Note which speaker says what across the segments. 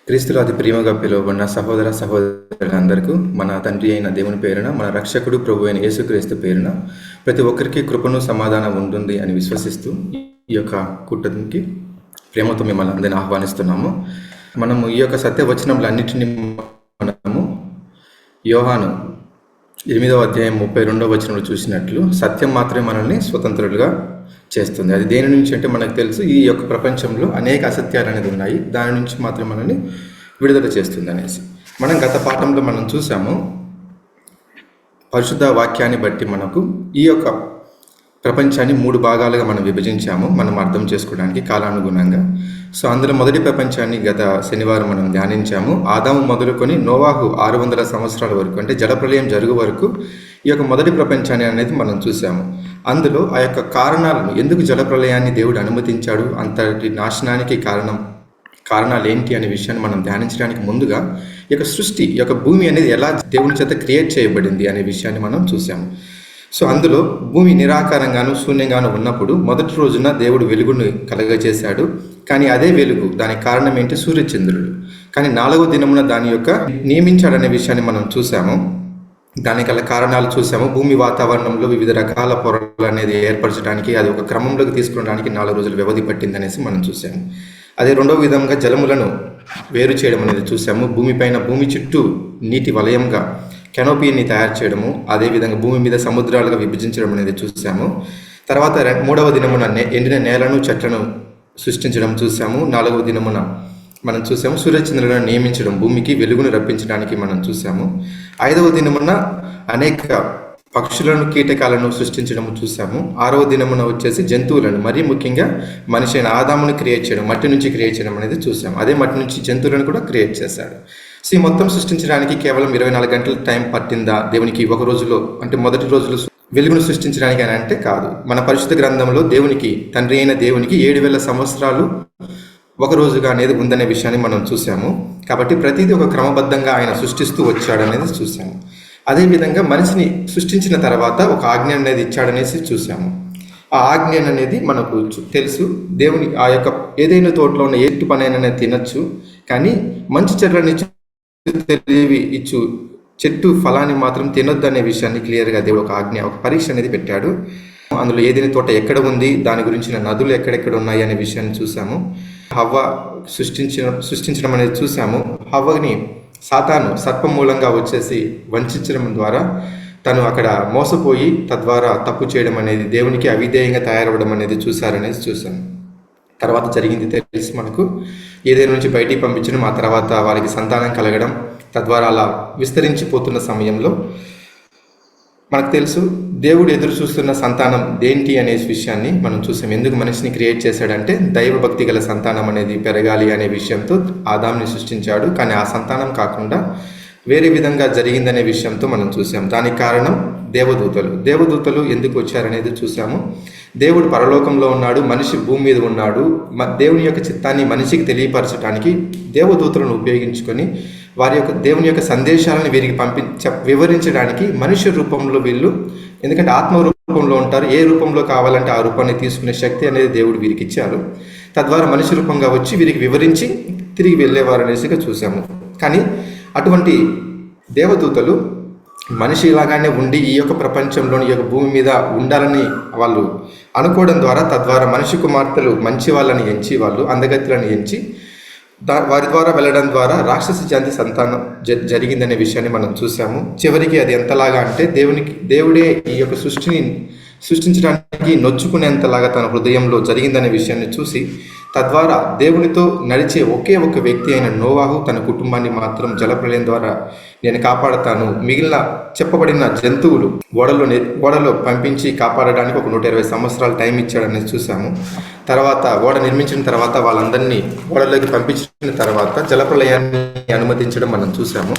Speaker 1: క్రీస్తులో అతి ప్రియముగా పిలువబడిన సహోదర సహోదరులందరికీ మన తండ్రి అయిన దేవుని పేరున, మన రక్షకుడు ప్రభు అయిన యేసుక్రీస్తు పేరున ప్రతి ఒక్కరికి కృపను సమాధానం ఉంటుంది అని విశ్వసిస్తూ ఈ యొక్క కూటమికి ప్రేమతో మిమ్మల్ని అందరిని ఆహ్వానిస్తున్నాము. మనము ఈ యొక్క సత్యవచనములన్నిటిని మనము యోహాను 8వ అధ్యాయం 32వ వచనంలో చూసినట్లు సత్యం మాత్రమే మనల్ని స్వతంత్రులుగా చేస్తుంది. అది దేని నుంచి అంటే మనకు తెలుసు, ఈ యొక్క ప్రపంచంలో అనేక అసత్యాలు అనేది ఉన్నాయి, దాని నుంచి మాత్రం మనల్ని విడుదల చేస్తుంది అనేసి. మనం గత పాఠంలో మనం చూసాము, పరిశుద్ధ వాక్యాన్ని బట్టి మనకు ఈ యొక్క ప్రపంచాన్ని 3 భాగాలుగా మనం విభజించాము, మనం అర్థం చేసుకోవడానికి కాలానుగుణంగా. సో అందులో మొదటి ప్రపంచాన్ని గత శనివారం మనం ధ్యానించాము. ఆదాము మొదలుకొని నోవాహు 600 సంవత్సరాల వరకు, అంటే జలప్రలయం జరుగు వరకు ఈ యొక్క మొదటి ప్రపంచాన్ని అనేది మనం చూసాము. అందులో ఆ యొక్క కారణాలను, ఎందుకు జలప్రలయాన్ని దేవుడు అనుమతించాడు, అంతటి నాశనానికి కారణాలు ఏంటి అనే విషయాన్ని మనం ధ్యానించడానికి ముందుగా ఈ యొక్క సృష్టి, ఈ యొక్క భూమి అనేది ఎలా దేవుని చేత క్రియేట్ చేయబడింది అనే విషయాన్ని మనం చూసాము. సో అందులో భూమి నిరాకారంగాను శూన్యంగాను ఉన్నప్పుడు మొదటి రోజున దేవుడు వెలుగును కలగజేశాడు. కానీ అదే వెలుగు, దానికి కారణం ఏంటి? సూర్యచంద్రుడు. కానీ 4వ దినమున దాని యొక్క నియమించాడనే విషయాన్ని మనం చూసాము. దానికి గల కారణాలు చూసాము. భూమి వాతావరణంలో వివిధ రకాల పొరలు అనేది ఏర్పరచడానికి, అది ఒక క్రమంలోకి తీసుకురావడానికి 4 రోజులు వ్యవధి పట్టిందనేసి మనం చూసాము. అదే రెండవ విధంగా జలములను వేరు చేయడం అనేది చూసాము. భూమి చుట్టూ నీటి వలయంగా కెనోపీని తయారు చేయడము, అదేవిధంగా భూమి మీద సముద్రాలుగా విభజించడం అనేది చూసాము. తర్వాత 3వ దినమున ఎండిన నేలను చెట్లను సృష్టించడం చూసాము. 4వ దినమున మనం చూసాము సూర్యచంద్రులను నియమించడం, భూమికి వెలుగును రప్పించడానికి మనం చూసాము. 5వ దినమున అనేక పక్షులను కీటకాలను సృష్టించడం చూసాము. 6వ దినమున వచ్చేసి జంతువులను, మరీ ముఖ్యంగా మనిషి అయిన ఆదామును క్రియేట్ చేయడం, మట్టి నుంచి క్రియేట్ చేయడం అనేది చూసాము. అదే మట్టి నుంచి జంతువులను కూడా క్రియేట్ చేశాడు. సో ఈ మొత్తం సృష్టించడానికి కేవలం 24 గంటల టైం పట్టిందా దేవునికి ఒక రోజులో? అంటే మొదటి రోజులో వెలుగును సృష్టించడానికి అని అంటే కాదు. మన పరిశుద్ధ గ్రంథంలో దేవునికి, తండ్రి అయిన దేవునికి 7000 సంవత్సరాలు ఒక రోజుగా అనేది ఉందనే విషయాన్ని మనం చూసాము. కాబట్టి ప్రతిదీ ఒక క్రమబద్ధంగా ఆయన సృష్టిస్తూ వచ్చాడు అనేది చూసాము. అదేవిధంగా మనిషిని సృష్టించిన తర్వాత ఒక ఆజ్ఞ అనేది ఇచ్చాడనేసి చూసాము. ఆ ఆజ్ఞ అనేది మనకు తెలుసు. దేవుని ఆ యొక్క ఏదైనా తోటలో ఉన్న ఎట్టు పనైనా తినచ్చు, కానీ మంచి చెట్లని తెలివి ఇచ్చు చెట్టు ఫలాన్ని మాత్రం తినొద్దు అనే విషయాన్ని క్లియర్గా దేవుడు ఒక ఆజ్ఞ, ఒక పరీక్ష అనేది పెట్టాడు. అందులో ఏదైనా తోట ఎక్కడ ఉంది, దాని గురించిన నదులు ఎక్కడెక్కడ ఉన్నాయి అనే విషయాన్ని చూసాము. హవ్వ సృష్టించడం అనేది చూసాము. హవ్వని సాతాను సర్పం మూలంగా వచ్చేసి వంచడం ద్వారా తను అక్కడ మోసపోయి తద్వారా తప్పు చేయడం అనేది, దేవునికి అవిధేయంగా తయారవడం అనేది చూసారనేది చూసాము. తర్వాత జరిగింది తెలిసి మనకు, ఏదైనా నుంచి బయటికి పంపించడం, ఆ తర్వాత వారికి సంతానం కలగడం, తద్వారా అలా విస్తరించిపోతున్న సమయంలో మనకు తెలుసు దేవుడు ఎదురు చూస్తున్న సంతానం దేంటి అనే విషయాన్ని మనం చూసాం. ఎందుకు మనిషిని క్రియేట్ చేశాడంటే దైవభక్తి గల సంతానం అనేది పెరగాలి అనే విషయంతో ఆదాంని సృష్టించాడు. కానీ ఆ సంతానం కాకుండా వేరే విధంగా జరిగిందనే విషయంతో మనం చూసాం. దానికి కారణం దేవదూతలు ఎందుకు వచ్చారనేది చూసాము. దేవుడు పరలోకంలో ఉన్నాడు, మనిషి భూమి మీద ఉన్నాడు. దేవుని యొక్క చిత్తాన్ని మనిషికి తెలియపరచడానికి దేవదూతలను ఉపయోగించుకొని వారి యొక్క దేవుని యొక్క సందేశాలను వీరికి వివరించడానికి మనిషి రూపంలో వీళ్ళు, ఎందుకంటే ఆత్మ రూపంలో ఉంటారు, ఏ రూపంలో కావాలంటే ఆ రూపాన్ని తీసుకునే శక్తి అనేది దేవుడు వీరికి ఇచ్చారు. తద్వారా మనిషి రూపంగా వచ్చి వీరికి వివరించి తిరిగి వెళ్ళేవారు అనేసిగా చూసాము. కానీ అటువంటి దేవదూతలు మనిషి ఇలాగానే ఉండి ఈ యొక్క ప్రపంచంలోని, ఈ యొక్క భూమి మీద ఉండాలని వాళ్ళు అనుకోవడం ద్వారా, తద్వారా మనిషి కుమార్తెలు మంచి వాళ్ళని ఎంచి, వాళ్ళు అందగత్తులను ఎంచి వారి ద్వారా వెళ్ళడం ద్వారా రాక్షస జాతి సంతానం జరిగిందనే విషయాన్ని మనం చూసాము. చివరికి అది ఎంతలాగా అంటే దేవుడే ఈ యొక్క సృష్టించడానికి నొచ్చుకునేంతలాగా తన హృదయంలో జరిగిందనే విషయాన్ని చూసి, తద్వారా దేవునితో నడిచే ఒకే ఒక వ్యక్తి అయిన నోవాహు తన కుటుంబాన్ని మాత్రం జలప్రలయం ద్వారా నేను కాపాడతాను, మిగిలిన చెప్పబడిన జంతువులు ఓడలో పంపించి కాపాడడానికి ఒక 120 సంవత్సరాలు టైం ఇచ్చాడనేది చూసాము. తర్వాత ఓడ నిర్మించిన తర్వాత వాళ్ళందరినీ ఓడలోకి పంపించిన తర్వాత జలప్రలయాన్ని అనుమతించడం మనం చూసాము.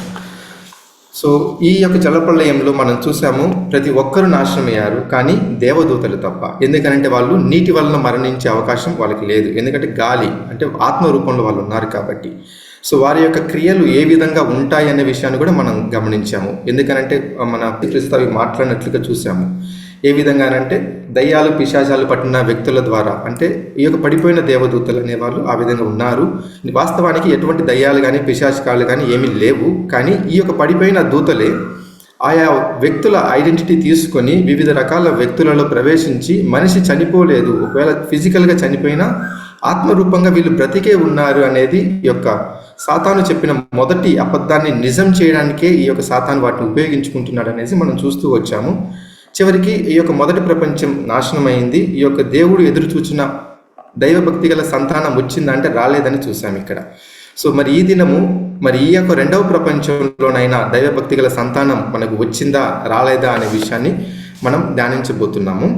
Speaker 1: సో ఈ యొక్క జలప్రలయంలో మనం చూసాము ప్రతి ఒక్కరూ నాశనమయ్యారు, కానీ దేవదూతలు తప్ప. ఎందుకంటే వాళ్ళు నీటి వలన మరణించే అవకాశం వాళ్ళకి లేదు, ఎందుకంటే గాలి అంటే ఆత్మ రూపంలో వాళ్ళు ఉన్నారు కాబట్టి. సో వారి యొక్క క్రియలు ఏ విధంగా ఉంటాయి అనే విషయాన్ని కూడా మనం గమనించాము. ఎందుకనంటే మన క్రీస్తు మాట్లాడినట్లుగా చూసాము, ఏ విధంగానంటే దయ్యాలు పిశాచాలు పట్టిన వ్యక్తుల ద్వారా, అంటే ఈ యొక్క పడిపోయిన దేవదూతలు అనేవాళ్ళు ఆ విధంగా ఉన్నారు. వాస్తవానికి ఎటువంటి దయ్యాలు కానీ పిశాచకాలు కానీ ఏమీ లేవు. కానీ ఈ యొక్క పడిపోయిన దూతలే ఆయా వ్యక్తుల ఐడెంటిటీ తీసుకొని వివిధ రకాల వ్యక్తులలో ప్రవేశించి మనిషి చనిపోలేదు, ఒకవేళ ఫిజికల్గా చనిపోయినా ఆత్మరూపంగా వీళ్ళు బ్రతికే ఉన్నారు అనేది ఈ యొక్క సాతాను చెప్పిన మొదటి అబద్ధాన్ని నిజం చేయడానికే ఈ యొక్క సాతాను వాటిని ఉపయోగించుకుంటున్నాడు అనేసి మనం చూస్తూ వచ్చాము. చివరికి ఈ యొక్క మొదటి ప్రపంచం నాశనమైంది. ఈ యొక్క దేవుడు ఎదురు చూచిన దైవభక్తి గల సంతానం వచ్చిందంటే రాలేదని చూసాము ఇక్కడ. సో మరి ఈ దినము మరి ఈ యొక్క రెండవ ప్రపంచంలోనైనా దైవభక్తి గల సంతానం మనకు వచ్చిందా రాలేదా అనే విషయాన్ని మనం ధ్యానించబోతున్నాము.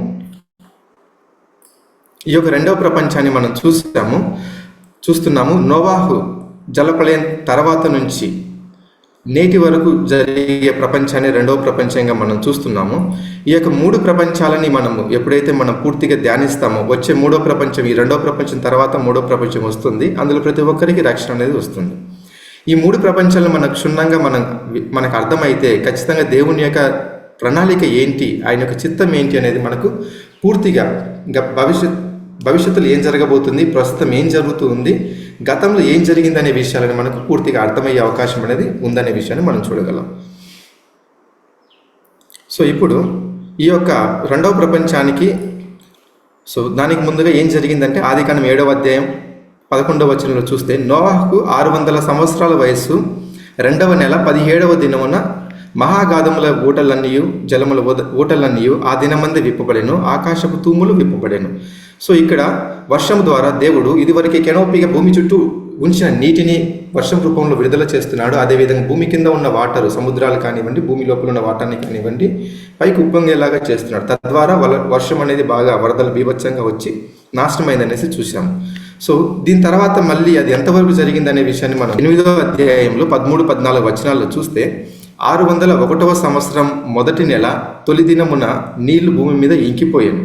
Speaker 1: ఈ యొక్క రెండవ ప్రపంచాన్ని మనం చూస్తున్నాము. నోవాహు జలప్రళయం తర్వాత నుంచి నేటి వరకు జరిగే ప్రపంచాన్ని రెండవ ప్రపంచంగా మనం చూస్తున్నాము. ఈ యొక్క మూడు ప్రపంచాలని మనము ఎప్పుడైతే మనం పూర్తిగా ధ్యానిస్తామో వచ్చే మూడో ప్రపంచం, ఈ రెండవ ప్రపంచం తర్వాత మూడో ప్రపంచం వస్తుంది. అందులో ప్రతి ఒక్కరికి రక్షణ అనేది వస్తుంది. ఈ మూడు ప్రపంచాలను మనకు క్షుణ్ణంగా మనకు అర్థమైతే ఖచ్చితంగా దేవుని యొక్క ప్రణాళిక ఏంటి, ఆయన యొక్క చిత్తం ఏంటి అనేది మనకు పూర్తిగా భవిష్యత్తులో ఏం జరగబోతుంది, ప్రస్తుతం ఏం జరుగుతుంది, గతంలో ఏం జరిగిందనే విషయాలను మనకు పూర్తిగా అర్థమయ్యే అవకాశం అనేది ఉందనే విషయాన్ని మనం చూడగలం. సో ఇప్పుడు ఈ యొక్క రెండవ ప్రపంచానికి దానికి ముందుగా ఏం జరిగిందంటే ఆదికాండం 7వ అధ్యాయం 11వ వచనంలో చూస్తే నోవాహుకు 600 సంవత్సరాల వయస్సు 2వ నెల 17వ దినమున మహాగాధముల ఊటలన్నీయు జలముల ఊటలన్నీయు ఆ దినమందే విప్పబడెను, ఆకాశపు తూములు విప్పబడెను. సో ఇక్కడ వర్షం ద్వారా దేవుడు ఇదివరకే కెనోపీగా భూమి చుట్టూ ఉంచిన నీటిని వర్షం రూపంలో విడుదల చేస్తున్నాడు. అదేవిధంగా భూమి కింద ఉన్న వాటరు, సముద్రాలు కానివ్వండి, భూమి లోపల ఉన్న వాటర్ని కానివ్వండి, పైకి ఉప్పొంగేలాగా చేస్తున్నాడు. తద్వారా వర్షం అనేది బాగా వరదలు బీభత్సంగా వచ్చి నాశనమైందనేసి చూసాము. సో దీని తర్వాత మళ్ళీ అది ఎంతవరకు జరిగిందనే విషయాన్ని మనం 8వ అధ్యాయంలో 13-14 వచనాల్లో చూస్తే 601వ సంవత్సరం మొదటి నెల తొలి దినమున నీళ్లు భూమి మీద ఇంకిపోయాను.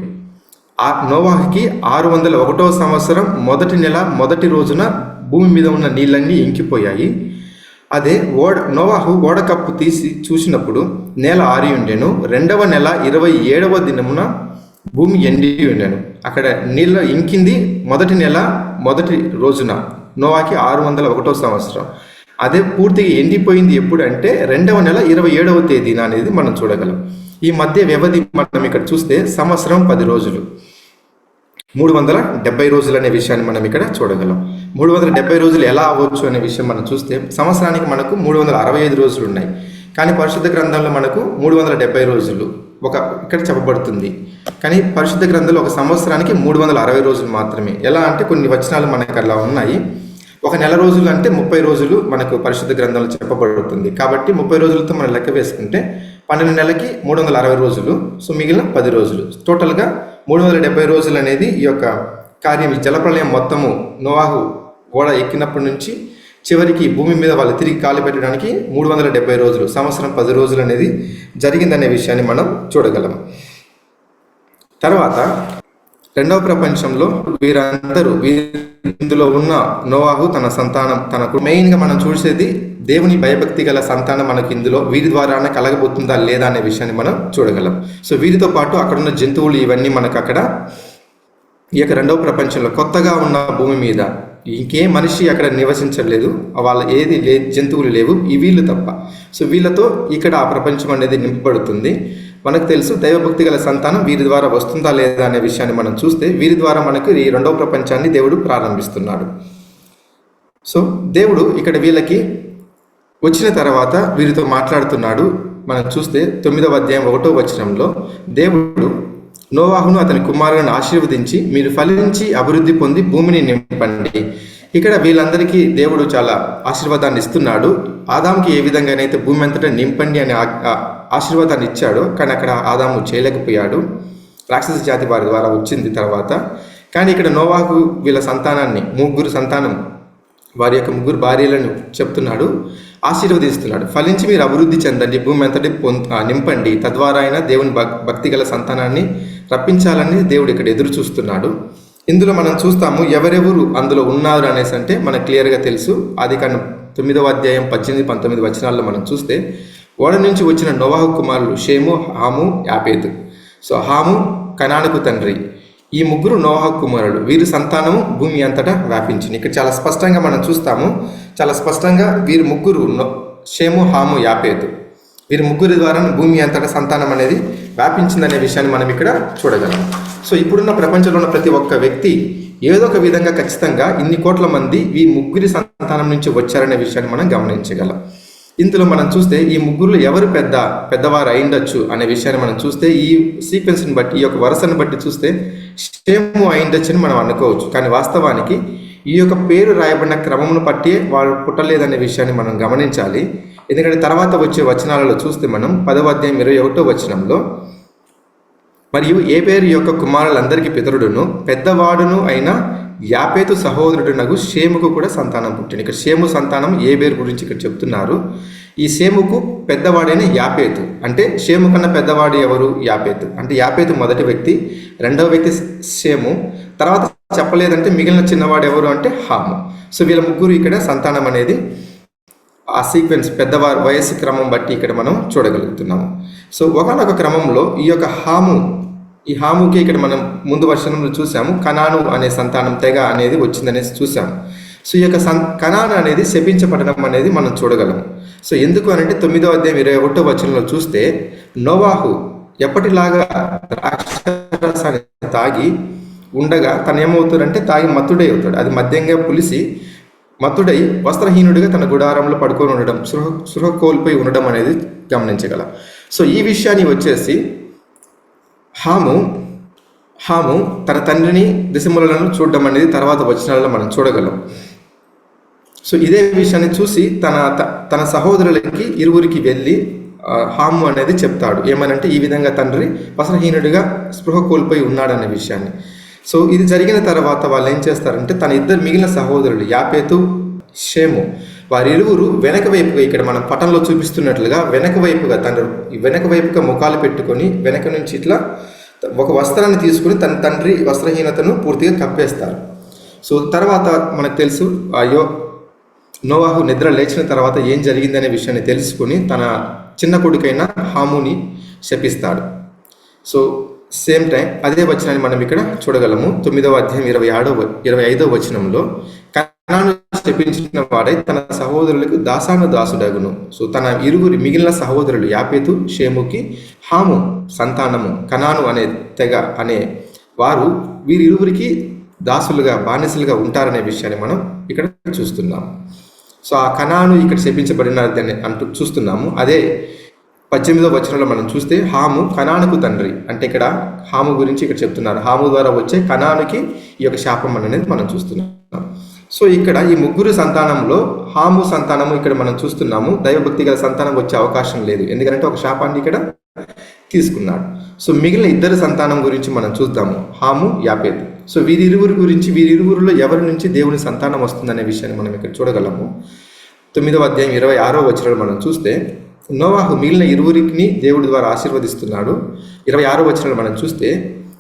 Speaker 1: నోవాహుకి 601వ సంవత్సరం మొదటి నెల మొదటి రోజున భూమి మీద ఉన్న నీళ్ళన్నీ ఇంకిపోయాయి. అదే నోవాహు ఓడకప్పు తీసి చూసినప్పుడు నేల ఆరి ఉండెను. 2వ నెల 27వ దినమున భూమి ఎండి ఉండెను. అక్కడ నీళ్ళ ఇంకింది మొదటి నెల మొదటి రోజున, నోవాకి 601వ సంవత్సరం. అదే పూర్తిగా ఎండిపోయింది ఎప్పుడు అంటే 2వ నెల 27వ తేదీన అనేది మనం చూడగలం. ఈ మధ్య వ్యవధి మనం ఇక్కడ చూస్తే సంవత్సరం 10 రోజులు, 370 రోజులు అనే విషయాన్ని మనం ఇక్కడ చూడగలం. 370 రోజులు ఎలా అవ్వచ్చు అనే విషయం మనం చూస్తే సంవత్సరానికి మనకు 365 రోజులు ఉన్నాయి. కానీ పరిశుద్ధ గ్రంథంలో మనకు 370 రోజులు ఇక్కడ చెప్పబడుతుంది. కానీ పరిశుద్ధ గ్రంథంలో ఒక సంవత్సరానికి 360 రోజులు మాత్రమే. ఎలా అంటే కొన్ని వచనాలు మనకు అలా ఉన్నాయి. ఒక నెల రోజులు అంటే 30 రోజులు మనకు పరిశుద్ధ గ్రంథంలో చెప్పబడుతుంది. కాబట్టి 30 రోజులతో మనం లెక్క వేసుకుంటే 12 నెలలకి 360 రోజులు. సో మిగిలిన 10 రోజులు, టోటల్గా 370 రోజులు అనేది ఈ యొక్క కార్యం, ఈ జలప్రళయం మొత్తము నోవాహు ఓడ ఎక్కినప్పటి నుంచి చివరికి భూమి మీద వాళ్ళు తిరిగి కాలు పెట్టడానికి 370 రోజులు, సంవత్సరం 10 రోజులు అనేది జరిగిందనే విషయాన్ని మనం చూడగలం. తర్వాత రెండవ ప్రపంచంలో వీరందరూ ఇందులో ఉన్న నోవాహు తన సంతానం, తనకు మెయిన్గా మనం చూసేది దేవుని భయభక్తి గల సంతానం మనకు ఇందులో వీరి ద్వారానే కలగబోతుందా లేదా అనే విషయాన్ని మనం చూడగలం. సో వీరితో పాటు అక్కడున్న జంతువులు ఇవన్నీ మనకు అక్కడ ఈ యొక్క రెండవ ప్రపంచంలో కొత్తగా ఉన్న భూమి మీద ఇంకే మనిషి అక్కడ నివసించలేదు, వాళ్ళ ఏది జంతువులు లేవు, ఈ వీళ్ళు తప్ప. సో వీళ్ళతో ఇక్కడ ఆ ప్రపంచం అనేది నింపబడుతుంది. మనకు తెలుసు దైవభక్తి గల సంతానం వీరి ద్వారా వస్తుందా లేదా అనే విషయాన్ని మనం చూస్తే వీరి ద్వారా మనకు ఈ రెండవ ప్రపంచాన్ని దేవుడు ప్రారంభిస్తున్నాడు. సో దేవుడు ఇక్కడ వీళ్ళకి వచ్చిన తర్వాత వీరితో మాట్లాడుతున్నాడు. మనం చూస్తే 9వ అధ్యాయం 1వ వచనంలో దేవుడు నోవాహును అతని కుమారులను ఆశీర్వదించి మీరు ఫలించి అభివృద్ధి పొంది భూమిని నింపండి. ఇక్కడ వీళ్ళందరికీ దేవుడు చాలా ఆశీర్వాదాన్ని ఇస్తున్నాడు. ఆదాముకి ఏ విధంగానైతే భూమి అంతటా నింపండి అనే ఆశీర్వాదాన్ని ఇచ్చాడో, కానీ అక్కడ ఆదాము చేయలేకపోయాడు, రాక్షస జాతి వారి ద్వారా వచ్చింది తర్వాత. కానీ ఇక్కడ నోవాహు వీళ్ళ సంతానాన్ని, ముగ్గురు సంతానం, వారి యొక్క ముగ్గురు భార్యలను చెప్తున్నాడు, ఆశీర్వదిస్తున్నాడు. ఫలించి మీరు అభివృద్ధి చెందండి, భూమి అంతటి నింపండి, తద్వారా అయినా దేవుని భక్తి గల సంతానాన్ని రప్పించాలని దేవుడు ఇక్కడ ఎదురు చూస్తున్నాడు. ఇందులో మనం చూస్తాము ఎవరెవరు అందులో ఉన్నారు అనేసి అంటే మనకు క్లియర్గా తెలుసు. ఆదికాండం 9వ అధ్యాయం 18-19 వచనాల్లో మనం చూస్తే ఓడ నుంచి వచ్చిన నోవాహు కుమారులు షేము, హాము, యాపేతు. సో హాము కనానుకు తండ్రి. ఈ ముగ్గురు నోవాహు కుమారులు, వీరి సంతానము భూమి అంతటా వ్యాపించింది. ఇక్కడ చాలా స్పష్టంగా మనం చూస్తాము, చాలా స్పష్టంగా వీరి ముగ్గురు షేము, హాము, యాపేతు, వీరి ముగ్గురి ద్వారా భూమి అంతటా సంతానం అనేది వ్యాపించిందనే విషయాన్ని మనం ఇక్కడ చూడగలం. సో ఇప్పుడున్న ప్రపంచంలో ఉన్న ప్రతి ఒక్క వ్యక్తి ఏదో ఒక విధంగా ఖచ్చితంగా ఇన్ని కోట్ల మంది ఈ ముగ్గురి సంతానం నుంచి వచ్చారనే విషయాన్ని మనం గమనించగలం. ఇందులో మనం చూస్తే ఈ ముగ్గురులో ఎవరు పెద్దవారు అయిండొచ్చు అనే విషయాన్ని మనం చూస్తే ఈ సీక్వెన్స్ని బట్టి, ఈ యొక్క వరుసను బట్టి చూస్తే షేము అయిండొచ్చు అని మనం అనుకోవచ్చు. కానీ వాస్తవానికి ఈ యొక్క పేరు రాయబడిన క్రమమును బట్టి వాళ్ళు పుట్టలేదనే విషయాన్ని మనం గమనించాలి. ఎందుకంటే తర్వాత వచ్చే వచనాలలో చూస్తే మనం 10వ అధ్యాయం 21వ వచనంలో, మరియు ఏబేరు యొక్క కుమారులందరికీ పితరుడును పెద్దవాడును అయిన యాపేతు సహోదరుడునగు షేముకు కూడా సంతానం పుట్టింది. ఇక్కడ షేము సంతానం ఏబేరు గురించి ఇక్కడ చెప్తున్నారు. ఈ షేముకు పెద్దవాడైన యాపేతు, అంటే షేము కన్నా పెద్దవాడు ఎవరు? యాపేతు. అంటే యాపేతు మొదటి వ్యక్తి, రెండవ వ్యక్తి షేము, తర్వాత చెప్పలేదంటే మిగిలిన చిన్నవాడు ఎవరు అంటే హాము. సో వీళ్ళ ముగ్గురు ఇక్కడ సంతానం అనేది ఆ సీక్వెన్స్ పెద్దవారి వయస్సు క్రమం బట్టి ఇక్కడ మనం చూడగలుగుతున్నాము. సో ఒకనొక క్రమంలో ఈ హాముకి ఇక్కడ మనం ముందు వర్షంలో చూసాము, కనాను అనే సంతానం తెగ అనేది వచ్చిందనేసి చూసాము. సో ఈ యొక్క కనాను అనేది శపించబడడం అనేది మనం చూడగలము. సో ఎందుకు అనంటే 9వ అధ్యాయం 21వ వచనంలో చూస్తే, నోవాహు ఎప్పటిలాగా ద్రాక్షారసాన్ని తాగి ఉండగా తను ఏమవుతాడంటే తాగి మత్తుడై అవుతాడు. అది మద్యంగా పులిసి మత్తుడై వస్త్రహీనుడిగా తన గుడారంలో పడుకొని ఉండడం, సృహ కోల్పోయి ఉండడం అనేది గమనించగలం. సో ఈ విషయాన్ని వచ్చేసి హాము తన తండ్రిని దిశములను చూడడం అనేది తర్వాత వచనాలలో మనం చూడగలం. సో ఇదే విషయాన్ని చూసి తన సహోదరులకి ఇరువురికి వెళ్ళి హాము అనేది చెప్తాడు. ఏమనంటే ఈ విధంగా తండ్రి వస్త్రహీనుడిగా స్పృహ కోల్పోయి ఉన్నాడనే విషయాన్ని. సో ఇది జరిగిన తర్వాత వాళ్ళు ఏం చేస్తారంటే తన ఇద్దరు మిగిలిన సహోదరులు యాపేతు, షేము, వారిరువురు వెనక వైపుగా, ఇక్కడ మనం పటంలో చూపిస్తున్నట్లుగా వెనక వైపుగా ముఖాలు పెట్టుకొని వెనక నుంచి ఇట్లా ఒక వస్త్రాన్ని తీసుకుని తన తండ్రి వస్త్రహీనతను పూర్తిగా కప్పేస్తారు. సో తర్వాత మనకు తెలుసు, నోవాహు నిద్ర లేచిన తర్వాత ఏం జరిగిందనే విషయాన్ని తెలుసుకుని తన చిన్న కొడుకైన హాముని శపిస్తాడు. సో సేమ్ టైం అదే వచనాన్ని మనం ఇక్కడ చూడగలము. 9వ అధ్యాయం 25వ వచనంలో, కనాను శపించిన వాడై తన సహోదరులకు దాసుడగును. సో తన ఇరువురి మిగిలిన సహోదరులు యాపేతు, షేముకి హాము సంతానము కనాను అనే తెగ అనే వారు వీరిరువురికి దాసులుగా, బానిసలుగా ఉంటారనే విషయాన్ని మనం ఇక్కడ చూస్తున్నాము. సో ఆ కనాను ఇక్కడ శపించబడినదని అంటూ చూస్తున్నాము. అదే 18వ వచనంలో మనం చూస్తే హాము కనానుకు తండ్రి, అంటే ఇక్కడ హాము గురించి ఇక్కడ చెప్తున్నారు. హాము ద్వారా వచ్చే కనానుకి ఈ యొక్క శాపం అనేది మనం చూస్తున్నాం. సో ఇక్కడ ఈ ముగ్గురు సంతానంలో హాము సంతానము ఇక్కడ మనం చూస్తున్నాము, దైవభక్తి గల సంతానం వచ్చే అవకాశం లేదు, ఎందుకంటే ఒక శాపాన్ని ఇక్కడ తీసుకున్నాడు. సో మిగిలిన ఇద్దరు సంతానం గురించి మనం చూద్దాము, హాము, యాపేతు. సో వీరిరువురిలో ఎవరి నుంచి దేవుని సంతానం వస్తుందనే విషయాన్ని మనం ఇక్కడ చూడగలము. 9వ అధ్యాయం 26వ వచనంలో మనం చూస్తే, నోవాహు మిగిలిన ఇరువురికి దేవుడి ద్వారా ఆశీర్వదిస్తున్నాడు. 26వ వచనంలో మనం చూస్తే,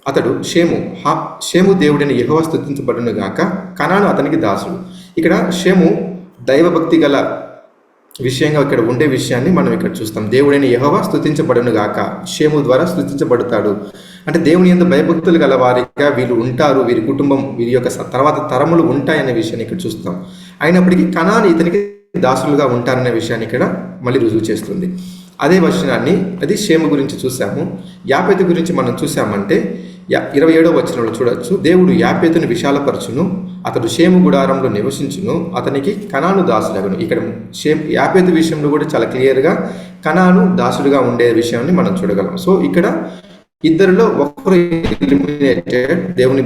Speaker 1: అతడు షేము దేవుడిని యెహోవా స్తుతించబడును గాక, కనాను అతనికి దాసుడు. ఇక్కడ షేము దైవభక్తి గల విషయంగా ఇక్కడ ఉండే విషయాన్ని మనం ఇక్కడ చూస్తాం. దేవుడైన యెహోవా స్తుతించబడును గాక, షేము ద్వారా స్తుతించబడతాడు. అంటే దేవుని యందు భయభక్తులు గల వారిగా వీళ్ళు ఉంటారు, వీరి కుటుంబం, వీరి యొక్క తర్వాత తరములు ఉంటాయనే విషయాన్ని ఇక్కడ చూస్తాం. అయినప్పటికీ కనాను ఇతనికి దాసులుగా ఉంటారనే విషయాన్ని ఇక్కడ మళ్ళీ రుజువు చేస్తుంది. అదే వచనాన్ని అది షేము గురించి చూసాము. యాపేతు గురించి మనం చూసామంటే 27వ వచనంలో చూడొచ్చు, దేవుడు యాపేతుని విశాలపరచును, అతడు షేము గుడారంలో నివసించును, అతనికి కనాను దాసుడగును. ఇక్కడ యాపేతు విషయంలో కూడా చాలా క్లియర్గా కనాను దాసుడుగా ఉండే విషయాన్ని మనం చూడగలం. సో ఇక్కడ ఇద్దరిలో ఒకరు ఎలిమినేటెడ్, దేవుని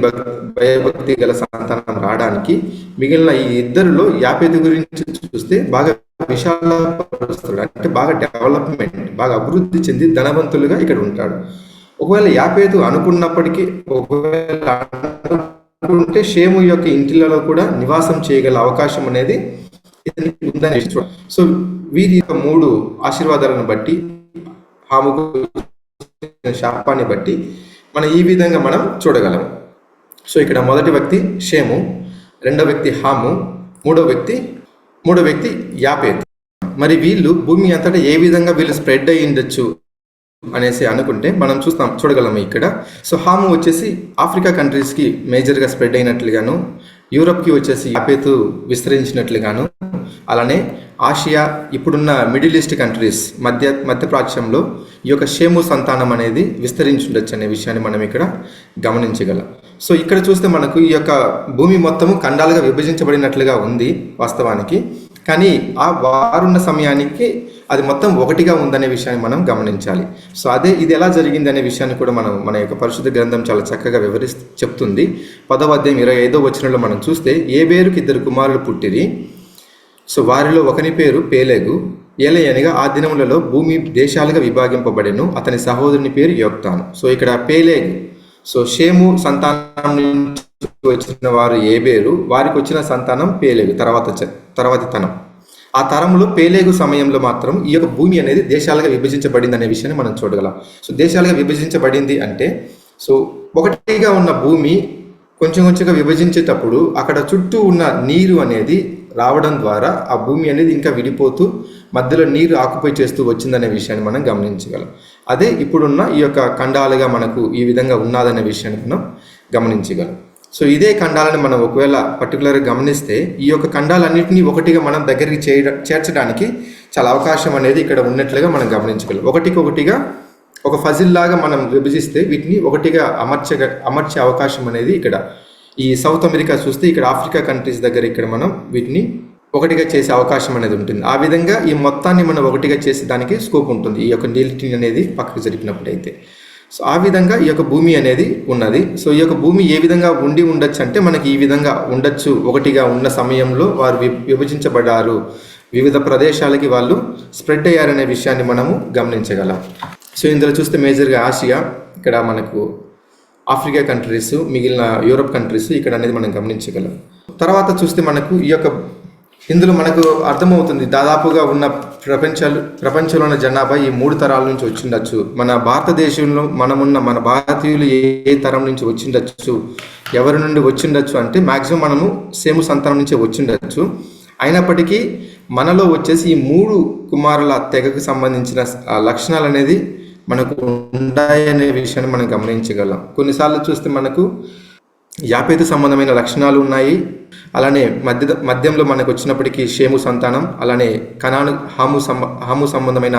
Speaker 1: భయభక్తి గల సంతానం రావడానికి. మిగిలిన ఈ ఇద్దరిలో యాపేతు గురించి చూస్తే బాగా విశాలపరుస్తాడు, అంటే బాగా డెవలప్మెంట్, బాగా అభివృద్ధి చెంది ధనవంతులుగా ఇక్కడ ఉంటాడు. ఒకవేళ యాపేతు అనుకున్నప్పటికీ, ఒకవేళ అనుకుంటే షేము యొక్క ఇంటిలలో కూడా నివాసం చేయగల అవకాశం అనేది ఇతనికి ఉందని చూడాలి. సో వీరి 3 ఆశీర్వాదాలను బట్టి, హాముకు శాపాన్ని బట్టి మనం ఈ విధంగా మనం చూడగలం. సో ఇక్కడ మొదటి వ్యక్తి షేము, రెండో వ్యక్తి హాము, మూడో వ్యక్తి యాపేతు. మరి వీళ్ళు భూమి అంతటా ఏ విధంగా వీళ్ళు స్ప్రెడ్ అయ్యి ఉండొచ్చు అనేసి అనుకుంటే మనం చూడగలము ఇక్కడ. సో హాము వచ్చేసి ఆఫ్రికా కంట్రీస్కి మేజర్గా స్ప్రెడ్ అయినట్లుగాను, యూరప్కి వచ్చేసి యాపేతు విస్తరించినట్లుగాను, అలానే ఆసియా, ఇప్పుడున్న మిడిల్ ఈస్ట్ కంట్రీస్, మధ్యప్రాచ్యంలో ఈ యొక్క షేము సంతానం అనేది విస్తరించుండొచ్చు అనే విషయాన్ని మనం ఇక్కడ గమనించగలం. సో ఇక్కడ చూస్తే మనకు ఈ యొక్క భూమి మొత్తము ఖండాలుగా విభజించబడినట్లుగా ఉంది వాస్తవానికి, కానీ ఆ వారున్న సమయానికి అది మొత్తం ఒకటిగా ఉందనే విషయాన్ని మనం గమనించాలి. సో ఇది ఎలా జరిగింది అనే విషయాన్ని కూడా మన యొక్క పరిశుద్ధ గ్రంథం చాలా చక్కగా చెప్తుంది. 10వ అధ్యాయం 25వ వచనంలో మనం చూస్తే, ఏబేరుకి 2 కుమారులు పుట్టిరి. సో వారిలో ఒకని పేరు పేలెగు. ఏలయనగా ఆ దినములలో భూమి దేశాలుగా విభాగింపబడెను. అతని సహోదరుని పేరు యోక్తాను. సో ఇక్కడ పేలెగు, సో షేము సంతానం నుంచి వచ్చిన వారు ఏబేరు, వారికి వచ్చిన సంతానం పేలెగు, తర్వాతి తరం. ఆ తరంలో పేలేగు సమయంలో మాత్రం ఈ యొక్క భూమి అనేది దేశాలుగా విభజించబడింది అనే విషయాన్ని మనం చూడగలం. సో దేశాలుగా విభజించబడింది అంటే, సో ఒకటిగా ఉన్న భూమి కొంచెం కొంచెంగా విభజించేటప్పుడు అక్కడ చుట్టూ ఉన్న నీరు అనేది రావడం ద్వారా ఆ భూమి అనేది ఇంకా విడిపోతూ మధ్యలో నీరు ఆక్యుపై చేస్తూ వచ్చిందనే విషయాన్ని మనం గమనించగలం. అదే ఇప్పుడున్న ఈ యొక్క ఖండాలుగా మనకు ఈ విధంగా ఉన్నదనే విషయాన్ని మనం గమనించగలం. సో ఇదే ఖండాలను మనం ఒకవేళ పర్టికులర్గా గమనిస్తే, ఈ యొక్క ఖండాలన్నింటినీ ఒకటిగా మనం దగ్గరికి చేర్చడానికి చాలా అవకాశం అనేది ఇక్కడ ఉన్నట్లుగా మనం గమనించగలం. ఒకటిగా ఒక ఫజిల్ లాగా మనం విభజిస్తే వీటిని ఒకటిగా అమర్చే అవకాశం అనేది ఇక్కడ ఈ సౌత్ అమెరికా చూస్తే, ఇక్కడ ఆఫ్రికా కంట్రీస్ దగ్గర ఇక్కడ మనం వీటిని ఒకటిగా చేసే అవకాశం అనేది ఉంటుంది. ఆ విధంగా ఈ మొత్తాన్ని మనం ఒకటిగా చేసే దానికి స్కోప్ ఉంటుంది ఈ యొక్క నీటిని అనేది పక్కకు జరిపినప్పుడైతే. సో ఆ విధంగా ఈ యొక్క భూమి అనేది ఉన్నది. సో ఈ యొక్క భూమి ఏ విధంగా ఉండొచ్చు అంటే, మనకి ఈ విధంగా ఉండొచ్చు. ఒకటిగా ఉన్న సమయంలో వారు విభజించబడ్డారు, వివిధ ప్రదేశాలకి వాళ్ళు స్ప్రెడ్ అయ్యారనే విషయాన్ని మనము గమనించగలం. సో ఇందులో చూస్తే మేజర్గా ఆసియా, ఇక్కడ మనకు ఆఫ్రికా కంట్రీస్, మిగిలిన యూరప్ కంట్రీస్ ఇక్కడ అనేది మనం గమనించగలం. తర్వాత చూస్తే మనకు ఈ యొక్క ఇందులో మనకు అర్థమవుతుంది దాదాపుగా ఉన్న ప్రపంచంలో ఉన్న జనాభా ఈ 3 తరాల నుంచి వచ్చిండొచ్చు. మన భారతదేశంలో మన భారతీయులు ఏ తరం నుంచి వచ్చిండొచ్చు, ఎవరి నుండి వచ్చిండొచ్చు అంటే మ్యాక్సిమం మనము సేము సంతానం నుంచే వచ్చిండొచ్చు. అయినప్పటికీ మనలో వచ్చేసి ఈ 3 కుమారుల తెగకు సంబంధించిన లక్షణాలు అనేది మనకు ఉన్నాయనే విషయాన్ని మనం గమనించగలం. కొన్నిసార్లు చూస్తే మనకు యాపేతు సంబంధమైన లక్షణాలు ఉన్నాయి. అలానే మధ్యంలో మనకు వచ్చినప్పటికీ షేము సంతానం, అలానే కనాను హాము సంబంధమైన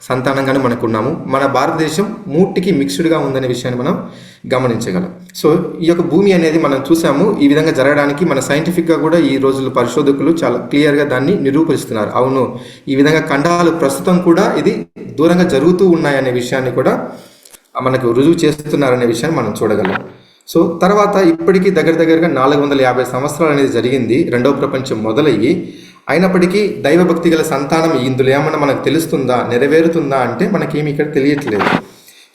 Speaker 1: సంతానంగానే మనకు ఉన్నాము. మన భారతదేశం 3కి మిక్స్డ్గా ఉందనే విషయాన్ని మనం గమనించగలం. సో ఈ యొక్క భూమి అనేది మనం చూసాము ఈ విధంగా జరగడానికి. మన సైంటిఫిక్గా కూడా ఈ రోజుల్లో పరిశోధకులు చాలా క్లియర్గా దాన్ని నిరూపిస్తున్నారు. అవును, ఈ విధంగా ఖండాలు ప్రస్తుతం కూడా ఇది దూరంగా జరుగుతూ ఉన్నాయనే విషయాన్ని కూడా మనకు రుజువు చేస్తున్నారనే విషయాన్ని మనం చూడగలం. సో తర్వాత ఇప్పటికీ దగ్గరగా 450 సంవత్సరాలు అనేది జరిగింది రెండవ ప్రపంచం మొదలయ్యి. అయినప్పటికీ దైవభక్తి గల సంతానం ఇందులో ఏమన్నా మనకు తెలుస్తుందా, నెరవేరుతుందా అంటే మనకేమి ఇక్కడ తెలియట్లేదు.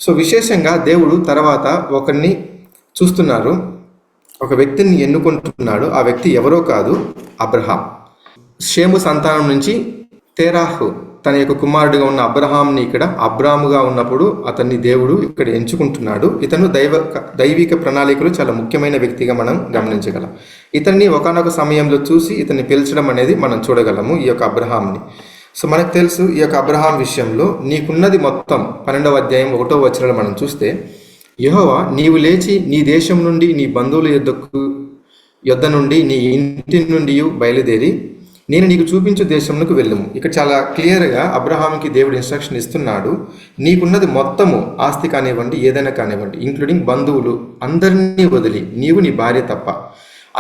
Speaker 1: సో విశేషంగా దేవుడు తర్వాత ఒకరిని చూస్తున్నారు, ఒక వ్యక్తిని ఎన్నుకుంటున్నాడు. ఆ వ్యక్తి ఎవరో కాదు, అబ్రహాం. షేము సంతానం నుంచి తేరాహు తన యొక్క కుమారుడిగా ఉన్న అబ్రహాంని ఇక్కడ అబ్రాముగా ఉన్నప్పుడు అతన్ని దేవుడు ఇక్కడ ఎంచుకుంటున్నాడు. ఇతను దైవిక ప్రణాళికలు చాలా ముఖ్యమైన వ్యక్తిగా మనం గమనించగలం. ఇతన్ని ఒకానొక సమయంలో చూసి ఇతన్ని పిలిచడం అనేది మనం చూడగలము ఈ యొక్క అబ్రహాంని. సో మనకు తెలుసు ఈ యొక్క అబ్రహాం విషయంలో నీకున్నది మొత్తం 12వ అధ్యాయం 1వ వచనంలో మనం చూస్తే, యెహోవా నీవు లేచి నీ దేశం నుండి నీ బంధువుల యొద్ద నుండి నీ ఇంటి నుండి బయలుదేరి నేను నీకు చూపించే దేశంలోకి వెళ్ళము. ఇక్కడ చాలా క్లియర్గా అబ్రహాంకి దేవుడు ఇన్స్ట్రక్షన్ ఇస్తున్నాడు. నీకున్నది మొత్తము, ఆస్తి కానివ్వండి, ఏదైనా కానివ్వండి, ఇంక్లూడింగ్ బంధువులు అందరినీ వదిలి, నీవు నీ భార్య తప్ప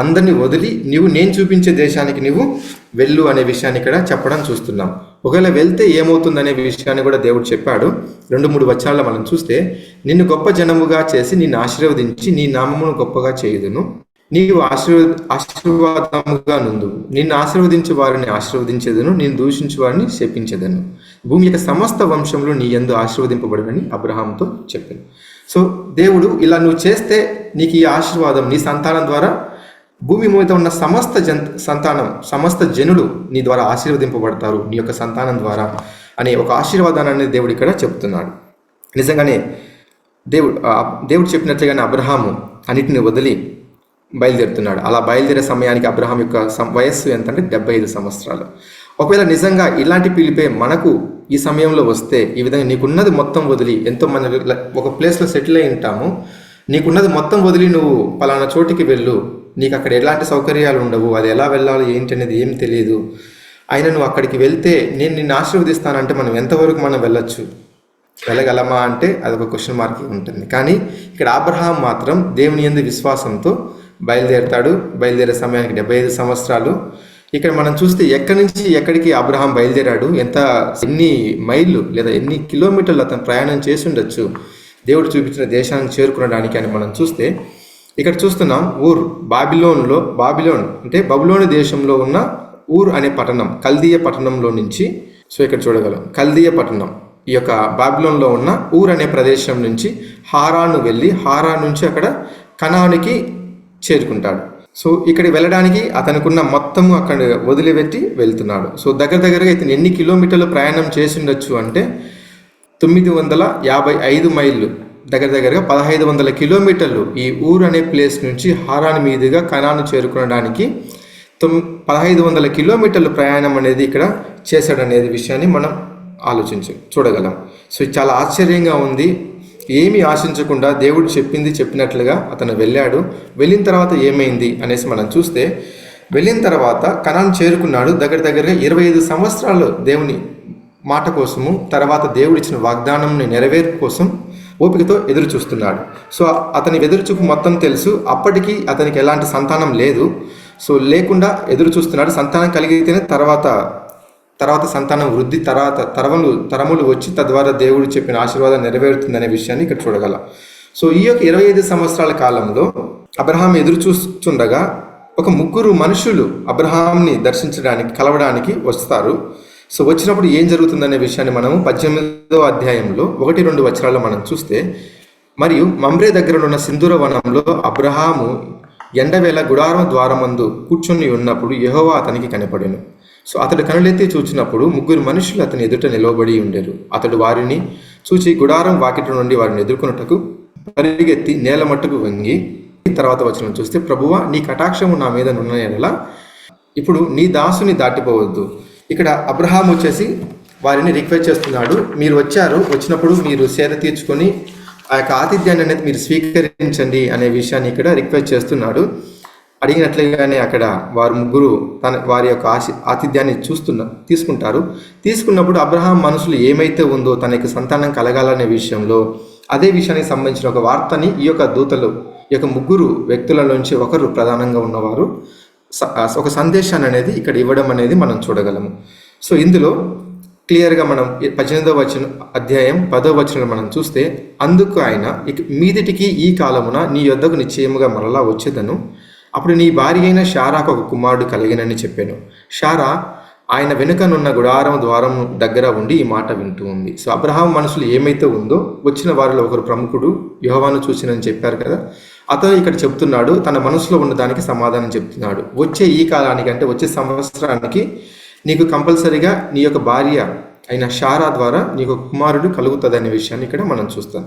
Speaker 1: అందరినీ వదిలి నీవు నేను చూపించే దేశానికి నీవు వెళ్ళు అనే విషయాన్ని ఇక్కడ చెప్పడం చూస్తున్నాం. ఒకవేళ వెళ్తే ఏమవుతుందనే విషయాన్ని కూడా దేవుడు చెప్పాడు. 2-3 వచనాల్లో మనం చూస్తే, నిన్ను గొప్ప జనముగా చేసి నిన్ను ఆశీర్వదించి నీ నామమును గొప్పగా చేయుదును, నీవు ఆశీర్వాదముగా నుండువు, నిన్ను ఆశీర్వదించే వారిని ఆశీర్వదించేదను, నేను దూషించే వారిని శపించేదను, భూమి యొక్క సమస్త వంశంలో నీ యందు ఆశీర్వదింపబడని అబ్రహాంతో చెప్పాను. సో దేవుడు ఇలా నువ్వు చేస్తే నీకు ఈ ఆశీర్వాదం నీ సంతానం ద్వారా భూమి మీద ఉన్న సమస్త జనులు నీ ద్వారా ఆశీర్వదింపబడతారు నీ యొక్క సంతానం ద్వారా అనే ఒక ఆశీర్వాదాన్ని దేవుడు ఇక్కడ చెప్తున్నాడు. నిజంగానే దేవుడు చెప్పినట్లుగానే అబ్రహాము అన్నిటిని వదిలి బయలుదేరుతున్నాడు. అలా బయలుదేరే సమయానికి అబ్రహాం యొక్క వయస్సు ఎంత అంటే 75 సంవత్సరాలు. ఒకవేళ నిజంగా ఇలాంటి పిలిపే మనకు ఈ సమయంలో వస్తే ఈ విధంగా నీకున్నది మొత్తం వదిలి, ఎంతో మంది ఒక ప్లేస్లో సెటిల్ అయి ఉంటాము, నీకున్నది మొత్తం వదిలి నువ్వు పలానా చోటికి వెళ్ళు, నీకు అక్కడ ఎలాంటి సౌకర్యాలు ఉండవు, అది ఎలా వెళ్ళాలో ఏంటి అనేది ఏం తెలియదు, అయినా నువ్వు అక్కడికి వెళ్తే నేను నిన్ను ఆశీర్వదిస్తానంటే మనం ఎంతవరకు మనం వెళ్ళొచ్చు, వెళ్ళగలమా అంటే అదొక క్వశ్చన్ మార్క్ ఉంటుంది. కానీ ఇక్కడ అబ్రహాం మాత్రం దేవుని యందు విశ్వాసంతో బయలుదేరతాడు. బయలుదేరే సమయానికి 75 సంవత్సరాలు. ఇక్కడ మనం చూస్తే ఎక్కడి నుంచి ఎక్కడికి అబ్రహాం బయలుదేరాడు, ఎన్ని మైళ్ళు లేదా ఎన్ని కిలోమీటర్లు అతను ప్రయాణం చేసి ఉండొచ్చు దేవుడు చూపించిన దేశానికి చేరుకునడానికి అని మనం చూస్తే, ఇక్కడ చూస్తున్నాం బాబిలోన్ అంటే బబులోని దేశంలో ఉన్న ఊర్ అనే పట్టణం, కల్దీయ పట్టణంలో నుంచి, సో ఇక్కడ చూడగలం కల్దీయ పట్టణం, ఈ యొక్క బాబిలోన్లో ఉన్న ఊర్ అనే ప్రదేశం నుంచి హారాను వెళ్ళి హారాన్ నుంచి అక్కడ కనానుకి చేరుకుంటాడు. సో ఇక్కడికి వెళ్ళడానికి అతనుకున్న మొత్తం అక్కడ వదిలిపెట్టి వెళ్తున్నాడు. సో దగ్గరగా ఇతను ఎన్ని కిలోమీటర్లు ప్రయాణం చేసి ఉండొచ్చు అంటే 955 మైళ్ళు, దగ్గరగా 1500 కిలోమీటర్లు ఈ ఊరు అనే ప్లేస్ నుంచి హారాన్ మీదుగా కనాను చేరుకోవడానికి 1500 కిలోమీటర్లు ప్రయాణం అనేది ఇక్కడ చేశాడనేది విషయాన్ని మనం చూడగలం. సో చాలా ఆశ్చర్యంగా ఉంది. ఏమీ ఆశించకుండా దేవుడు చెప్పినట్లుగా అతను వెళ్ళాడు. వెళ్ళిన తర్వాత ఏమైంది అనేసి మనం చూస్తే, వెళ్ళిన తర్వాత కనాను చేరుకున్నాడు. దగ్గరగా 25 సంవత్సరాలు దేవుని మాట కోసము, తర్వాత దేవుడు ఇచ్చిన వాగ్దానంని నెరవేర్పు కోసం ఓపికతో ఎదురు చూస్తున్నాడు. సో అతని ఎదురుచూపు మొత్తం తెలుసు. అప్పటికి అతనికి ఎలాంటి సంతానం లేదు. సో లేకుండా ఎదురు చూస్తున్నాడు. సంతానం కలిగితేనే తర్వాత సంతానం వృద్ధి, తరములు వచ్చి తద్వారా దేవుడు చెప్పిన ఆశీర్వాదం నెరవేరుతుందనే విషయాన్ని ఇక్కడ చూడగలం. సో ఈ యొక్క 25 సంవత్సరాల కాలంలో అబ్రహాం ఎదురు చూస్తుండగా ఒక 3 మనుషులు అబ్రహాంని కలవడానికి వస్తారు. సో వచ్చినప్పుడు ఏం జరుగుతుందనే విషయాన్ని మనము 18వ అధ్యాయంలో 1-2 వచనాల్లో మనం చూస్తే, మరియు మమ్రే దగ్గర ఉన్న సింధూర వనంలో అబ్రహాము ఎండవేళ గుడారం ద్వారమందు కూర్చొని ఉన్నప్పుడు యెహోవా అతనికి కనపడెను. సో అతడు కనులెత్తి చూచినప్పుడు 3 మనుషులు అతని ఎదుట నిలవబడి ఉండేరు. అతడు వారిని చూచి గుడారం వాకిట నుండి వారిని ఎదుర్కొనుటకు పరిగెత్తి నేల మట్టుకు వంగి, తర్వాత వచనం చూస్తే, ప్రభువా నీ కటాక్షము నా మీద నున్న ఎడల ఇప్పుడు నీ దాసుని దాటిపోవద్దు. ఇక్కడ అబ్రహాం వచ్చేసి వారిని రిక్వెస్ట్ చేస్తున్నాడు, మీరు వచ్చినప్పుడు మీరు సేద తీర్చుకొని ఆ యొక్క ఆతిథ్యాన్ని అనేది మీరు స్వీకరించండి అనే విషయాన్ని ఇక్కడ రిక్వెస్ట్ చేస్తున్నాడు. అడిగినట్లుగానే అక్కడ వారు 3 వారి యొక్క ఆతిథ్యాన్ని తీసుకుంటారు. తీసుకున్నప్పుడు అబ్రహాం మనసులో ఏమైతే ఉందో తనకి సంతానం కలగాలనే విషయంలో, అదే విషయానికి సంబంధించిన ఒక వార్తని ఈ యొక్క దూతలు, ఈ యొక్క 3 వ్యక్తులలోంచి ఒకరు ప్రధానంగా ఉన్నవారు ఒక సందేశాన్ని అనేది ఇక్కడ ఇవ్వడం అనేది మనం చూడగలము. సో ఇందులో క్లియర్గా మనం 18వ అధ్యాయం 10వ వచనం మనం చూస్తే, అందుకు ఆయన, మీదిటికి ఈ కాలమున నీ యొద్దకు నిశ్చయముగా మరలా వచ్చేదను, అప్పుడు నీ భార్య అయిన షారాకు ఒక కుమారుడు కలిగినని చెప్పాను. షారా ఆయన వెనుకనున్న గుడారం ద్వారం దగ్గర ఉండి ఈ మాట వింటూ ఉంది. సో అబ్రహాం మనసులో ఏమైతే ఉందో, వచ్చిన వారిలో ఒకరు ప్రముఖుడు యెహోవాను చూసినని చెప్పారు కదా, అతను ఇక్కడ చెప్తున్నాడు, తన మనసులో ఉన్న దానికి సమాధానం చెప్తున్నాడు. వచ్చే ఈ కాలానికి అంటే వచ్చే సంవత్సరానికి నీకు కంపల్సరీగా నీ యొక్క భార్య అయిన షారా ద్వారా నీకు కుమారుడు కలుగుతుంది అనే విషయాన్ని ఇక్కడ మనం చూస్తాం.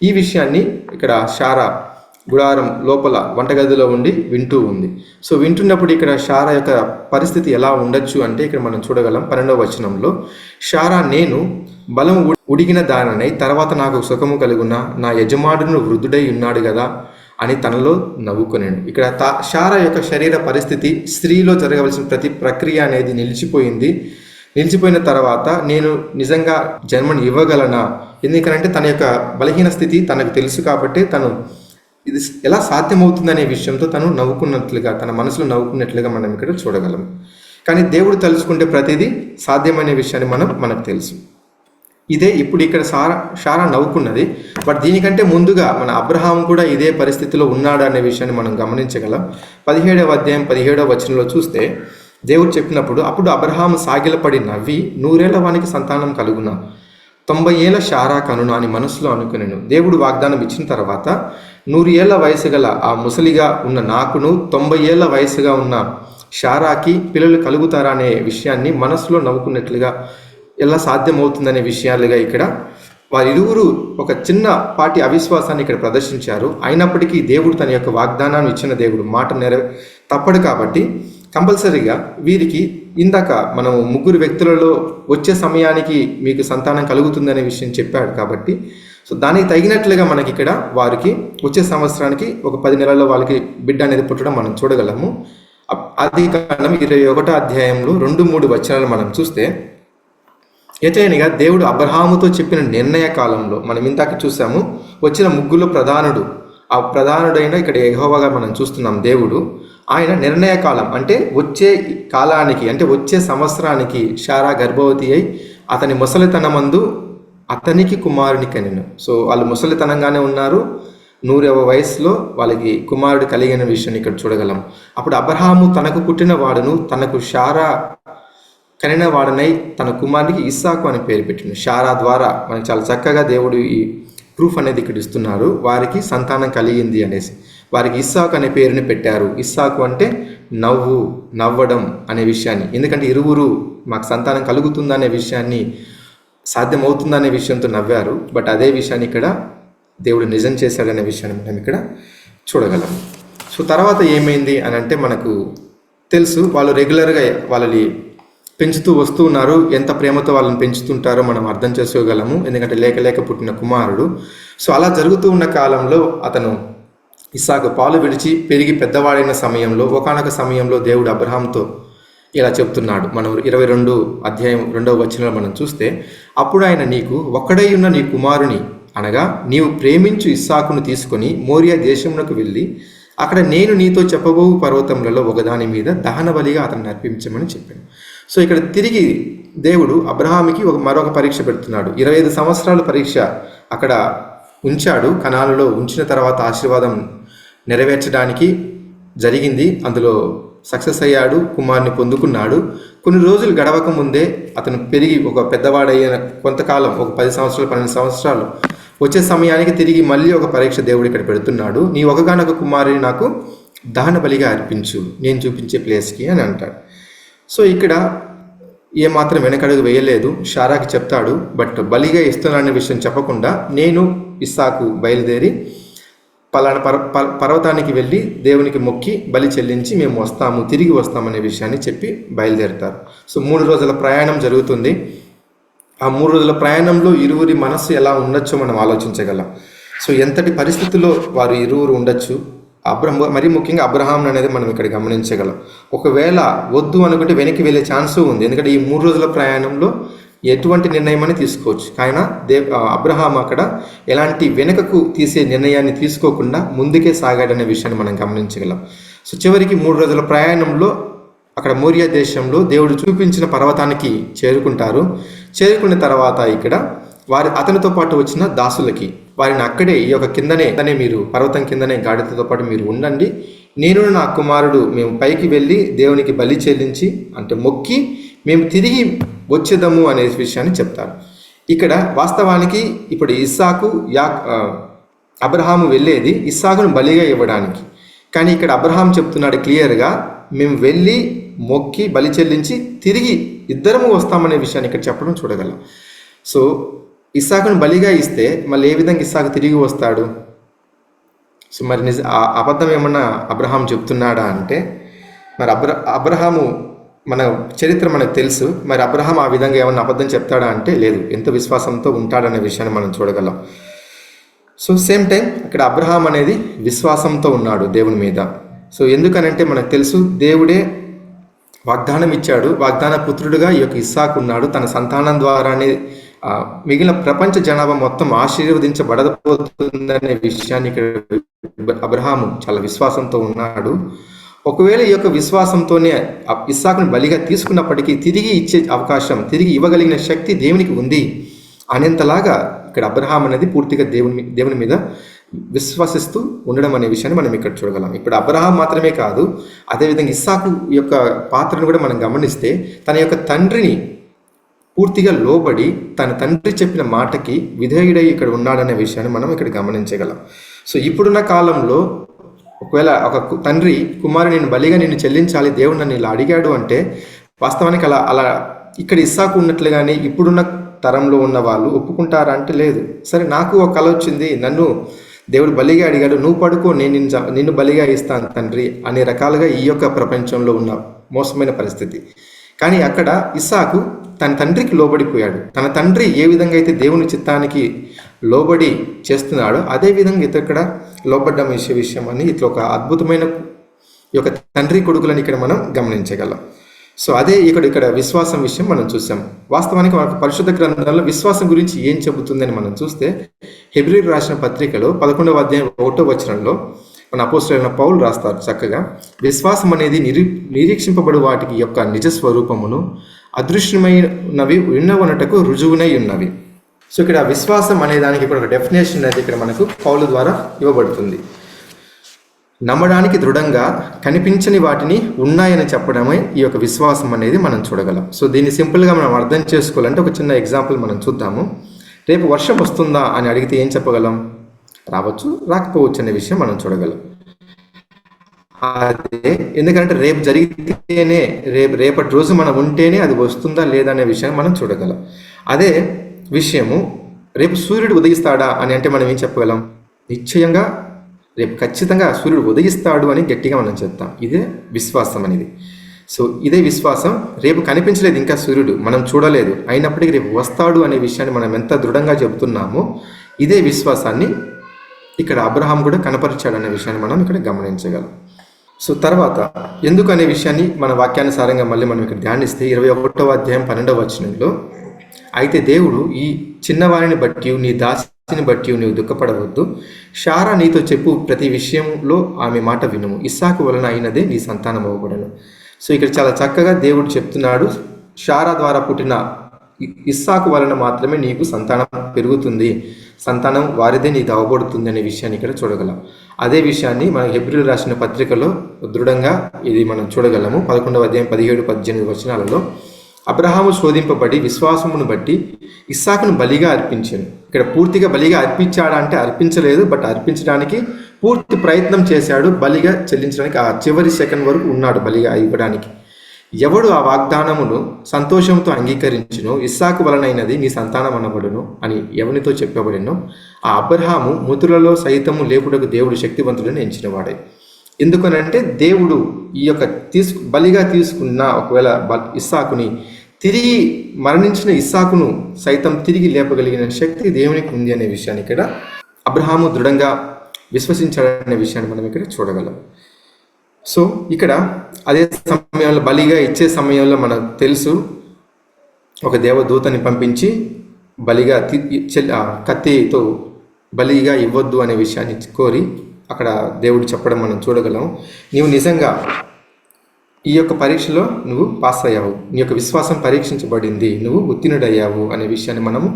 Speaker 1: ఈ విషయాన్ని ఇక్కడ షారా గుడారం లోపల వంటగదిలో ఉండి వింటూ ఉంది. సో వింటున్నప్పుడు ఇక్కడ షారా యొక్క పరిస్థితి ఎలా ఉండొచ్చు అంటే, ఇక్కడ మనం చూడగలం 12వ వచనంలో, షారా నేను బలం ఉడిగిన దాననై తర్వాత నాకు సుఖము కలుగున నా యజమానుడు వృద్ధుడై ఉన్నాడు కదా అని తనలో నవ్వుకొనేను. ఇక్కడ షారా యొక్క శరీర పరిస్థితి, స్త్రీలో జరగవలసిన ప్రతి ప్రక్రియ అనేది నిలిచిపోయిన తర్వాత నేను నిజంగా జన్మను ఇవ్వగలనా, ఎందుకంటే తన యొక్క బలహీన స్థితి తనకు తెలుసు కాబట్టి తను ఇది ఎలా సాధ్యమవుతుందనే విషయంతో తను తన మనసులో నవ్వుకున్నట్లుగా మనం ఇక్కడ చూడగలం. కానీ దేవుడు తలుచుకుంటే ప్రతిదీ సాధ్యమనే విషయాన్ని మనకు తెలుసు. ఇదే ఇప్పుడు ఇక్కడ షారా నవ్వుకున్నది. బట్ దీనికంటే ముందుగా మన అబ్రహాం కూడా ఇదే పరిస్థితిలో ఉన్నాడు అనే విషయాన్ని మనం గమనించగలం. 17వ అధ్యాయం 17వ వచనంలో చూస్తే దేవుడు చెప్పినప్పుడు, అప్పుడు అబ్రహాము సాగిలపడి నవ్వి 100 ఏళ్ల వానికి సంతానం కలుగునా, 90 ఏళ్ల షారా కనునా అని మనసులో అనుకునేను. దేవుడు వాగ్దానం ఇచ్చిన తర్వాత 100 ఏళ్ల వయసు గల ఆ ముసలిగా ఉన్న నాకును 90 ఏళ్ల వయసుగా ఉన్న షారాకి పిల్లలు కలుగుతారా అనే విషయాన్ని మనసులో నవ్వుకున్నట్లుగా ఎలా సాధ్యమవుతుందనే విషయాలుగా ఇక్కడ వారిరువురు ఒక చిన్నపాటి అవిశ్వాసాన్ని ఇక్కడ ప్రదర్శించారు. అయినప్పటికీ దేవుడు తన యొక్క వాగ్దానాన్ని ఇచ్చిన దేవుడు మాట తప్పడు కాబట్టి కంపల్సరీగా వీరికి ఇందాక మనం ముగ్గురు వ్యక్తులలో వచ్చే సమయానికి మీకు సంతానం కలుగుతుందనే విషయం చెప్పాడు కాబట్టి, సో దానికి తగినట్లుగా మనకి ఇక్కడ వారికి వచ్చే సంవత్సరానికి ఒక 10 నెలల్లో వాళ్ళకి బిడ్డ అనేది పుట్టడం మనం చూడగలము. ఆదికాండం 21వ అధ్యాయంలో 2-3 వచనాలు మనం చూస్తే, ఎటైనగా దేవుడు అబ్రహాముతో చెప్పిన నిర్ణయ కాలంలో మనం ఇందాక చూసాము, వచ్చిన ముగ్గురు ప్రధానుడు, ఆ ప్రధానుడైన ఇక్కడ యెహోవాగా మనం చూస్తున్నాం. దేవుడు ఆయన నిర్ణయ కాలం అంటే వచ్చే కాలానికి, అంటే వచ్చే సంవత్సరానికి శారా గర్భవతి అయి అతని ముసలితనమందు అతనికి కుమారుని కనెను. సో వాళ్ళు ముసలితనంగానే ఉన్నారు, 100వ వయసులో వాళ్ళకి కుమారుడు కలిగిన విషయాన్ని ఇక్కడ చూడగలం. అప్పుడు అబ్రహాము తనకు పుట్టిన వాడును తనకు శారా కనిన వాడనై తన కుమారునికి ఇస్సాకు అని పేరు పెట్టిండు. శారా ద్వారా మనకి చాలా చక్కగా దేవుడు ఈ ప్రూఫ్ అనేది ఇక్కడ ఇస్తున్నారు. వారికి సంతానం కలిగింది అనేసి వారికి ఇస్సాకు అనే పేరుని పెట్టారు. ఇస్సాకు అంటే నవ్వడం అనే విషయాన్ని, ఎందుకంటే ఇరువురు మాకు సంతానం కలుగుతుందనే విషయాన్ని, సాధ్యమవుతుందనే విషయంతో నవ్వారు. బట్ అదే విషయాన్ని ఇక్కడ దేవుడు నిజం చేశాడనే విషయాన్ని మనం ఇక్కడ చూడగలం. సో తర్వాత ఏమైంది అని అంటే మనకు తెలుసు, వాళ్ళు రెగ్యులర్గా వాళ్ళని పెంచుతూ వస్తూ ఉన్నారు. ఎంత ప్రేమతో వాళ్ళని పెంచుతుంటారో మనం అర్థం చేసుకోగలము, ఎందుకంటే లేక పుట్టిన కుమారుడు. సో అలా జరుగుతూ ఉన్న కాలంలో అతను ఇస్సాకు పాలు విడిచి పెరిగి పెద్దవాడైన సమయంలో, ఒకానొక సమయంలో దేవుడు అబ్రహాంతో ఇలా చెప్తున్నాడు. మనం 22 అధ్యాయం 2వ వచనంలో మనం చూస్తే, అప్పుడు ఆయన నీకు ఒక్కడై ఉన్న నీ కుమారుని అనగా నీవు ప్రేమించు ఇస్సాకును తీసుకొని మోరియా దేశమునకు వెళ్ళి అక్కడ నేను నీతో చెప్పబో పర్వతములలో ఒకదాని మీద దహన బలిగా అతన్ని అర్పించమని చెప్పాను. సో ఇక్కడ తిరిగి దేవుడు అబ్రహాముకి మరొక పరీక్ష పెడుతున్నాడు. 25 సంవత్సరాల పరీక్ష అక్కడ ఉంచాడు. కనానులో ఉంచిన తర్వాత ఆశీర్వాదం నెరవేర్చడానికి జరిగింది. అందులో సక్సెస్ అయ్యాడు, కుమారుని పొందుకున్నాడు. కొన్ని రోజులు గడవక ముందే అతను పెరిగి ఒక పెద్దవాడైన కొంతకాలం, ఒక 10 సంవత్సరాలు 12 సంవత్సరాలు వచ్చే సమయానికి తిరిగి మళ్ళీ ఒక పరీక్ష దేవుడు ఇక్కడ పెడుతున్నాడు. నీ ఒకగానొక కుమారుని నాకు దహన బలిగా అర్పించు నేను చూపించే ప్లేస్కి అని అంటాడు. సో ఇక్కడ ఏమాత్రం వెనకడుగు వేయలేదు. శారాకి చెప్తాడు, బట్ బలిగా ఇస్తున్నాననే విషయం చెప్పకుండా నేను ఇస్సాకు బయలుదేరి పలానా పర్వతానికి వెళ్ళి దేవునికి మొక్కి బలి చెల్లించి మేము తిరిగి వస్తామనే విషయాన్ని చెప్పి బయలుదేరుతారు. సో 3 రోజుల ప్రయాణం జరుగుతుంది. ఆ 3 రోజుల ప్రయాణంలో ఇరువురి మనస్సు ఎలా ఉండొచ్చో మనం ఆలోచించగలం. సో ఎంతటి పరిస్థితుల్లో వారు ఇరువురు ఉండొచ్చు, మరీ ముఖ్యంగా అబ్రహాం అనేది మనం ఇక్కడ గమనించగలం. ఒకవేళ వద్దు అనుకుంటే వెనక్కి వెళ్ళే ఛాన్సు ఉంది, ఎందుకంటే ఈ 3 రోజుల ప్రయాణంలో ఎటువంటి నిర్ణయం అని తీసుకోవచ్చు. ఆయన అబ్రహాం అక్కడ ఎలాంటి వెనుకకు తీసే నిర్ణయాన్ని తీసుకోకుండా ముందుకే సాగాడనే విషయాన్ని మనం గమనించగలం. సో చివరికి 3 రోజుల ప్రయాణంలో అక్కడ మోరియా దేశంలో దేవుడు చూపించిన పర్వతానికి చేరుకుంటారు. చేరుకున్న తర్వాత ఇక్కడ అతనితో పాటు వచ్చిన దాసులకి వారిని అక్కడే ఈ యొక్క కిందనే మీరు పర్వతం కిందనే గాడిదతో పాటు మీరు ఉండండి, నేను నా కుమారుడు మేము పైకి వెళ్ళి దేవునికి బలి చెల్లించి అంటే మొక్కి మేము తిరిగి వచ్చేదము అనే విషయాన్ని చెప్తారు. ఇక్కడ వాస్తవానికి ఇప్పుడు అబ్రహాము వెళ్ళేది ఇస్సాకును బలిగా ఇవ్వడానికి, కానీ ఇక్కడ అబ్రహాం చెప్తున్నాడు క్లియర్గా, మేము వెళ్ళి మొక్కి బలి చెల్లించి తిరిగి ఇద్దరము వస్తామనే విషయాన్ని ఇక్కడ చెప్పడం చూడగలం. సో ఇస్సాకును బలిగా ఇస్తే మళ్ళీ ఏ విధంగా ఇస్సాకు తిరిగి వస్తాడు? సో మరి అబద్ధం ఏమన్నా అబ్రహాం చెప్తున్నాడా అంటే, మరి అబ్రహాము మన చరిత్ర మనకు తెలుసు, మరి అబ్రహాం ఆ విధంగా ఏమన్నా అబద్ధం చెప్తాడా అంటే లేదు, ఎంత విశ్వాసంతో ఉంటాడనే విషయాన్ని మనం చూడగలం. సో సేమ్ టైం ఇక్కడ అబ్రహాం అనేది విశ్వాసంతో ఉన్నాడు దేవుని మీద. సో ఎందుకనంటే మనకు తెలుసు దేవుడే వాగ్దానం ఇచ్చాడు, వాగ్దాన పుత్రుడుగా ఈ యొక్క ఇస్సాకు ఉన్నాడు. తన సంతానం ద్వారానే మిగిలిన ప్రపంచ జనాభా మొత్తం ఆశీర్వదించబడబోతుందనే విషయాన్ని ఇక్కడ అబ్రహాము చాలా విశ్వాసంతో ఉన్నాడు. ఒకవేళ ఈ యొక్క విశ్వాసంతోనే ఇస్సాకుని బలిగా తీసుకున్నప్పటికీ తిరిగి ఇచ్చే అవకాశం, తిరిగి ఇవ్వగలిగిన శక్తి దేవునికి ఉంది అనేంతలాగా ఇక్కడ అబ్రహాం అనేది పూర్తిగా దేవుని మీద విశ్వసిస్తూ ఉండడం అనే విషయాన్ని మనం ఇక్కడ చూడగలం. ఇప్పుడు అబ్రహాం మాత్రమే కాదు, అదేవిధంగా ఇస్సాకు యొక్క పాత్రను కూడా మనం గమనిస్తే తన యొక్క తండ్రిని పూర్తిగా లోబడి తన తండ్రి చెప్పిన మాటకి విధేయుడై ఇక్కడ ఉన్నాడనే విషయాన్ని మనం ఇక్కడ గమనించగలం. సో ఇప్పుడున్న కాలంలో ఒకవేళ ఒక తండ్రి కుమారుడు నేను బలిగా నిన్ను చెల్లించాలి, దేవుడు నన్ను ఇలా అడిగాడు అంటే వాస్తవానికి అలా ఇక్కడ ఇస్సాకు ఉన్నట్లుగానే ఇప్పుడున్న తరంలో ఉన్న వాళ్ళు ఒప్పుకుంటారా అంటే లేదు. సరే నాకు ఒక కల వచ్చింది, నన్ను దేవుడు బలిగా అడిగాడు, నువ్వు పడుకో, నేను నిన్ను బలిగా ఇస్తాను తండ్రి అనే రకాలుగా ఈ యొక్క ప్రపంచంలో ఉన్న మోసమైన పరిస్థితి. కానీ అక్కడ ఇస్సాకు తన తండ్రికి లోబడిపోయాడు. తన తండ్రి ఏ విధంగా అయితే దేవుని చిత్తానికి లోబడి చేస్తున్నాడో అదే విధంగా ఇక్కడ లోబడ్డం విషయం అని ఇట్లా ఒక అద్భుతమైన ఈ యొక్క తండ్రి కొడుకులని ఇక్కడ మనం గమనించగలం. సో అదే ఇక్కడ విశ్వాసం విషయం మనం చూసాం. వాస్తవానికి మనకు పరిశుద్ధ గ్రంథంలో విశ్వాసం గురించి ఏం చెబుతుందని మనం చూస్తే హెబ్రీయులకు రాసిన పత్రికలో 11వ అధ్యాయం 1వ వచనంలో మన అపోస్తలుడైన పౌలు రాస్తారు చక్కగా, విశ్వాసం అనేది నిరీక్షింపబడు వాటికి యొక్క నిజ స్వరూపమును అదృశ్యమైనవి ఉన్నవనటకు రుజువునై ఉన్నవి. సో ఇక్కడ విశ్వాసం అనే దానికి ఇక్కడ ఒక డెఫినేషన్ అనేది ఇక్కడ మనకు పౌలు ద్వారా ఇవ్వబడుతుంది. నమ్మడానికి దృఢంగా కనిపించని వాటిని ఉన్నాయని చెప్పడమే ఈ యొక్క విశ్వాసం అనేది మనం చూడగలం. సో దీన్ని సింపుల్గా మనం అర్థం చేసుకోవాలంటే ఒక చిన్న ఎగ్జాంపుల్ మనం చూద్దాము. రేపు వర్షం వస్తుందా అని అడిగితే ఏం చెప్పగలం? రావచ్చు, రాకపోవచ్చు అనే విషయం మనం చూడగలం. అదే ఎందుకంటే రేపు జరిగితేనే రేపటి రోజు మనం ఉంటేనే అది వస్తుందా లేదా అనే విషయాన్ని మనం చూడగలం. అదే విషయము రేపు సూర్యుడు ఉదయిస్తాడా అని అంటే మనం ఏం చెప్పగలం? నిశ్చయంగా రేపు ఖచ్చితంగా సూర్యుడు ఉదయిస్తాడు అని గట్టిగా మనం చెప్తాం. ఇదే విశ్వాసం అనేది. సో ఇదే విశ్వాసం. రేపు కనిపించలేదు ఇంకా సూర్యుడు, మనం చూడలేదు, అయినప్పటికీ రేపు వస్తాడు అనే విషయాన్ని మనం ఎంత దృఢంగా చెబుతున్నామో ఇదే విశ్వాసాన్ని ఇక్కడ అబ్రహాం కూడా కనపరిచాడు అనే విషయాన్ని మనం ఇక్కడ గమనించగలం. సో తర్వాత ఎందుకు అనే విషయాన్ని మన వాక్యానుసారంగా మళ్ళీ మనం ఇక్కడ ధ్యానిస్తే 21వ అధ్యాయం 12వ వచనంలో, అయితే దేవుడు ఈ చిన్నవారిని బట్టి నీ దాసిని బట్టి నీవు దుఃఖపడవద్దు, శారా నీతో చెప్పు ప్రతి విషయంలో ఆమె మాట వినుము, ఇస్సాకు వలన అయినదే నీ సంతానం అవ్వబడను. సో ఇక్కడ చాలా చక్కగా దేవుడు చెప్తున్నాడు, శారా ద్వారా పుట్టిన ఇస్సాకు వలన మాత్రమే నీకు సంతానం పెరుగుతుంది, సంతానం వారిదే నీకు అవ్వబడుతుంది అనే విషయాన్ని ఇక్కడ చూడగలం. అదే విషయాన్ని మన హెబ్రీయులకు రాసిన పత్రికలో దృఢంగా ఇది మనం చూడగలము. 11వ అధ్యాయం 17-18 వచనాలలో, అబ్రహాము శోధింపబడి విశ్వాసమును బట్టి ఇస్సాకును బలిగా అర్పించాను. ఇక్కడ పూర్తిగా బలిగా అర్పించాడా అంటే అర్పించలేదు, బట్ అర్పించడానికి పూర్తి ప్రయత్నం చేశాడు. బలిగా చెల్లించడానికి ఆ చివరి సెకండ్ వరకు ఉన్నాడు బలిగా ఇవ్వడానికి. ఎవడు ఆ వాగ్దానమును సంతోషంతో అంగీకరించును, ఇస్సాకు వలనైనది నీ సంతానం అనబడును అని ఎవనితో చెప్పబడినో ఆ అబ్రహాము మృతులలో సైతము లేపుటకు దేవుడు శక్తివంతుడని ఎంచినవాడే. ఎందుకనంటే దేవుడు ఈ యొక్క బలిగా తీసుకున్న ఒకవేళ ఇస్సాకుని తిరిగి మరణించిన ఇస్సాకును సైతం తిరిగి లేపగలిగిన శక్తి దేవునికి ఉంది అనే విషయాన్ని ఇక్కడ అబ్రహాము దృఢంగా విశ్వసించాడనే విషయాన్ని మనం ఇక్కడ చూడగలం. సో ఇక్కడ అదే సమయంలో బలిగా ఇచ్చే సమయంలో మనకు తెలుసు, ఒక దేవదూతని పంపించి బలిగా కత్తితో బలిగా ఇవ్వద్దు అనే విషయాన్ని కోరి అక్కడ దేవుడు చెప్పడం మనం చూడగలం. నీవు నిజంగా ఈ యొక్క పరీక్షలో నువ్వు పాస్ అయ్యావు, నీ యొక్క విశ్వాసం పరీక్షించబడింది, నువ్వు ఉత్తీర్ణుడయ్యావు అనే విషయాన్ని మనము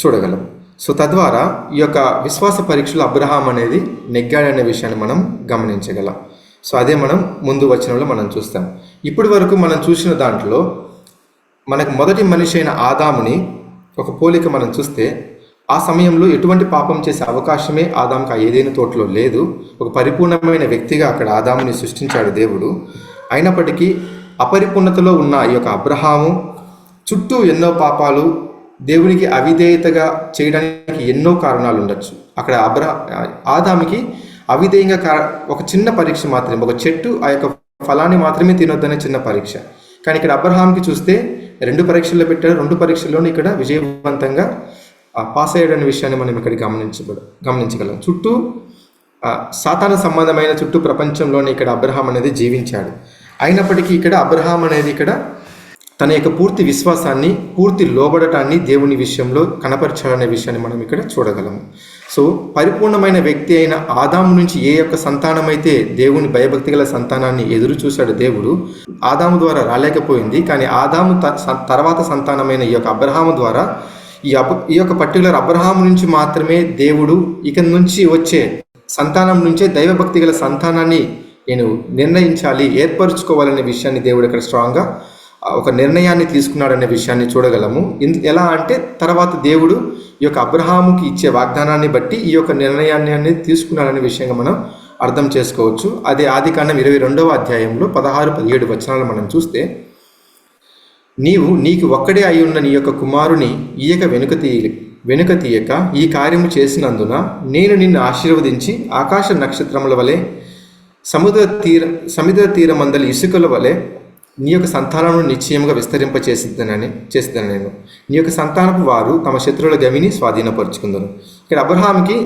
Speaker 1: చూడగలం. సో తద్వారా ఈ యొక్క విశ్వాస పరీక్షలో అబ్రహాం అనేది నెగ్గాడనే విషయాన్ని మనం గమనించగలం. సో అదే మనం ముందు వచనంలో మనం చూస్తాం. ఇప్పటి వరకు మనం చూసిన దాంట్లో మనకు మొదటి మనిషి అయిన ఆదాముని ఒక పోలిక మనం చూస్తే, ఆ సమయంలో ఎటువంటి పాపం చేసే అవకాశమే ఆదాముకి ఆ ఏదైనా తోటలో లేదు. ఒక పరిపూర్ణమైన వ్యక్తిగా అక్కడ ఆదాముని సృష్టించాడు దేవుడు. అయినప్పటికీ అపరిపూర్ణతలో ఉన్న ఈ యొక్క అబ్రహాము చుట్టూ ఎన్నో పాపాలు, దేవునికి అవిధేయతగా చేయడానికి ఎన్నో కారణాలు ఉండొచ్చు. అక్కడ ఆదాముకి అవిధేయంగా ఒక చిన్న పరీక్ష మాత్రమే, ఒక చెట్టు ఆ యొక్క ఫలాన్ని మాత్రమే తినొద్దనే చిన్న పరీక్ష. కానీ ఇక్కడ అబ్రహాంకి చూస్తే 2 పరీక్షల్లో పెట్టాడు, 2 పరీక్షల్లోనూ ఇక్కడ విజయవంతంగా పాస్ అయ్యాడనే విషయాన్ని మనం ఇక్కడ గమనించగలం. చుట్టూ సాతాను సంబంధమైన చుట్టూ ప్రపంచంలోనే ఇక్కడ అబ్రహాం అనేది జీవించాడు. అయినప్పటికీ ఇక్కడ అబ్రహాం అనేది ఇక్కడ తన యొక్క పూర్తి విశ్వాసాన్ని, పూర్తి లోబడటాన్ని దేవుని విషయంలో కనపరచాలనే విషయాన్ని మనం ఇక్కడ చూడగలము. సో పరిపూర్ణమైన వ్యక్తి అయిన ఆదాము నుంచి ఏ యొక్క సంతానం అయితే దేవుని భయభక్తి గల సంతానాన్ని ఎదురు చూశాడు దేవుడు, ఆదాము ద్వారా రాలేకపోయింది. కానీ ఆదాము తర్వాత సంతానమైన ఈ యొక్క అబ్రహాము ద్వారా ఈ యొక్క పర్టికులర్ అబ్రహాము నుంచి మాత్రమే దేవుడు ఇక నుంచి వచ్చే సంతానం నుంచే దైవభక్తి గల సంతానాన్ని నేను నిర్ణయించాలి, ఏర్పరచుకోవాలనే విషయాన్ని దేవుడు ఇక్కడ స్ట్రాంగ్గా ఒక నిర్ణయాన్ని తీసుకున్నాడనే విషయాన్ని చూడగలము. ఎలా అంటే తర్వాత దేవుడు ఈ యొక్క అబ్రహాముకి ఇచ్చే వాగ్దానాన్ని బట్టి ఈ యొక్క నిర్ణయాన్ని అనేది తీసుకున్నాడనే విషయంగా మనం అర్థం చేసుకోవచ్చు. అదే ఆదికాండం 22వ అధ్యాయంలో 16-17 వచనాలు మనం చూస్తే, నీకు ఒక్కడే అయి ఉన్న నీ యొక్క కుమారుని ఈయక వెనుక తీయక ఈ కార్యము చేసినందున నేను నిన్ను ఆశీర్వదించి ఆకాశ నక్షత్రముల వలె సముద్ర తీరమందలి ఇసుకల వలె నీ యొక్క సంతానమును నిశ్చయముగా చేసిద్దనని నేను. నీ యొక్క సంతానపు వారు తమ శత్రువుల గవిని స్వాధీనపరుచుకుందరు. ఇక్కడ అబ్రహాంకి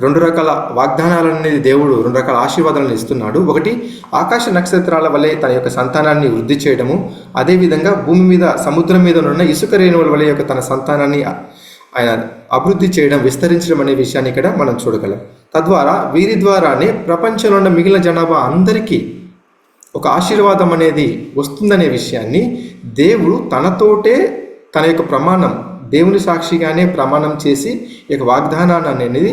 Speaker 1: 2 రకాల వాగ్దానాలు అనేది దేవుడు 2 రకాల ఆశీర్వాదాలను ఇస్తున్నాడు. ఒకటి, ఆకాశ నక్షత్రాల వలె తన యొక్క సంతానాన్ని వృద్ధి చేయడము, అదేవిధంగా భూమి మీద సముద్రం మీద ఉన్న ఇసుక రేణువుల వలె యొక్క తన సంతానాన్ని ఆయన అభివృద్ధి చేయడం, విస్తరించడం అనే విషయాన్ని ఇక్కడ మనం చూడగలం. తద్వారా వీరి ద్వారానే ప్రపంచంలో ఉన్న మిగిలిన జనాభా అందరికీ ఒక ఆశీర్వాదం అనేది వస్తుందనే విషయాన్ని దేవుడు తనతోటే తన యొక్క ప్రమాణం, దేవుని సాక్షిగానే ప్రమాణం చేసి ఈ యొక్క వాగ్దానాన్ని అనేది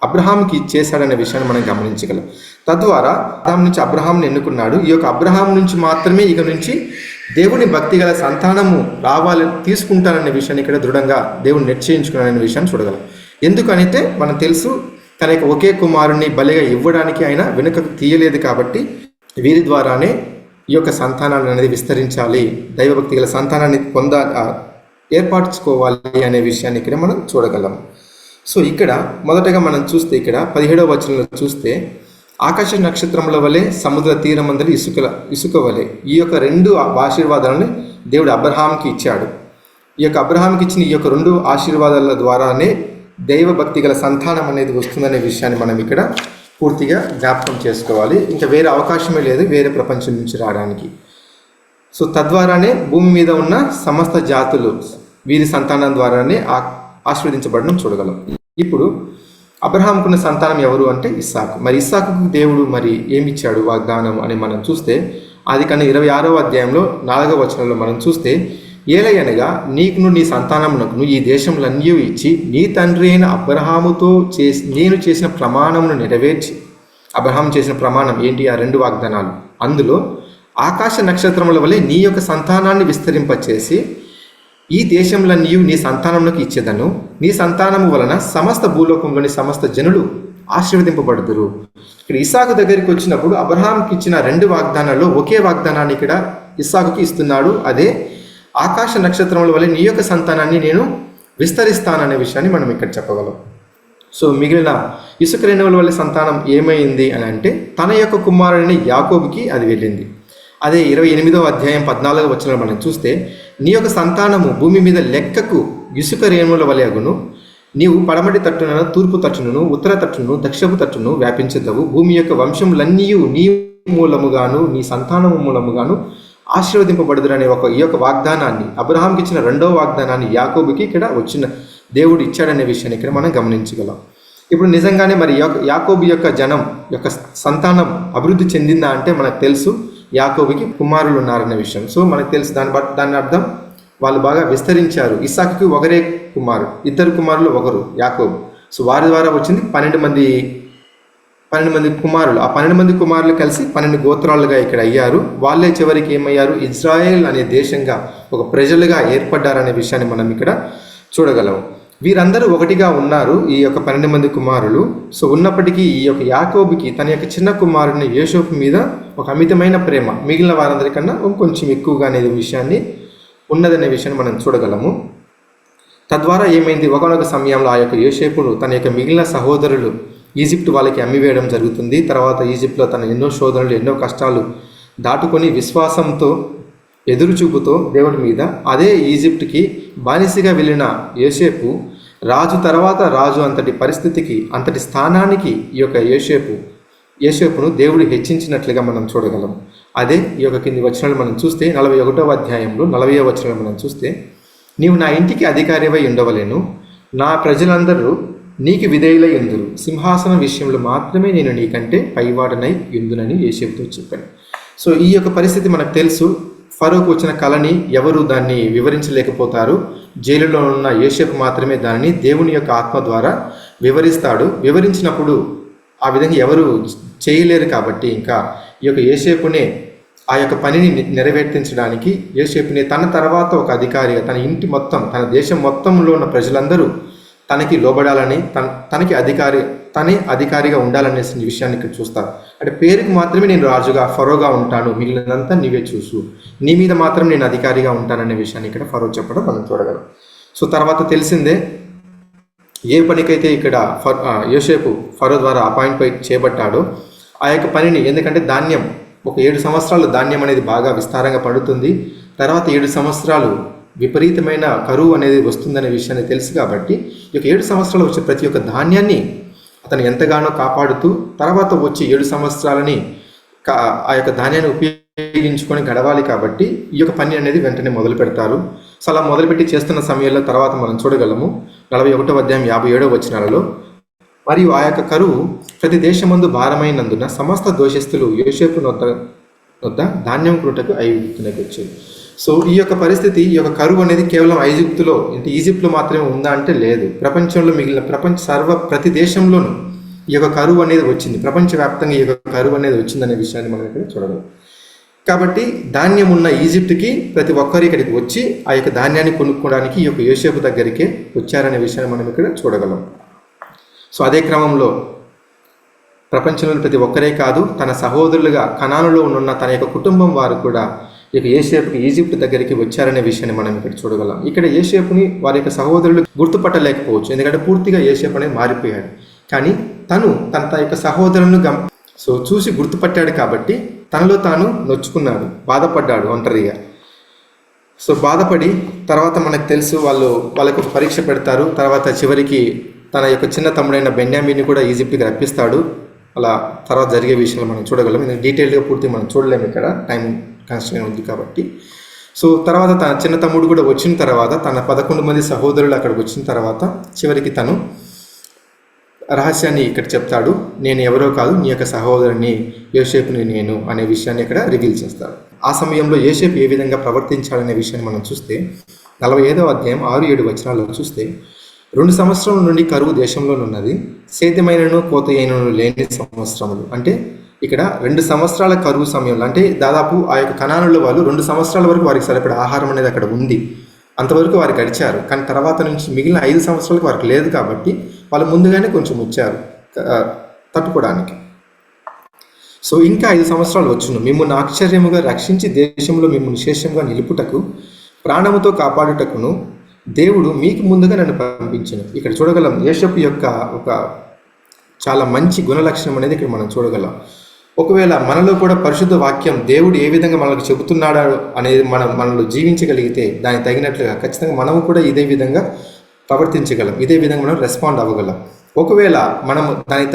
Speaker 1: అబ్రహాంకి చేశాడనే విషయాన్ని మనం గమనించగలం. తద్వారా అబ్రహాం నుంచి అబ్రహాంని ఎన్నుకున్నాడు. ఈ యొక్క అబ్రహాం నుంచి మాత్రమే ఇక నుంచి దేవుని భక్తి గల సంతానము రావాలని తీసుకుంటాననే విషయాన్ని ఇక్కడ దృఢంగా దేవుడు నిశ్చయించుకున్నాడనే విషయాన్ని చూడగలం. ఎందుకనైతే మనం తెలుసు, తన యొక్క ఒకే కుమారుణ్ణి బలిగా ఇవ్వడానికి ఆయన వెనుకకు తీయలేదు. కాబట్టి వీరి ద్వారానే ఈ యొక్క సంతానాన్ని అనేది విస్తరించాలి, దైవభక్తి గల సంతానాన్ని ఏర్పరచుకోవాలి అనే విషయాన్ని ఇక్కడ మనం చూడగలం. సో ఇక్కడ మొదటగా మనం చూస్తే, ఇక్కడ 17వ వచనంలో చూస్తే, ఆకాశ నక్షత్రముల వలె సముద్ర తీరమందలి ఇసుక వలె, ఈ యొక్క 2 ఆశీర్వాదాలను దేవుడు అబ్రహాంకి ఇచ్చాడు. ఈ యొక్క అబ్రహాంకి ఇచ్చిన ఈ యొక్క 2 ఆశీర్వాదాల ద్వారానే దైవభక్తి గల సంతానం అనేది వస్తుందనే విషయాన్ని మనం ఇక్కడ పూర్తిగా జ్ఞాపకం చేసుకోవాలి. ఇంకా వేరే అవకాశమే లేదు వేరే ప్రపంచం నుంచి రావడానికి. సో తద్వారానే భూమి మీద ఉన్న సమస్త జాతులు వీరి సంతానం ద్వారానే ఆశీర్వదించబడడం చూడగలం. ఇప్పుడు అబ్రహాంకున్న సంతానం ఎవరు అంటే ఇస్సాకు. మరి ఇస్సాకుకు దేవుడు మరి ఏమిచ్చాడు వాగ్దానం అని మనం చూస్తే, ఆదికాండం 26వ అధ్యాయంలో 4వ వచనంలో మనం చూస్తే, ఏలయనగా నీకును నీ సంతానమునకును ఈ దేశములన్నీ ఇచ్చి నీ తండ్రి అయిన అబ్రహాముతో నేను చేసిన ప్రమాణమును నెరవేర్చి. అబ్రహాం చేసిన ప్రమాణం ఏంటి? ఆ 2 వాగ్దానాలు. అందులో ఆకాశ నక్షత్రముల వలె నీ యొక్క సంతానాన్ని విస్తరింపచేసి ఈ దేశంలన్నీ నీ సంతానమునకు ఇచ్చేదను, నీ సంతానము వలన సమస్త భూలోకంలోని సమస్త జనులు ఆశీర్వదింపబడుదురు. ఇక్కడ ఇస్సాకు దగ్గరికి వచ్చినప్పుడు అబ్రహాంకి ఇచ్చిన 2 వాగ్దానాల్లో ఒకే వాగ్దానాన్ని ఇక్కడ ఇస్సాకుకి ఇస్తున్నాడు. అదే ఆకాశ నక్షత్రముల వలె నీ యొక్క సంతానాన్ని నేను విస్తరిస్తాననే విషయాన్ని మనం ఇక్కడ చెప్పగలం. సో మిగిలిన ఇసుక రేణువుల వలె సంతానం ఏమైంది అని అంటే, తన యొక్క కుమారుని యాకోబుకి అది వెళ్ళింది. అదే 28వ అధ్యాయం 14వ వచనంలో మనం చూస్తే, నీ యొక్క సంతానము భూమి మీద లెక్కకు ఇసుక రేణువుల వలె అగును, నీవు పడమటి తట్టును, తూర్పు తట్టును, ఉత్తర తట్టును, దక్షిణపు తట్టును వ్యాపించదవు. భూమి యొక్క వంశములన్నీ నీ మూలముగాను నీ సంతానము మూలముగాను ఆశీర్వదింపబడుదురు అనే ఈ యొక్క వాగ్దానాన్ని, అబ్రహాంకి ఇచ్చిన 2వ వాగ్దానాన్ని యాకోబుకి ఇక్కడ వచ్చిన దేవుడు ఇచ్చాడనే విషయాన్ని ఇక్కడ మనం గమనించగలం. ఇప్పుడు నిజంగానే మరి యాకోబు యొక్క జనం యొక్క సంతానం అభివృద్ధి చెందిందా అంటే మనకు తెలుసు, యాకోబుకి కుమారులు ఉన్నారనే విషయం. సో మనకు తెలుసు, దాని అర్థం వాళ్ళు బాగా విస్తరించారు. ఇస్సాకుకి ఒకరే కుమారుడు, 2 కుమారులు ఒకరు యాకోబు. సో వారి ద్వారా వచ్చింది 12 మంది కుమారులు. ఆ 12 మంది కుమారులు కలిసి 12 గోత్రాలుగా ఇక్కడ అయ్యారు. వాళ్ళే చివరికి ఏమయ్యారు? ఇజ్రాయేల్ అనే దేశంగా ఒక ప్రజలుగా ఏర్పడ్డారనే విషయాన్ని మనం ఇక్కడ చూడగలం. వీరందరూ ఒకటిగా ఉన్నారు, ఈ యొక్క 12 మంది కుమారులు. సో ఉన్నప్పటికీ ఈ యొక్క యాకోబుకి తన యొక్క చిన్న కుమారుని యోసేపు మీద ఒక అమితమైన ప్రేమ, మిగిలిన వారందరికన్నా కొంచెం ఎక్కువగా అనే విషయాన్ని ఉన్నదనే విషయాన్ని మనం చూడగలము. తద్వారా ఏమైంది? ఒకనొక సమయంలో ఆ యొక్క యోసేపును తన యొక్క మిగిలిన సహోదరులు ఈజిప్ట్ వాళ్ళకి అమ్మివేయడం జరుగుతుంది. తర్వాత ఈజిప్ట్లో తన ఎన్నో శోధనలు, ఎన్నో కష్టాలు దాటుకొని విశ్వాసంతో, ఎదురుచూపుతో దేవుడి మీద, అదే ఈజిప్ట్కి బానిసగా వెళ్ళిన యోసేపు రాజు తర్వాత రాజు అంతటి పరిస్థితికి, అంతటి స్థానానికి ఈ యొక్క యోసేపును దేవుడు హెచ్చించినట్లుగా మనం చూడగలం. అదే ఈ యొక్క కింది వచనాలు మనం చూస్తే 41వ అధ్యాయంలో 40వ వచనాలు మనం చూస్తే, నీవు నా ఇంటికి అధికారివై ఉండవలేను, నా ప్రజలందరూ నీకు విధేయులై ఉందురు, సింహాసనం విషయంలో మాత్రమే నేను నీకంటే పైవాడనై ఉందునని యోసేపుతో చెప్పాను. సో ఈ యొక్క పరిస్థితి మనకు తెలుసు. ఫరోకు వచ్చిన కళని ఎవరు దాన్ని వివరించలేకపోతారు. జైలులో ఉన్న యోసేపు మాత్రమే దానిని దేవుని యొక్క ఆత్మ ద్వారా వివరిస్తాడు. వివరించినప్పుడు ఆ విధంగా ఎవరు చేయలేరు. కాబట్టి ఇంకా ఈ యొక్క యోసేపునే ఆ యొక్క పనిని నెరవేర్తించడానికి యోసేపుని తన తర్వాత ఒక అధికారిగా, తన ఇంటి మొత్తం, తన దేశం మొత్తంలో ఉన్న ప్రజలందరూ తనకి లోబడాలని, తనే అధికారిగా ఉండాలనే విషయాన్ని ఇక్కడ చూస్తారు. అంటే పేరుకి మాత్రమే నేను రాజుగా, ఫరోగా ఉంటాను, మిగిలినంతా నీవే చూసు, నీ మీద మాత్రం నేను అధికారిగా ఉంటాననే విషయాన్ని ఇక్కడ ఫరో చెప్పడం మనం చూడగలం. సో తర్వాత తెలిసిందే, ఏ పనికైతే ఇక్కడ యోసేపు ఫరో ద్వారా అపాయింట్ చేయబడ్డాడో ఆ యొక్క పనిని, ఎందుకంటే ధాన్యం ఒక 7 సంవత్సరాలు ధాన్యం అనేది బాగా విస్తారంగా పడుతుంది, తర్వాత 7 సంవత్సరాలు విపరీతమైన కరువు అనేది వస్తుందనే విషయాన్ని తెలుసు కాబట్టి ఈ యొక్క 7 సంవత్సరాలు వచ్చే ప్రతి ఒక్క ధాన్యాన్ని అతను ఎంతగానో కాపాడుతూ తర్వాత వచ్చి 7 సంవత్సరాలని ఆ యొక్క ధాన్యాన్ని ఉపయోగించుకొని గడవాలి కాబట్టి ఈ యొక్క పని అనేది వెంటనే మొదలు పెడతారు. సో అలా మొదలుపెట్టి చేస్తున్న సమయంలో తర్వాత మనం చూడగలము 41వ అధ్యాయం 57వ వచనాలలో, మరియు ఆ యొక్క కరువు ప్రతి దేశమందు భారమైనందున సమస్త దోషస్తులు యోసేపు నొద్ద ధాన్యం కొనుటకు ఐగుప్తునకు వచ్చేది. సో ఈ యొక్క పరిస్థితి, ఈ యొక్క కరువు అనేది కేవలం ఈజిప్ట్లో మాత్రమే ఉందా అంటే లేదు. ప్రపంచంలో మిగిలిన ప్రతి దేశంలోనూ ఈ యొక్క కరువు అనేది వచ్చింది. ప్రపంచవ్యాప్తంగా ఈ యొక్క కరువు అనేది వచ్చిందనే విషయాన్ని మనం ఇక్కడ చూడగలం. కాబట్టి ధాన్యం ఉన్న ఈజిప్ట్కి ప్రతి ఒక్కరు ఇక్కడికి వచ్చి ఆ యొక్క ధాన్యాన్ని కొనుక్కోవడానికి ఈ యొక్క యోసేపు దగ్గరికే వచ్చారనే విషయాన్ని మనం ఇక్కడ చూడగలం. సో అదే క్రమంలో ప్రపంచంలోని ప్రతి ఒక్కరే కాదు, తన సహోదరులుగా కనానులో ఉన్న తన యొక్క కుటుంబం వారు కూడా ఇక యోసేపుకి ఈజిప్ట్ దగ్గరికి వచ్చారనే విషయాన్ని మనం ఇక్కడ చూడగలం. ఇక్కడ యోసేపుని వారి యొక్క సహోదరులు గుర్తుపట్టలేకపోవచ్చు, ఎందుకంటే పూర్తిగా యోసేపు అనేది మారిపోయాడు. కానీ తన యొక్క సహోదరులను చూసి గుర్తుపట్టాడు కాబట్టి తనలో తాను నొచ్చుకున్నాడు, బాధపడ్డాడు ఒంటరిగా. సో బాధపడి తర్వాత మనకు తెలుసు వాళ్ళకు ఒక పరీక్ష పెడతారు. తర్వాత చివరికి తన యొక్క చిన్న తమ్ముడైన బెన్యామీని కూడా ఈజిప్ట్కి రప్పిస్తాడు. అలా తర్వాత జరిగే విషయాలు మనం చూడగలం. ఇది డీటెయిల్గా పూర్తి మనం చూడలేము, ఇక్కడ టైం కన్స్ట్రెయిన్ ఉంది కాబట్టి. సో తర్వాత తన చిన్న తమ్ముడు కూడా వచ్చిన తర్వాత తన 11 మంది సహోదరులు అక్కడికి వచ్చిన తర్వాత చివరికి తను రహస్యాన్ని ఇక్కడ చెప్తాడు. నేను ఎవరో కాదు, నీ యొక్క సహోదరుని యోసేపుని నేను అనే విషయాన్ని ఇక్కడ రివీల్ చేస్తాడు. ఆ సమయంలో యోసేపు ఏ విధంగా ప్రవర్తించాడనే విషయాన్ని మనం చూస్తే 45వ అధ్యాయం 6-7 వచనాల్లో చూస్తే, 2 సంవత్సరాల నుండి కరువు దేశంలోనున్నది, సేద్యమైనను కోతయైనను లేని సంవత్సరములు. అంటే ఇక్కడ 2 సంవత్సరాల కరువు సమయంలో, అంటే దాదాపు ఆ యొక్క కనానుల వాళ్ళు 2 సంవత్సరాల వరకు వారికి సరిపడే ఆహారం అనేది అక్కడ ఉంది, అంతవరకు వారు గడిచారు. కానీ తర్వాత నుంచి మిగిలిన 5 సంవత్సరాలకు వారికి లేదు కాబట్టి వాళ్ళు ముందుగానే కొంచెం వచ్చారు తట్టుకోవడానికి. సో ఇంకా 5 సంవత్సరాలు వచ్చును, మిమ్మల్ని ఆశ్చర్యముగా రక్షించి దేశంలో మిమ్మల్ని శేషంగా నిలుపుటకు ప్రాణముతో కాపాడుటకును దేవుడు మీకు ముందుగా నన్ను పంపించను. ఇక్కడ చూడగలం యోసేపు యొక్క ఒక చాలా మంచి గుణలక్షణం అనేది ఇక్కడ మనం చూడగలం. ఒకవేళ మనలో కూడా పరిశుద్ధ వాక్యం దేవుడు ఏ విధంగా మనకు చెబుతున్నాడో అనేది మనలో జీవించగలిగితే దానికి తగినట్లుగా ఖచ్చితంగా మనము కూడా ఇదే విధంగా ప్రవర్తించగలం, ఇదే విధంగా మనం రెస్పాండ్ అవ్వగలం. ఒకవేళ మనము దానికి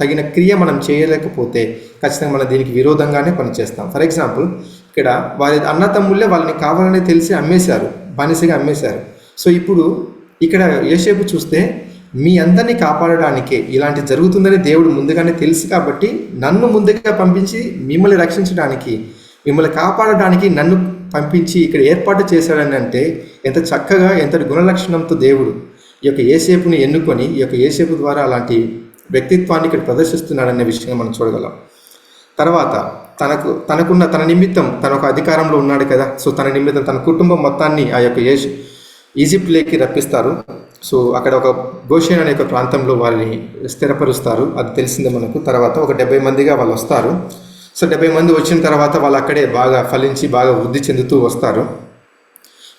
Speaker 1: తగిన క్రియ మనం చేయలేకపోతే ఖచ్చితంగా మనం దీనికి విరోధంగానే పనిచేస్తాం. ఫర్ ఎగ్జాంపుల్ ఇక్కడ వారి అన్న తమ్ముళ్ళే వాళ్ళని కావాలని తెలిసి అమ్మేశారు, బానిసగా అమ్మేశారు. సో ఇప్పుడు ఇక్కడ యోసేపు చూస్తే మీ అందరినీ కాపాడడానికే ఇలాంటి జరుగుతుందని దేవుడు ముందుగానే తెలుసు కాబట్టి నన్ను ముందుగా పంపించి మిమ్మల్ని రక్షించడానికి, మిమ్మల్ని కాపాడడానికి నన్ను పంపించి ఇక్కడ ఏర్పాటు చేశాడని అంటే ఎంత చక్కగా, ఎంతటి గుణలక్షణంతో దేవుడు ఈ యొక్క యోసేపుని ఎన్నుకొని ఈ యొక్క యోసేపు ద్వారా అలాంటి వ్యక్తిత్వాన్ని ఇక్కడ ప్రదర్శిస్తున్నాడనే విషయంగా మనం చూడగలం. తర్వాత తన నిమిత్తం తన ఒక అధికారంలో ఉన్నాడు కదా, సో తన నిమిత్తం తన కుటుంబం మొత్తాన్ని ఆ యొక్క ఈజిప్ట్లోకి రప్పిస్తారు. సో అక్కడ ఒక గోషేన్ అనే ఒక ప్రాంతంలో వారిని స్థిరపరుస్తారు, అది తెలిసిందే మనకు. తర్వాత ఒక 70 మందిగా వాళ్ళు వస్తారు. సో 70 మంది వచ్చిన తర్వాత వాళ్ళు అక్కడే బాగా ఫలించి బాగా వృద్ధి చెందుతూ వస్తారు.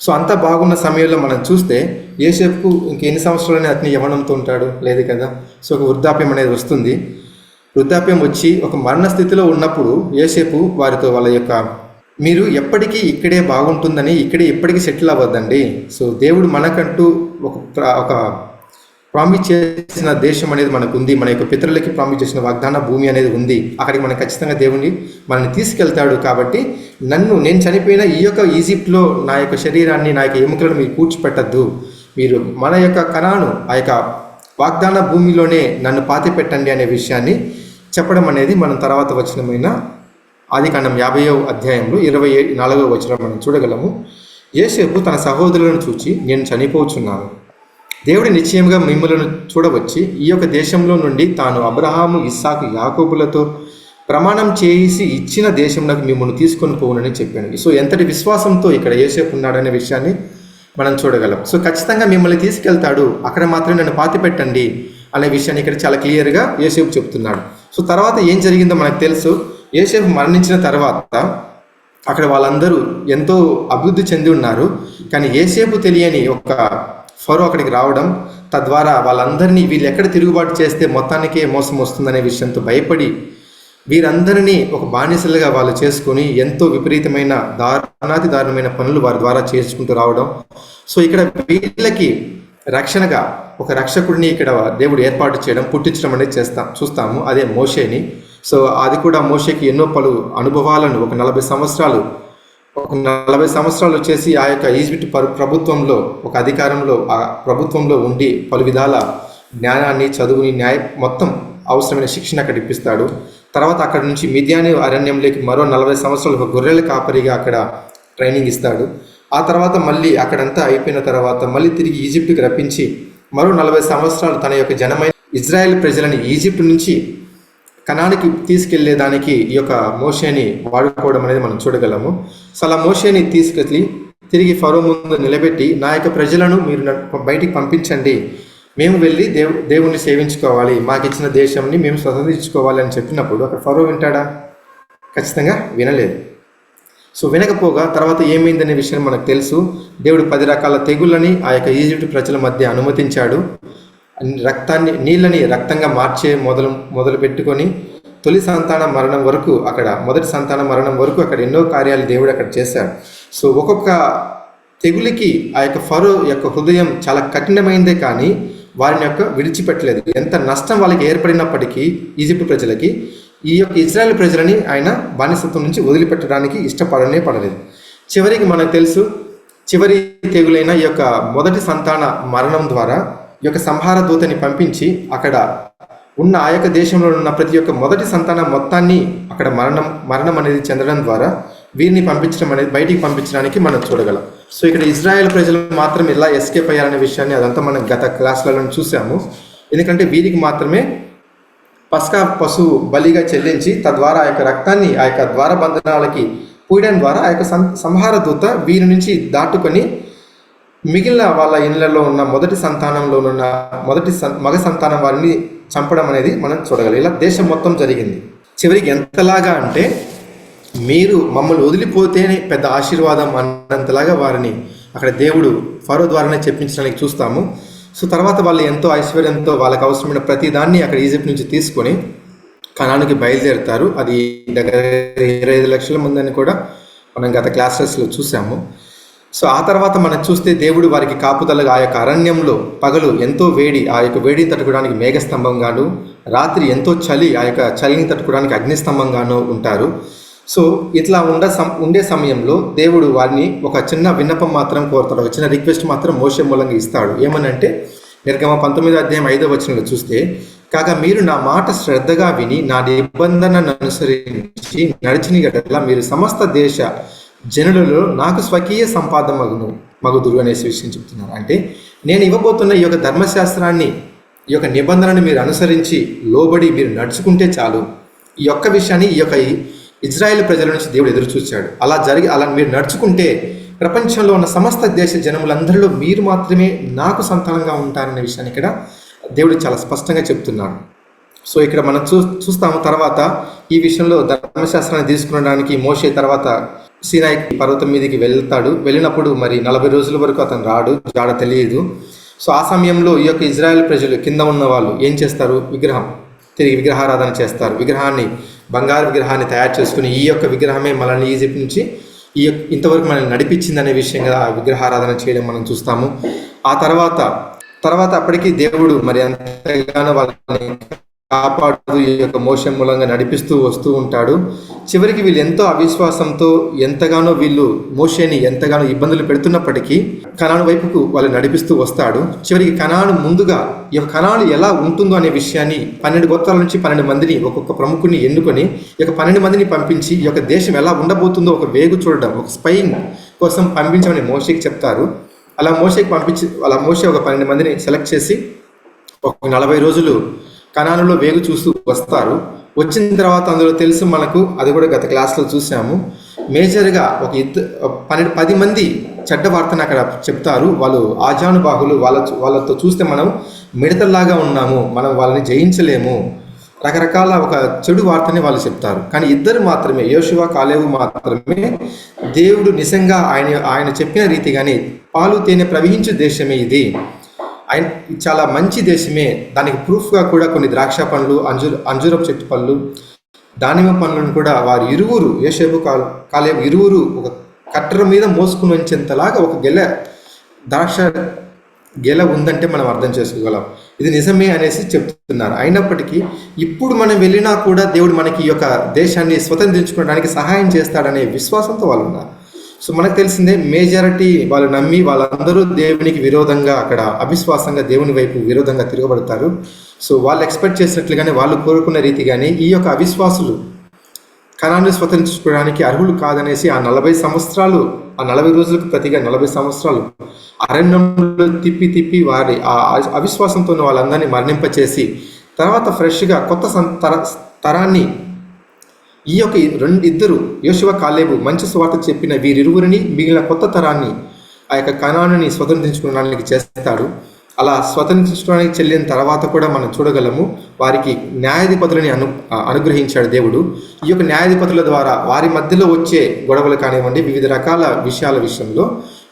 Speaker 1: సో అంతా బాగున్న సమయంలో మనం చూస్తే యోసేపుకు ఇంకెన్ని సంవత్సరాలని అతని యవ్వనంతో ఉంటాడు, లేదు కదా. సో ఒక వృద్ధాప్యం అనేది వస్తుంది. వృద్ధాప్యం వచ్చి ఒక మరణ స్థితిలో ఉన్నప్పుడు యోసేపు వారితో వాళ్ళ యొక్క మీరు ఎప్పటికీ ఇక్కడే బాగుంటుందని, ఇక్కడే ఎప్పటికీ సెటిల్ అవ్వద్దండి. సో దేవుడు మనకంటూ ఒక ప్రామిస్ చేసిన దేశం అనేది మనకు ఉంది, మన యొక్క పితరులకి ప్రామిస్ చేసిన వాగ్దాన భూమి అనేది ఉంది. అక్కడికి మనం ఖచ్చితంగా దేవుని మనల్ని తీసుకెళ్తాడు. కాబట్టి నేను చనిపోయిన ఈ యొక్క ఈజిప్ట్లో నా యొక్క శరీరాన్ని, నా యొక్క ఎముకలను మీరు కూర్చిపెట్టద్దు, మీరు మన యొక్క కనాను ఆ యొక్క వాగ్దాన భూమిలోనే నన్ను పాతి పెట్టండి అనే విషయాన్ని చెప్పడం అనేది మనం తర్వాత వచనమైన ఆదికాండం 50వ అధ్యాయంలో 24వ వచనం మనం చూడగలము. యోసేపు తన సహోదరులను చూచి, నేను చనిపోచున్నాను, దేవుడు నిశ్చయంగా మిమ్మల్ని చూడవచ్చి ఈ యొక్క దేశంలో నుండి తాను అబ్రహాము, ఇస్సాకు, యాకోబులతో ప్రమాణం చేసి ఇచ్చిన దేశంలోకి మిమ్మల్ని తీసుకొని పోవునని చెప్పాను. సో ఎంతటి విశ్వాసంతో ఇక్కడ యోసేపు ఉన్నాడనే విషయాన్ని మనం చూడగలం. సో ఖచ్చితంగా మిమ్మల్ని తీసుకెళ్తాడు, అక్కడ మాత్రమే నన్ను పాతి పెట్టండి అనే విషయాన్ని ఇక్కడ చాలా క్లియర్గా యోసేపు చెప్తున్నాడు. సో తర్వాత ఏం జరిగిందో మనకు తెలుసు. యోసేపు మరణించిన తర్వాత అక్కడ వాళ్ళందరూ ఎంతో అభివృద్ధి చెంది ఉన్నారు. కానీ యోసేపు తెలియని ఒక ఫరో అక్కడికి రావడం, తద్వారా వాళ్ళందరినీ వీళ్ళు ఎక్కడ తిరుగుబాటు చేస్తే మొత్తానికే మోసం వస్తుందనే విషయంతో భయపడి వీరందరినీ ఒక బానిసలుగా వాళ్ళు చేసుకొని ఎంతో విపరీతమైన దారుణాతి దారుణమైన పనులు వారి ద్వారా చేసుకుంటూ రావడం. సో ఇక్కడ వీళ్ళకి రక్షణగా ఒక రక్షకుడిని ఇక్కడ దేవుడు ఏర్పాటు చేయడం, పుట్టించడం అనేది చూస్తాము. అదే మోషేని. సో అది కూడా మోషేకి ఎన్నో పలు అనుభవాలను ఒక 40 సంవత్సరాలు వచ్చేసి ఆ యొక్క ఈజిప్ట్ ప్రభుత్వంలో ఒక అధికారంలో ఆ ప్రభుత్వంలో ఉండి పలు విధాల జ్ఞానాన్ని, చదువుని, మొత్తం అవసరమైన శిక్షణ అక్కడ ఇప్పిస్తాడు. తర్వాత అక్కడ నుంచి మిద్యాను అరణ్యంలోకి మరో 40 సంవత్సరాలు ఒక గొర్రెల కాపరిగా అక్కడ ట్రైనింగ్ ఇస్తాడు. ఆ తర్వాత మళ్ళీ అక్కడంతా అయిపోయిన తర్వాత మళ్ళీ తిరిగి ఈజిప్ట్కి రప్పించి మరో 40 సంవత్సరాలు తన యొక్క జనమైన ఇజ్రాయెల్ ప్రజలని ఈజిప్ట్ నుంచి కనానికి తీసుకెళ్లేదానికి ఈ యొక్క మోషేని వాడుకోవడం అనేది మనం చూడగలము. సో అలా మోషేని తీసుకెళ్ళి తిరిగి ఫరో ముందు నిలబెట్టి, నా యొక్క ప్రజలను మీరు బయటికి పంపించండి, మేము వెళ్ళి దేవుణ్ణి సేవించుకోవాలి, మాకు ఇచ్చిన దేశంని మేము స్వతంత్రించుకోవాలి అని చెప్పినప్పుడు అక్కడ ఫరో వింటాడా? ఖచ్చితంగా వినలేదు. సో వినకపోగా తర్వాత ఏమైందనే విషయం మనకు తెలుసు. దేవుడు 10 రకాల తెగుళ్ళని ఆ యొక్క ఈజిప్ట్ ప్రజల మధ్య అనుమతించాడు. నీళ్ళని రక్తంగా మార్చే మొదలు పెట్టుకొని మొదటి సంతాన మరణం వరకు అక్కడ ఎన్నో కార్యాలు దేవుడు అక్కడ చేశాడు. సో ఒక్కొక్క తెగులికి ఆ యొక్క ఫరో యొక్క హృదయం చాలా కఠినమైందే కానీ వారిని యొక్క విడిచిపెట్టలేదు. ఎంత నష్టం వాళ్ళకి ఏర్పడినప్పటికీ ఈజిప్ట్ ప్రజలకి ఈ యొక్క ఇజ్రాయెల్ ప్రజలని ఆయన బానిసత్వం నుంచి వదిలిపెట్టడానికి పడలేదు. చివరికి మనకు తెలుసు, చివరి తెగులైన ఈ యొక్క మొదటి సంతాన మరణం ద్వారా ఈ యొక్క సంహార దూతని పంపించి అక్కడ ఉన్న ఆ యొక్క దేశంలో ఉన్న ప్రతి ఒక్క మొదటి సంతానం మొత్తాన్ని అక్కడ మరణం అనేది చెందడం ద్వారా వీరిని బయటికి పంపించడానికి మనం చూడగలం. సో ఇక్కడ ఇజ్రాయెల్ ప్రజలు మాత్రం ఎలా ఎస్కేప్ అయ్యారనే విషయాన్ని అదంతా మనం గత క్లాసులలో చూసాము. ఎందుకంటే వీరికి మాత్రమే పస్కా పశువు బలిగా చెల్లించి తద్వారా ఆ యొక్క రక్తాన్ని ఆ యొక్క ద్వారబంధనాలకి పూయడం ద్వారా ఆ యొక్క సంహార దూత వీరి నుంచి దాటుకొని మిగిలిన వాళ్ళ ఇళ్లలో ఉన్న మొదటి సంతానంలో ఉన్న మగ సంతానం వారిని చంపడం అనేది మనం చూడగలం. ఇలా దేశం మొత్తం జరిగింది. చివరికి ఎంతలాగా అంటే మీరు మమ్మల్ని వదిలిపోతేనే పెద్ద ఆశీర్వాదం అన్నంతలాగా వారిని అక్కడ దేవుడు ఫరో ద్వారానే చెప్పించడానికి చూస్తాము. సో తర్వాత వాళ్ళు ఎంతో ఐశ్వర్యంతో వాళ్ళకి అవసరమైన ప్రతి దాన్ని అక్కడ ఈజిప్ట్ నుంచి తీసుకొని కనానుకి బయలుదేరుతారు. అది దగ్గర 25 లక్షల మంది అని కూడా మనం గత క్లాసెస్లో చూసాము. సో ఆ తర్వాత మనం చూస్తే దేవుడు వారికి కాపుదలగా ఆ యొక్క అరణ్యంలో పగలు ఎంతో వేడి, ఆ యొక్క వేడిని తట్టుకోవడానికి మేఘస్తంభంగాను, రాత్రి ఎంతో చలి, ఆ యొక్క చలిని తట్టుకోవడానికి అగ్నిస్తంభంగాను ఉంటారు. సో ఇట్లా ఉండే సమయంలో దేవుడు వారిని ఒక చిన్న విన్నపం మాత్రం కోరుతాడు, ఒక చిన్న రిక్వెస్ట్ మాత్రం మోషే మూలంగా ఇస్తాడు. ఏమనంటే నిర్గమ 19వ అధ్యాయం 5వ వచనంలో చూస్తే, కాగా మీరు నా మాట శ్రద్ధగా విని నా నిబంధనను అనుసరించి నడిచిన యెడల మీరు సమస్త దేశ జనులలో నాకు స్వకీయ మగుదురు అనేసి విషయం చెప్తున్నారు. అంటే నేను ఇవ్వబోతున్న ఈ యొక్క ధర్మశాస్త్రాన్ని, ఈ యొక్క నిబంధనను మీరు అనుసరించి లోబడి మీరు నడుచుకుంటే చాలు. ఈ యొక్క విషయాన్ని ఈ యొక్క ఇజ్రాయెల్ ప్రజల నుంచి దేవుడు ఎదురు చూశాడు. అలా మీరు నడుచుకుంటే ప్రపంచంలో ఉన్న సమస్త దేశ జనములందరిలో మీరు మాత్రమే నాకు సంతానంగా ఉంటారనే విషయాన్ని ఇక్కడ దేవుడు చాలా స్పష్టంగా చెప్తున్నాడు. సో ఇక్కడ మనం చూస్తాము. తర్వాత ఈ విషయంలో ధర్మశాస్త్రాన్ని తీసుకునడానికి మోషే తర్వాత సీనాయి పర్వతం మీదకి వెళ్ళినప్పుడు మరి 40 రోజుల వరకు అతను రాడు, జాడ తెలియదు. సో ఆ సమయంలో ఈ యొక్క ఇజ్రాయెల్ ప్రజలు కింద ఉన్న వాళ్ళు ఏం చేస్తారు? తిరిగి విగ్రహారాధన చేస్తారు. బంగారు విగ్రహాన్ని తయారు చేసుకుని ఈ యొక్క విగ్రహమే మనల్ని ఈజిప్ట్ నుంచి ఇంతవరకు మనల్ని నడిపించిందనే విషయంగా ఆ విగ్రహారాధన చేయడం మనం చూస్తాము. ఆ తర్వాత అప్పటికి దేవుడు మరి ఎంతగానో వాళ్ళని కాపాడుతూ ఈ యొక్క మోషే మూలంగా నడిపిస్తూ వస్తూ ఉంటాడు. చివరికి వీళ్ళు ఎంతో అవిశ్వాసంతో వీళ్ళు మోషేని ఎంతగానో ఇబ్బందులు పెడుతున్నప్పటికీ కనాను వైపుకు వాళ్ళు నడిపిస్తూ వస్తాడు. చివరికి కనాను ముందుగా ఈ యొక్క కనాను ఎలా ఉంటుందో అనే విషయాన్ని 12 గోత్రాల నుంచి 12 మందిని ఒక్కొక్క ప్రముఖుని ఎన్నుకొని ఈ యొక్క 12 మందిని పంపించి ఈ యొక్క దేశం ఎలా ఉండబోతుందో ఒక వేగు చూడడం, ఒక స్పైయింగ్ కోసం పంపించమని మోషేకి చెప్తారు. అలా మోషే ఒక 12 మందిని సెలెక్ట్ చేసి ఒక 40 రోజులు కనానులో వేగు చూస్తూ వస్తారు. వచ్చిన తర్వాత అందులో తెలుసు మనకు, అది కూడా గత క్లాస్లో చూసాము, మేజర్గా ఒక 10 మంది చెడ్డ వార్తను అక్కడ చెప్తారు. వాళ్ళు ఆజానుబాహులు, వాళ్ళతో చూస్తే మనం మిడతల్లాగా ఉన్నాము, మనం వాళ్ళని జయించలేము, రకరకాల ఒక చెడు వార్తని వాళ్ళు చెప్తారు. కానీ 2 మాత్రమే, యోషువ కాలేబు మాత్రమే దేవుడు నిజంగా ఆయన చెప్పిన రీతిగానే పాలు తేనె ప్రవహించు దేశమే ఇది, చాలా మంచి దేశమే, దానికి ప్రూఫ్గా కూడా కొన్ని ద్రాక్ష పండ్లు, అంజూరపు చెట్టు పళ్ళు, దానిమ్మ పండ్లను కూడా వారి ఇరువురు యోసేపు కాలేబు ఇరువురు ఒక కట్టెర మీద మోసుకుని వచ్చేంతలాగా ఒక ద్రాక్ష గెల ఉందంటే మనం అర్థం చేసుకోగలం. ఇది నిజమే అనేసి చెప్తున్నారు. అయినప్పటికీ ఇప్పుడు మనం వెళ్ళినా కూడా దేవుడు మనకి ఈ యొక్క దేశాన్ని స్వతంత్రించుకోవడానికి సహాయం చేస్తాడనే విశ్వాసంతో వాళ్ళు ఉన్నారు. సో మనకు తెలిసిందే, మేజారిటీ వాళ్ళు నమ్మి వాళ్ళందరూ దేవునికి విరోధంగా, అక్కడ అవిశ్వాసంగా దేవుని వైపు విరోధంగా తిరగబడతారు. సో వాళ్ళు ఎక్స్పెక్ట్ చేసినట్లుగానే, వాళ్ళు కోరుకున్న రీతిగానే ఈ యొక్క అవిశ్వాసులు కనాన్ని స్వతంత్రించుకోవడానికి అర్హులు కాదనేసి ఆ 40 సంవత్సరాలు, ఆ 40 రోజులకు ప్రతిగా 40 సంవత్సరాలు అరణ్యంలో తిప్పి వారి ఆ అవిశ్వాసంతో వాళ్ళందరినీ మరణింపచేసి తర్వాత ఫ్రెష్గా కొత్త తరాన్ని ఈ యొక్క ఇద్దరు యోషువ కాలేబు మంచి సువార్త చెప్పిన వీరిరువురిని మిగిలిన కొత్త తరాన్ని ఆ యొక్క కనానుని స్వతంత్రించుకోవడానికి చేస్తాడు. అలా స్వతంత్రించుకోవడానికి చెల్లిన తర్వాత కూడా మనం చూడగలము, వారికి న్యాయాధిపతులని అనుగ్రహించాడు దేవుడు. ఈ యొక్క న్యాయాధిపతుల ద్వారా వారి మధ్యలో వచ్చే గొడవలు కానివ్వండి, వివిధ రకాల విషయాల విషయంలో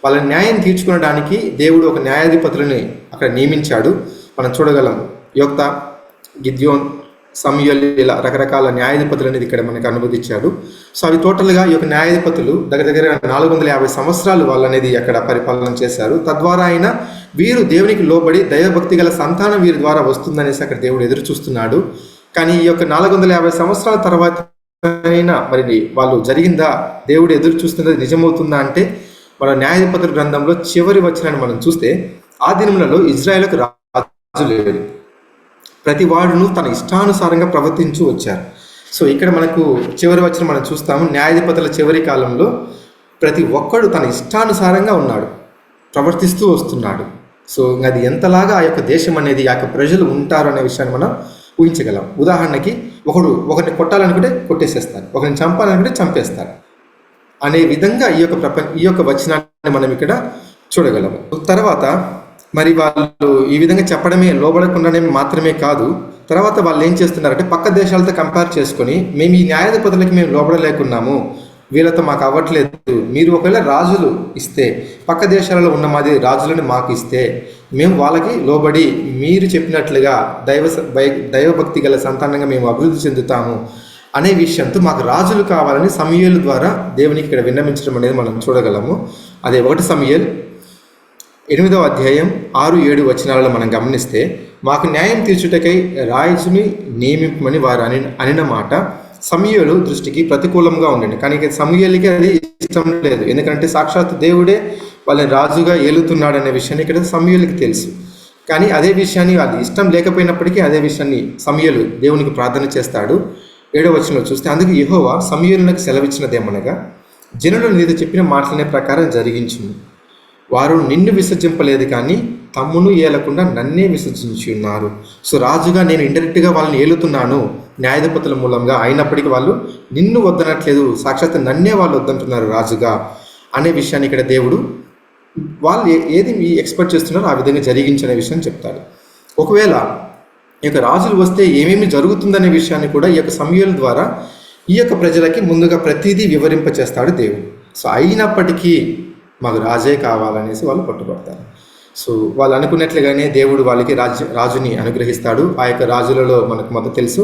Speaker 1: వాళ్ళ న్యాయం తీర్చుకోవడానికి దేవుడు ఒక న్యాయాధిపతులని అక్కడ నియమించాడు. మనం చూడగలం, యోక్తా, గిద్యోన్, సమూయేలు, ఇలా రకరకాల న్యాయాధిపతులు అనేది ఇక్కడ మనకు అనుమతించాడు. సో అవి టోటల్గా ఈ యొక్క న్యాయాధిపతులు దగ్గర 450 సంవత్సరాలు వాళ్ళు అనేది అక్కడ పరిపాలన చేశారు. తద్వారా అయినా వీరు దేవునికి లోబడి దైవభక్తి గల సంతానం వీరి ద్వారా వస్తుందనేసి అక్కడ దేవుడు ఎదురు చూస్తున్నాడు. కానీ ఈ యొక్క 450 సంవత్సరాల తర్వాత అయినా మరి వాళ్ళు జరిగిందా, దేవుడు ఎదురు చూస్తున్నది నిజమవుతుందా అంటే, మన న్యాయాధిపతుల గ్రంథంలో చివరి వచనాన్ని మనం చూస్తే, ఆ దినములలో ఇజ్రాయేలుకు రాజు లేడు, ప్రతి వాడును తన ఇష్టానుసారంగా ప్రవర్తించు వచ్చారు. సో ఇక్కడ మనకు చివరి వచనం మనం చూస్తాము, న్యాయాధిపతుల చివరి కాలంలో ప్రతి ఒక్కడు తన ఇష్టానుసారంగా ఉన్నాడు, ప్రవర్తిస్తూ వస్తున్నాడు. సో అది ఎంతలాగా ఆ యొక్క దేశం అనేది, ఆ యొక్క ప్రజలు ఉంటారు అనే విషయాన్ని మనం ఊహించగలం. ఉదాహరణకి ఒకరిని కొట్టాలనుకుంటే కొట్టేసేస్తారు, ఒకరిని చంపాలనుకుంటే చంపేస్తారు అనే విధంగా ఈ యొక్క వచనాన్ని మనం ఇక్కడ చూడగలము. తర్వాత మరి వాళ్ళు ఈ విధంగా చెప్పడమే, లోబడకుండానే మాత్రమే కాదు, తర్వాత వాళ్ళు ఏం చేస్తున్నారంటే పక్క దేశాలతో కంపేర్ చేసుకొని, మేము ఈ న్యాయాధిపతులకి మేము లోబడలేకున్నాము, వీళ్ళతో మాకు అవ్వట్లేదు, మీరు ఒకవేళ రాజులు ఇస్తే, పక్క దేశాలలో ఉన్న మాది రాజులను మాకు ఇస్తే మేము వాళ్ళకి లోబడి మీరు చెప్పినట్లుగా దైవభక్తి గల సంతానంగా మేము అభివృద్ధి చెందుతాము అనే విషయంతో మాకు రాజులు కావాలని సమూయేలు ద్వారా దేవునికి ఇక్కడ విన్నవించడం అనేది మనం చూడగలము. అదే 1 సమూయేలు 8వ అధ్యాయం 6-7 వచనాలలో మనం గమనిస్తే, మాకు న్యాయం తీర్చుటకై రాజుని నియమింపమని వారు అనిన మాట సమూయేలు దృష్టికి ప్రతికూలంగా ఉండండి. కానీ సమూయేలుకి అది ఇష్టం లేదు, ఎందుకంటే సాక్షాత్ దేవుడే వాళ్ళని రాజుగా ఏలుతున్నాడు అనే విషయాన్ని ఇక్కడ సమూయేలుకి తెలుసు. కానీ అదే విషయాన్ని వాళ్ళు ఇష్టం లేకపోయినప్పటికీ అదే విషయాన్ని సమూయేలు దేవునికి ప్రార్థన చేస్తాడు. 7వ వచనంలో చూస్తే, అందుకు యెహోవా సమూయేలునకు సెలవిచ్చినదేమనగా, జనులు నీతో చెప్పిన మాటలనే ప్రకారం జరిగించును, వారు నిన్ను విసర్జింపలేదు కానీ తమ్మును ఏలకుండా నన్నే విసర్జించి ఉన్నారు. సో రాజుగా నేను ఇండైరెక్ట్గా వాళ్ళని ఏలుతున్నాను న్యాయాధిపతుల మూలంగా, అయినప్పటికీ వాళ్ళు నిన్ను వద్దనట్లేదు, సాక్షాత్ నన్నే వాళ్ళు వద్దంటున్నారు రాజుగా అనే విషయాన్ని ఇక్కడ దేవుడు వాళ్ళు ఏది ఎక్స్పెక్ట్ చేస్తున్నారో ఆ విధంగా జరిగించనే విషయం చెప్తాడు. ఒకవేళ ఈ యొక్క రాజులు వస్తే ఏమేమి జరుగుతుందనే విషయాన్ని కూడా ఈ యొక్క సమూయేలు ద్వారా ఈ యొక్క ప్రజలకి ముందుగా ప్రతిదీ వివరింపచేస్తాడు దేవుడు. సో అయినప్పటికీ మాకు రాజే కావాలనేసి వాళ్ళు పట్టుబడతారు. సో వాళ్ళు అనుకున్నట్లుగానే దేవుడు వాళ్ళకి రాజుని అనుగ్రహిస్తాడు. ఆ యొక్క రాజులలో మనకు మొదట తెలుసు,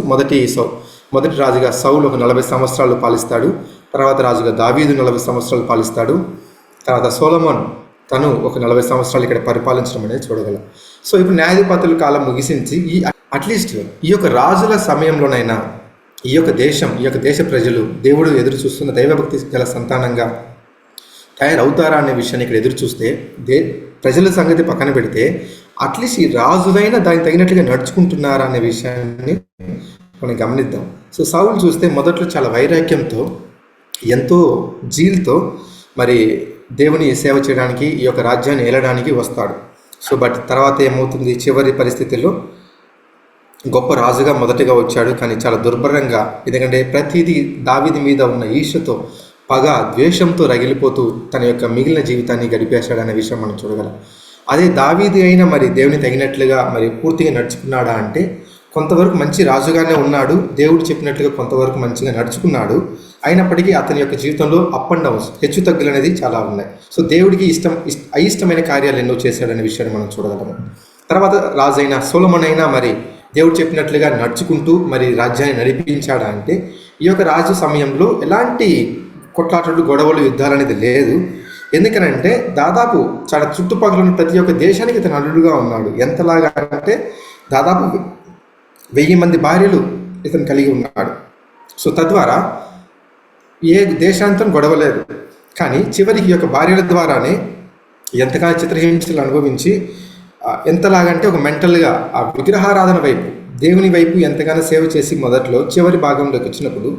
Speaker 1: మొదటి రాజుగా సౌలు ఒక 40 సంవత్సరాలు పాలిస్తాడు. తర్వాత రాజుగా దావీదు 40 సంవత్సరాలు పాలిస్తాడు. తర్వాత సొలొమోన్ తను ఒక 40 సంవత్సరాలు ఇక్కడ పరిపాలించడం అనేది చూడగలం. సో ఇప్పుడు న్యాయాధిపతుల కాలం ముగిసించి అట్లీస్ట్ ఈ యొక్క రాజుల సమయంలోనైనా ఈ యొక్క దేశ ప్రజలు దేవుడు ఎదురు చూస్తున్న దైవభక్తి గల సంతానంగా తయారవుతారా అనే విషయాన్ని ఇక్కడ ఎదురు చూస్తే, ప్రజల సంగతి పక్కన పెడితే అట్లీస్ట్ ఈ రాజులైనా దానికి తగినట్లుగా నడుచుకుంటున్నారా అనే విషయాన్ని మనం గమనిద్దాం. సో సౌలు చూస్తే మొదట్లో చాలా వైరాగ్యంతో, ఎంతో జీల్తో మరి దేవుని సేవ చేయడానికి, ఈ యొక్క రాజ్యాన్ని ఏలడానికి వస్తాడు. సో బట్ తర్వాత ఏమవుతుంది, చివరి పరిస్థితుల్లో గొప్ప రాజుగా మొదటిగా వచ్చాడు, కానీ చాలా దుర్భరంగా, ఎందుకంటే ప్రతిదీ దావీదు మీద ఉన్న ఈర్ష్యతో, పగ, ద్వేషంతో రగిలిపోతూ తన యొక్క మిగిలిన జీవితాన్ని గడిపేశాడు అనే విషయం మనం చూడగలం. అదే దావీదు అయినా మరి దేవుని తగినట్లుగా మరి పూర్తిగా నడుచుకున్నాడా అంటే, కొంతవరకు మంచి రాజుగానే ఉన్నాడు, దేవుడు చెప్పినట్లుగా కొంతవరకు మంచిగా నడుచుకున్నాడు. అయినప్పటికీ అతని యొక్క జీవితంలో అప్ అండ్ డౌన్స్, హెచ్చు తగ్గులు అనేది చాలా ఉన్నాయి. సో దేవుడికి అయిష్టమైన కార్యాలు ఎన్నో చేశాడనే విషయాన్ని మనం చూడగలము. తర్వాత రాజైన సొలొమోన్ అయినా మరి దేవుడు చెప్పినట్లుగా నడుచుకుంటూ మరి రాజ్యాన్ని నడిపించాడా అంటే, ఈ యొక్క రాజు సమయంలో ఎలాంటి కొట్లాటలు, గొడవలు, యుద్ధాలు అనేది లేదు. ఎందుకనంటే దాదాపు చాలా చుట్టుపక్కల ఉన్న ప్రతి ఒక్క దేశానికి ఇతను అల్లుడుగా ఉన్నాడు. ఎంతలాగా అంటే దాదాపు 1000 మంది భార్యలు ఇతను కలిగి ఉన్నాడు. సో తద్వారా ఏ దేశాంతం గొడవలేదు. కానీ చివరికి ఈ యొక్క భార్యల ద్వారానే ఎంతగానో చిత్రహింసలు అనుభవించి ఎంతలాగంటే ఒక మెంటల్గా ఆ విగ్రహారాధన వైపు, దేవుని వైపు ఎంతగానో సేవ చేసి మొదట్లో చివరి భాగంలోకి వచ్చినప్పుడు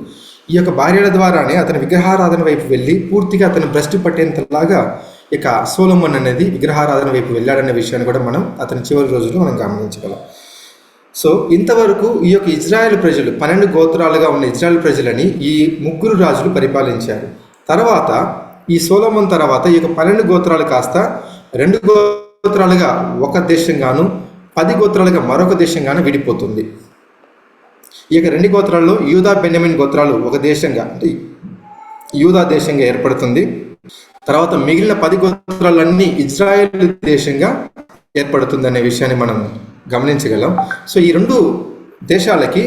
Speaker 1: ఈ యొక్క భార్యల ద్వారానే అతని విగ్రహారాధన వైపు వెళ్ళి పూర్తిగా అతను భ్రష్టు పట్టేంతలాగా ఇక సొలొమోన్ అనేది విగ్రహారాధన వైపు వెళ్ళాడనే విషయాన్ని కూడా మనం అతని చివరి రోజుల్లో మనం గమనించగలం. సో ఇంతవరకు ఈ యొక్క ఇజ్రాయెల్ ప్రజలు 12 గోత్రాలుగా ఉన్న ఇజ్రాయెల్ ప్రజలని ఈ 3 రాజులు పరిపాలించారు. తర్వాత ఈ సొలొమోన్ తర్వాత ఈ యొక్క 12 గోత్రాలు కాస్త 2 గోత్రాలుగా ఒక దేశంగాను, 10 గోత్రాలుగా మరొక దేశంగాను విడిపోతుంది. ఈ యొక్క 2 గోత్రాల్లో యూదా, బెన్యామీన్ గోత్రాలు ఒక దేశంగా అంటే యూదా దేశంగా ఏర్పడుతుంది. తర్వాత మిగిలిన 10 గోత్రాలన్నీ ఇజ్రాయెల్ దేశంగా ఏర్పడుతుంది అనే విషయాన్ని మనం గమనించగలం. సో ఈ 2 దేశాలకి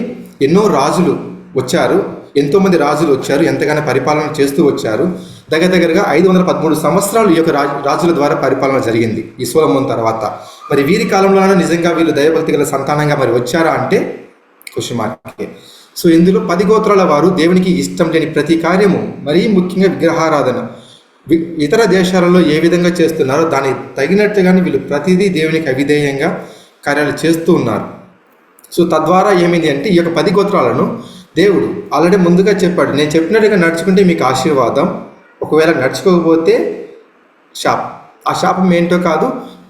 Speaker 1: ఎన్నో రాజులు వచ్చారు, ఎంతోమంది రాజులు వచ్చారు, ఎంతగానో పరిపాలన చేస్తూ వచ్చారు. దగ్గరగా 513 సంవత్సరాలు ఈ యొక్క రాజుల ద్వారా పరిపాలన జరిగింది ఈ సొలొమోన్ తర్వాత. మరి వీరి కాలంలోనే నిజంగా వీళ్ళు దైవభక్తి గల సంతానంగా మరి వచ్చారా అంటే క్వశ్చన్ మార్కే. సో ఇందులో 10 గోత్రాల వారు దేవునికి ఇష్టం లేని ప్రతి కార్యము, మరీ ముఖ్యంగా విగ్రహారాధన ఇతర దేశాలలో ఏ విధంగా చేస్తున్నారో దాని తగినట్టుగానే వీళ్ళు ప్రతిదీ దేవునికి అవిధేయంగా కార్యాలు చేస్తూ ఉన్నారు. సో తద్వారా ఏమైంది అంటే ఈ యొక్క 10 గోత్రాలను దేవుడు ఆల్రెడీ ముందుగా చెప్పాడు, నేను చెప్పినట్టుగా నడుచుకుంటే మీకు ఆశీర్వాదం, ఒకవేళ నడుచుకోకపోతే శాపం. ఆ శాపం ఏంటో కాదు,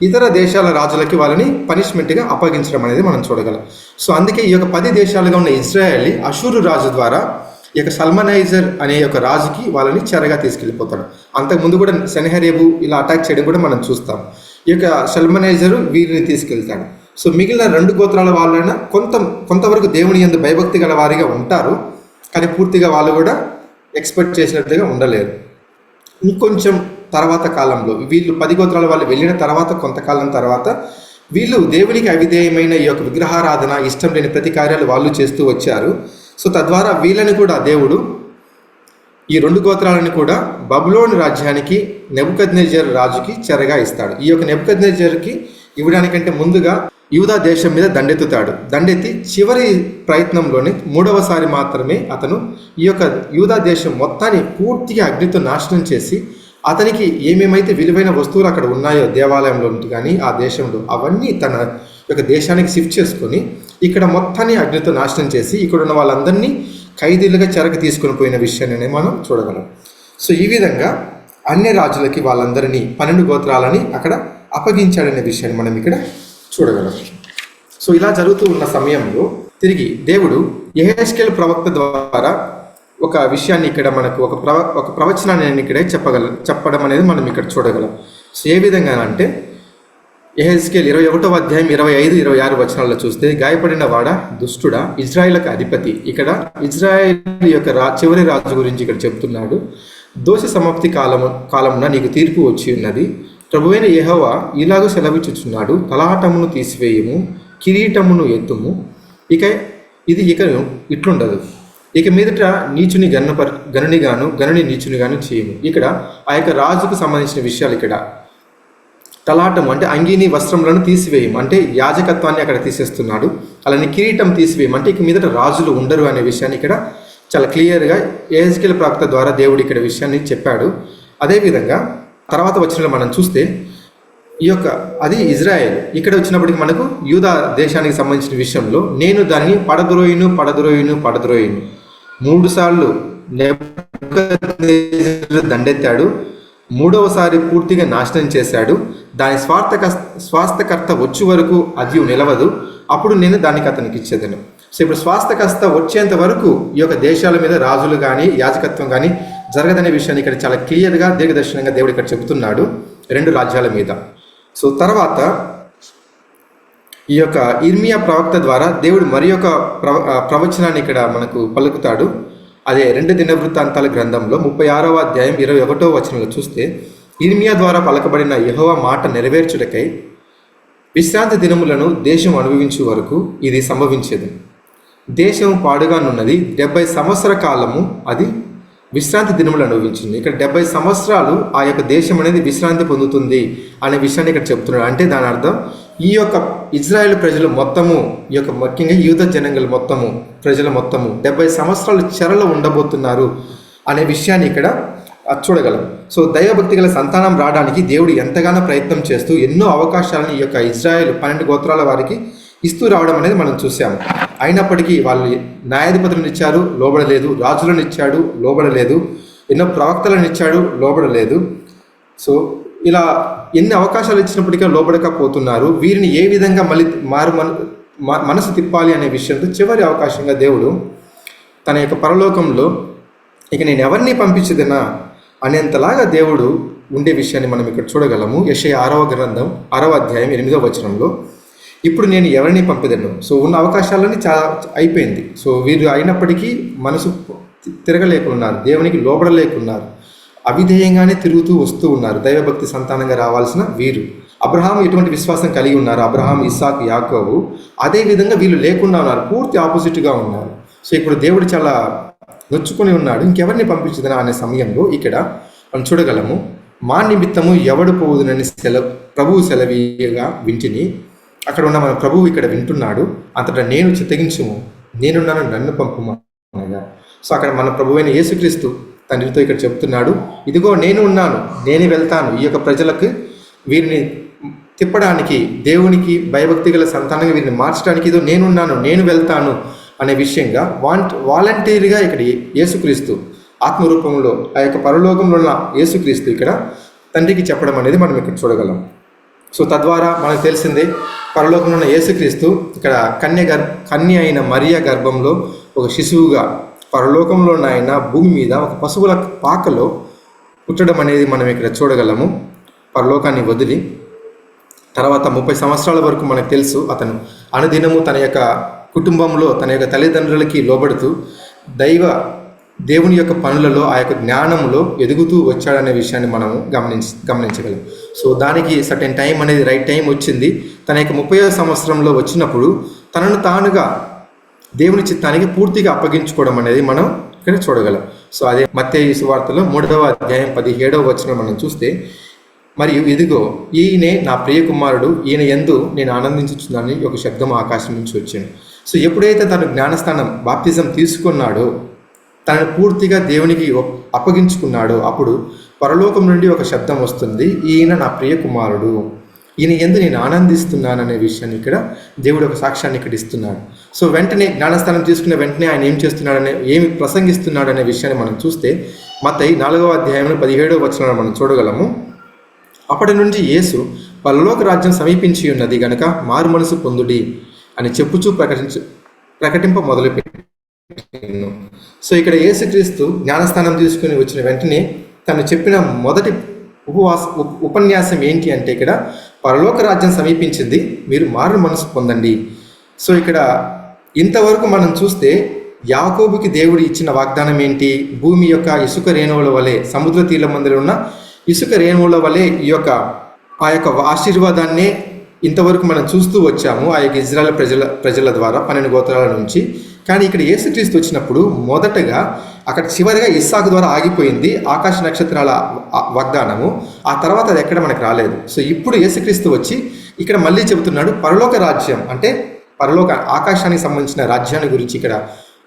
Speaker 1: ఇతర దేశాల రాజులకి వాళ్ళని పనిష్మెంట్గా అప్పగించడం అనేది మనం చూడగలం. సో అందుకే ఈ యొక్క 10 దేశాలుగా ఉన్న ఇజ్రాయెల్ అషూరు రాజు ద్వారా ఈ యొక్క సల్మనైజర్ అనే యొక్క రాజుకి వాళ్ళని చెరగా తీసుకెళ్ళిపోతాడు. అంతకుముందు కూడా సెనహెరీబు ఇలా అటాక్ చేయడం కూడా మనం చూస్తాం. ఈ యొక్క సల్మనైజరు వీరిని తీసుకెళ్తాడు. సో మిగిలిన 2 గోత్రాల వాళ్ళైనా కొంతవరకు దేవుని యందు భయభక్తి గల వారిగా ఉంటారు, కానీ పూర్తిగా వాళ్ళు కూడా ఎక్స్పెక్ట్ చేసినట్టుగా ఉండలేరు. ఇంకొంచెం తర్వాత కాలంలో వీళ్ళు 10 గోత్రాల వాళ్ళు వెళ్ళిన తర్వాత కొంతకాలం తర్వాత వీళ్ళు దేవునికి అవిధేయమైన ఈ యొక్క విగ్రహారాధన, ఇష్టం లేని ప్రతి కార్యాలు వాళ్ళు చేస్తూ వచ్చారు. సో తద్వారా వీళ్ళని కూడా దేవుడు ఈ 2 గోత్రాలను కూడా బబులోను రాజ్యానికి నెబుకద్నెజర్ రాజుకి చెరగా ఇస్తాడు. ఈ యొక్క నెబుకద్నెజర్కి ఇవ్వడానికంటే ముందుగా యూదా దేశం మీద దండెత్తుతాడు. దండెత్తి చివరి ప్రయత్నంలోనే 3వసారి మాత్రమే అతను ఈ యొక్క యూదా దేశం మొత్తాన్ని పూర్తిగా అగ్నితో నాశనం చేసి అతనికి ఏమేమైతే విలువైన వస్తువులు అక్కడ ఉన్నాయో దేవాలయంలో కానీ ఆ దేశంలో అవన్నీ తన యొక్క దేశానికి షిఫ్ట్ చేసుకొని ఇక్కడ మొత్తాన్ని అగ్నితో నాశనం చేసి ఇక్కడ ఉన్న వాళ్ళందరినీ ఖైదీలుగా చెరకు తీసుకొని పోయిన విషయాన్ని మనం చూడగలం. సో ఈ విధంగా అన్ని రాజులకి వాళ్ళందరినీ 12 గోత్రాలని అక్కడ అప్పగించాడనే విషయాన్ని మనం ఇక్కడ చూడగలం. సో ఇలా జరుగుతూ ఉన్న సమయంలో తిరిగి దేవుడు యెహెజ్కేలు ప్రవక్త ద్వారా ఒక విషయాన్ని ఇక్కడ మనకు ఒక ప్రవచనాన్ని నేను ఇక్కడే చెప్పడం అనేది మనం ఇక్కడ చూడగలం. సో ఏ విధంగా అంటే యెహెజ్కేలు 21వ అధ్యాయం 25, 26 వచనాల్లో చూస్తే, గాయపడిన వాడ, దుష్టుడా, ఇజ్రాయేలుకు అధిపతి. ఇక్కడ ఇజ్రాయేల్ యొక్క చివరి రాజు గురించి ఇక్కడ చెప్తున్నాడు. దోష సమాప్తి కాలమున నీకు తీర్పు వచ్చి ఉన్నది. ప్రభువైన యెహోవా ఇలాగూ సెలవిచ్చుచున్నాడు, తలాటమును తీసివేయము, కిరీటమును ఎత్తుము. ఇక ఇట్లుండదు. ఇక మీదట నీచుని గనుని నీచునిగాను చేయము. ఇక్కడ ఆ యొక్క రాజుకు సంబంధించిన విషయాలు ఇక్కడ తలాటం అంటే అంగీని, వస్త్రములను తీసివేయము అంటే యాజకత్వాన్ని అక్కడ తీసేస్తున్నాడు. అలానే కిరీటం తీసివేయము అంటే ఇక మీదట రాజులు ఉండరు అనే విషయాన్ని ఇక్కడ చాలా క్లియర్గా యెహెజ్కేలు ప్రవక్త ద్వారా దేవుడు ఇక్కడ విషయాన్ని చెప్పాడు. అదేవిధంగా తర్వాత వచ్చిన మనం చూస్తే ఈ యొక్క అది ఇజ్రాయెల్ ఇక్కడ వచ్చినప్పటికి మనకు యూదా దేశానికి సంబంధించిన విషయంలో నేను దాన్ని పడద్రోయును 3 సార్లు దండెత్తాడు, 3వసారి పూర్తిగా నాశనం చేశాడు. దాని స్వాస్థకర్త వచ్చే వరకు అది నిలవదు, అప్పుడు నేను దానికి అతనికి ఇచ్చేదను. సో ఇప్పుడు స్వాస్థకర్త వచ్చేంత వరకు ఈ యొక్క దేశాల మీద రాజులు కానీ యాజకత్వం కానీ జరగదనే విషయాన్ని ఇక్కడ చాలా క్లియర్గా దీర్ఘదర్శనంగా దేవుడు ఇక్కడ చెబుతున్నాడు 2 రాజ్యాల మీద. సో తర్వాత ఈ యొక్క ఇర్మియా ప్రవక్త ద్వారా దేవుడు మరి యొక్క ప్రవచనాన్ని ఇక్కడ మనకు పలుకుతాడు. అదే 2 దినవృత్తాంతాల గ్రంథంలో 36వ అధ్యాయం 21వ వచనంలో చూస్తే, ఇర్మియా ద్వారా పలకబడిన యెహోవా మాట నెరవేర్చుటకై విశ్రాంతి దినములను దేశం అనుభవించే వరకు ఇది సంభవించేది. దేశం పాడుగానున్నది, 70 సంవత్సర కాలము అది విశ్రాంతి దినములు అనుభవించింది. ఇక్కడ 70 సంవత్సరాలు ఆ యొక్క దేశం అనేది విశ్రాంతి పొందుతుంది అనే విషయాన్ని ఇక్కడ చెప్తున్నాడు. అంటే దాని అర్థం ఈ యొక్క ఇజ్రాయెల్ ప్రజలు మొత్తము, ఈ యొక్క ముఖ్యంగా యూద జనాంగలు మొత్తము, ప్రజల మొత్తము 70 సంవత్సరాలు చెరలో ఉండబోతున్నారు అనే విషయాన్ని ఇక్కడ చూడగలం. సో దైవభక్తి గల సంతానం రావడానికి దేవుడు ఎంతగానో ప్రయత్నం చేస్తూ ఎన్నో అవకాశాలను ఈ యొక్క ఇజ్రాయెల్ 12 గోత్రాల వారికి ఇస్తూ రావడం అనేది మనం చూసాము. అయినప్పటికీ వాళ్ళు న్యాయాధిపతులను ఇచ్చారు, లోబడలేదు. రాజులను ఇచ్చాడు, లోబడలేదు. ఎన్నో ప్రవక్తలను ఇచ్చాడు, లోబడలేదు. సో ఇలా ఎన్ని అవకాశాలు ఇచ్చినప్పటికీ లోబడకపోతున్నారు. వీరిని ఏ విధంగా మళ్ళీ మనసు తిప్పాలి అనే విషయంతో చివరి అవకాశంగా దేవుడు తన యొక్క పరలోకంలో ఇక నేను ఎవరిని పంపించదనా అనేంతలాగా దేవుడు ఉండే విషయాన్ని మనం ఇక్కడ చూడగలము. యెషయా 6వ గ్రంథం 6వ అధ్యాయం 8వ వచనంలో, ఇప్పుడు నేను ఎవరిని పంపిదను. సో ఉన్న అవకాశాలన్నీ చాలా అయిపోయింది. సో వీరు అయినప్పటికీ మనసు తిరగలేకున్నారు, దేవునికి లోబడలేకున్నారు, అవిధేయంగానే తిరుగుతూ వస్తూ ఉన్నారు. దైవభక్తి సంతానంగా రావాల్సిన వీరు. అబ్రహాం ఎటువంటి విశ్వాసం కలిగి ఉన్నారు, అబ్రహాం, ఇస్సాకు, యాకోబు, అదేవిధంగా వీళ్ళు లేకుండా ఉన్నారు, పూర్తి ఆపోజిట్గా ఉన్నారు. సో ఇప్పుడు దేవుడు చాలా నొచ్చుకొని ఉన్నాడు, ఇంకెవరిని పంపించదనా అనే సమయంలో ఇక్కడ మనం చూడగలము. మా నిమిత్తము ఎవడు పోవుదునని ప్రభువు సెలవీయగా వింటిని. అక్కడ ఉన్న మన ప్రభువు ఇక్కడ వింటున్నాడు. అంతటా నేను చిత్తగించుము, నేనున్నాను, నన్ను పంపుమా అనగా. సో అక్కడ మన ప్రభువైన యేసుక్రీస్తు తండ్రితో ఇక్కడ చెప్తున్నాడు, ఇదిగో నేను ఉన్నాను, నేనే వెళ్తాను ఈ యొక్క ప్రజలకు వీరిని తిప్పడానికి, దేవునికి భయభక్తి గల సంతానంగా వీరిని మార్చడానికి ఇదో నేనున్నాను, నేను వెళ్తాను అనే విషయంగా వాలంటీర్గా ఇక్కడ యేసుక్రీస్తు ఆత్మరూపంలో ఆ యొక్క పరలోకంలో ఉన్న యేసుక్రీస్తు ఇక్కడ తండ్రికి చెప్పడం అనేది మనం ఇక్కడ చూడగలం. సో తద్వారా మనకు తెలిసిందే, పరలోకంలో ఉన్న యేసుక్రీస్తు ఇక్కడ కన్య అయిన మరియా గర్భంలో ఒక శిశువుగా, పరలోకంలో ఉన్న ఆయన భూమి మీద ఒక పశువుల పాకలో పుట్టడం అనేది మనం ఇక్కడ చూడగలము. పరలోకాన్ని వదిలి తర్వాత 30 సంవత్సరాల వరకు మనకు తెలుసు అతను అనుదినము తన యొక్క కుటుంబంలో తన యొక్క తల్లిదండ్రులకి లోబడుతూ దేవుని యొక్క పనులలో ఆ యొక్క జ్ఞానంలో ఎదుగుతూ వచ్చాడనే విషయాన్ని మనము గమనించగలం. సో దానికి సర్టెన్ టైం అనేది రైట్ టైం వచ్చింది. తన యొక్క 30వ సంవత్సరంలో వచ్చినప్పుడు తనను తానుగా దేవుని చిత్తానికి పూర్తిగా అప్పగించుకోవడం అనేది మనం ఇక్కడ చూడగలం. సో అదే మత్తయి సువార్తలో 3వ అధ్యాయం 17వ వచనం మనం చూస్తే, మరియు ఇదిగో ఈయనే నా ప్రియ కుమారుడు, ఈయన యందు నేను ఆనందించుచున్నానని ఒక శబ్దం ఆకాశం నుంచి వచ్చింది. సో ఎప్పుడైతే తను జ్ఞానస్థానం బాప్తిజం తీసుకున్నాడో, తనను పూర్తిగా దేవునికి అప్పగించుకున్నాడో, అప్పుడు పరలోకం నుండి ఒక శబ్దం వస్తుంది, ఈయన నా ప్రియ కుమారుడు, ఈయన యందు నేను ఆనందిస్తున్నాననే విషయాన్ని ఇక్కడ దేవుడు ఒక సాక్ష్యాన్ని ఇక్కడ ఇస్తున్నాడు. సో వెంటనే జ్ఞానస్థానం తీసుకున్న వెంటనే ఆయన ఏం చేస్తున్నాడనే, ఏమి ప్రసంగిస్తున్నాడనే విషయాన్ని మనం చూస్తే మత్తయి 4వ అధ్యాయంలో 17వ వచనాన్ని మనం చూడగలము. అప్పటి నుంచి యేసు పరలోక రాజ్యం సమీపించి ఉన్నది గనుక మారు మనసు పొందుడి అని చెప్పుచూ ప్రకటింప మొదలుపెట్టాను. సో ఇక్కడ యేసుక్రీస్తు జ్ఞానస్థానం తీసుకుని వచ్చిన వెంటనే తను చెప్పిన మొదటి ఉపన్యాసం ఏంటి అంటే, ఇక్కడ పరలోక రాజ్యం సమీపించింది, మీరు మారు మనసు పొందండి. సో ఇక్కడ ఇంతవరకు మనం చూస్తే యాకోబుకి దేవుడు ఇచ్చిన వాగ్దానం ఏంటి? భూమి యొక్క ఇసుక రేణువుల వలె, సముద్ర తీర మందులో ఉన్న ఇసుక రేణువుల వలె ఆ యొక్క ఆశీర్వాదాన్నే ఇంతవరకు మనం చూస్తూ వచ్చాము ఆ యొక్క ఇజ్రాయెల్ ప్రజల ద్వారా 12 గోత్రాల నుంచి. కానీ ఇక్కడ యేసుక్రీస్తు వచ్చినప్పుడు మొదటగా అక్కడ చివరిగా ఇస్సాకు ద్వారా ఆగిపోయింది ఆకాశ నక్షత్రాల వాగ్దానము. ఆ తర్వాత అది ఎక్కడ మనకు రాలేదు. సో ఇప్పుడు యేసుక్రీస్తు వచ్చి ఇక్కడ మళ్ళీ చెబుతున్నాడు, పరలోక రాజ్యం అంటే పరలోక ఆకాశానికి సంబంధించిన రాజ్యాన్ని గురించి ఇక్కడ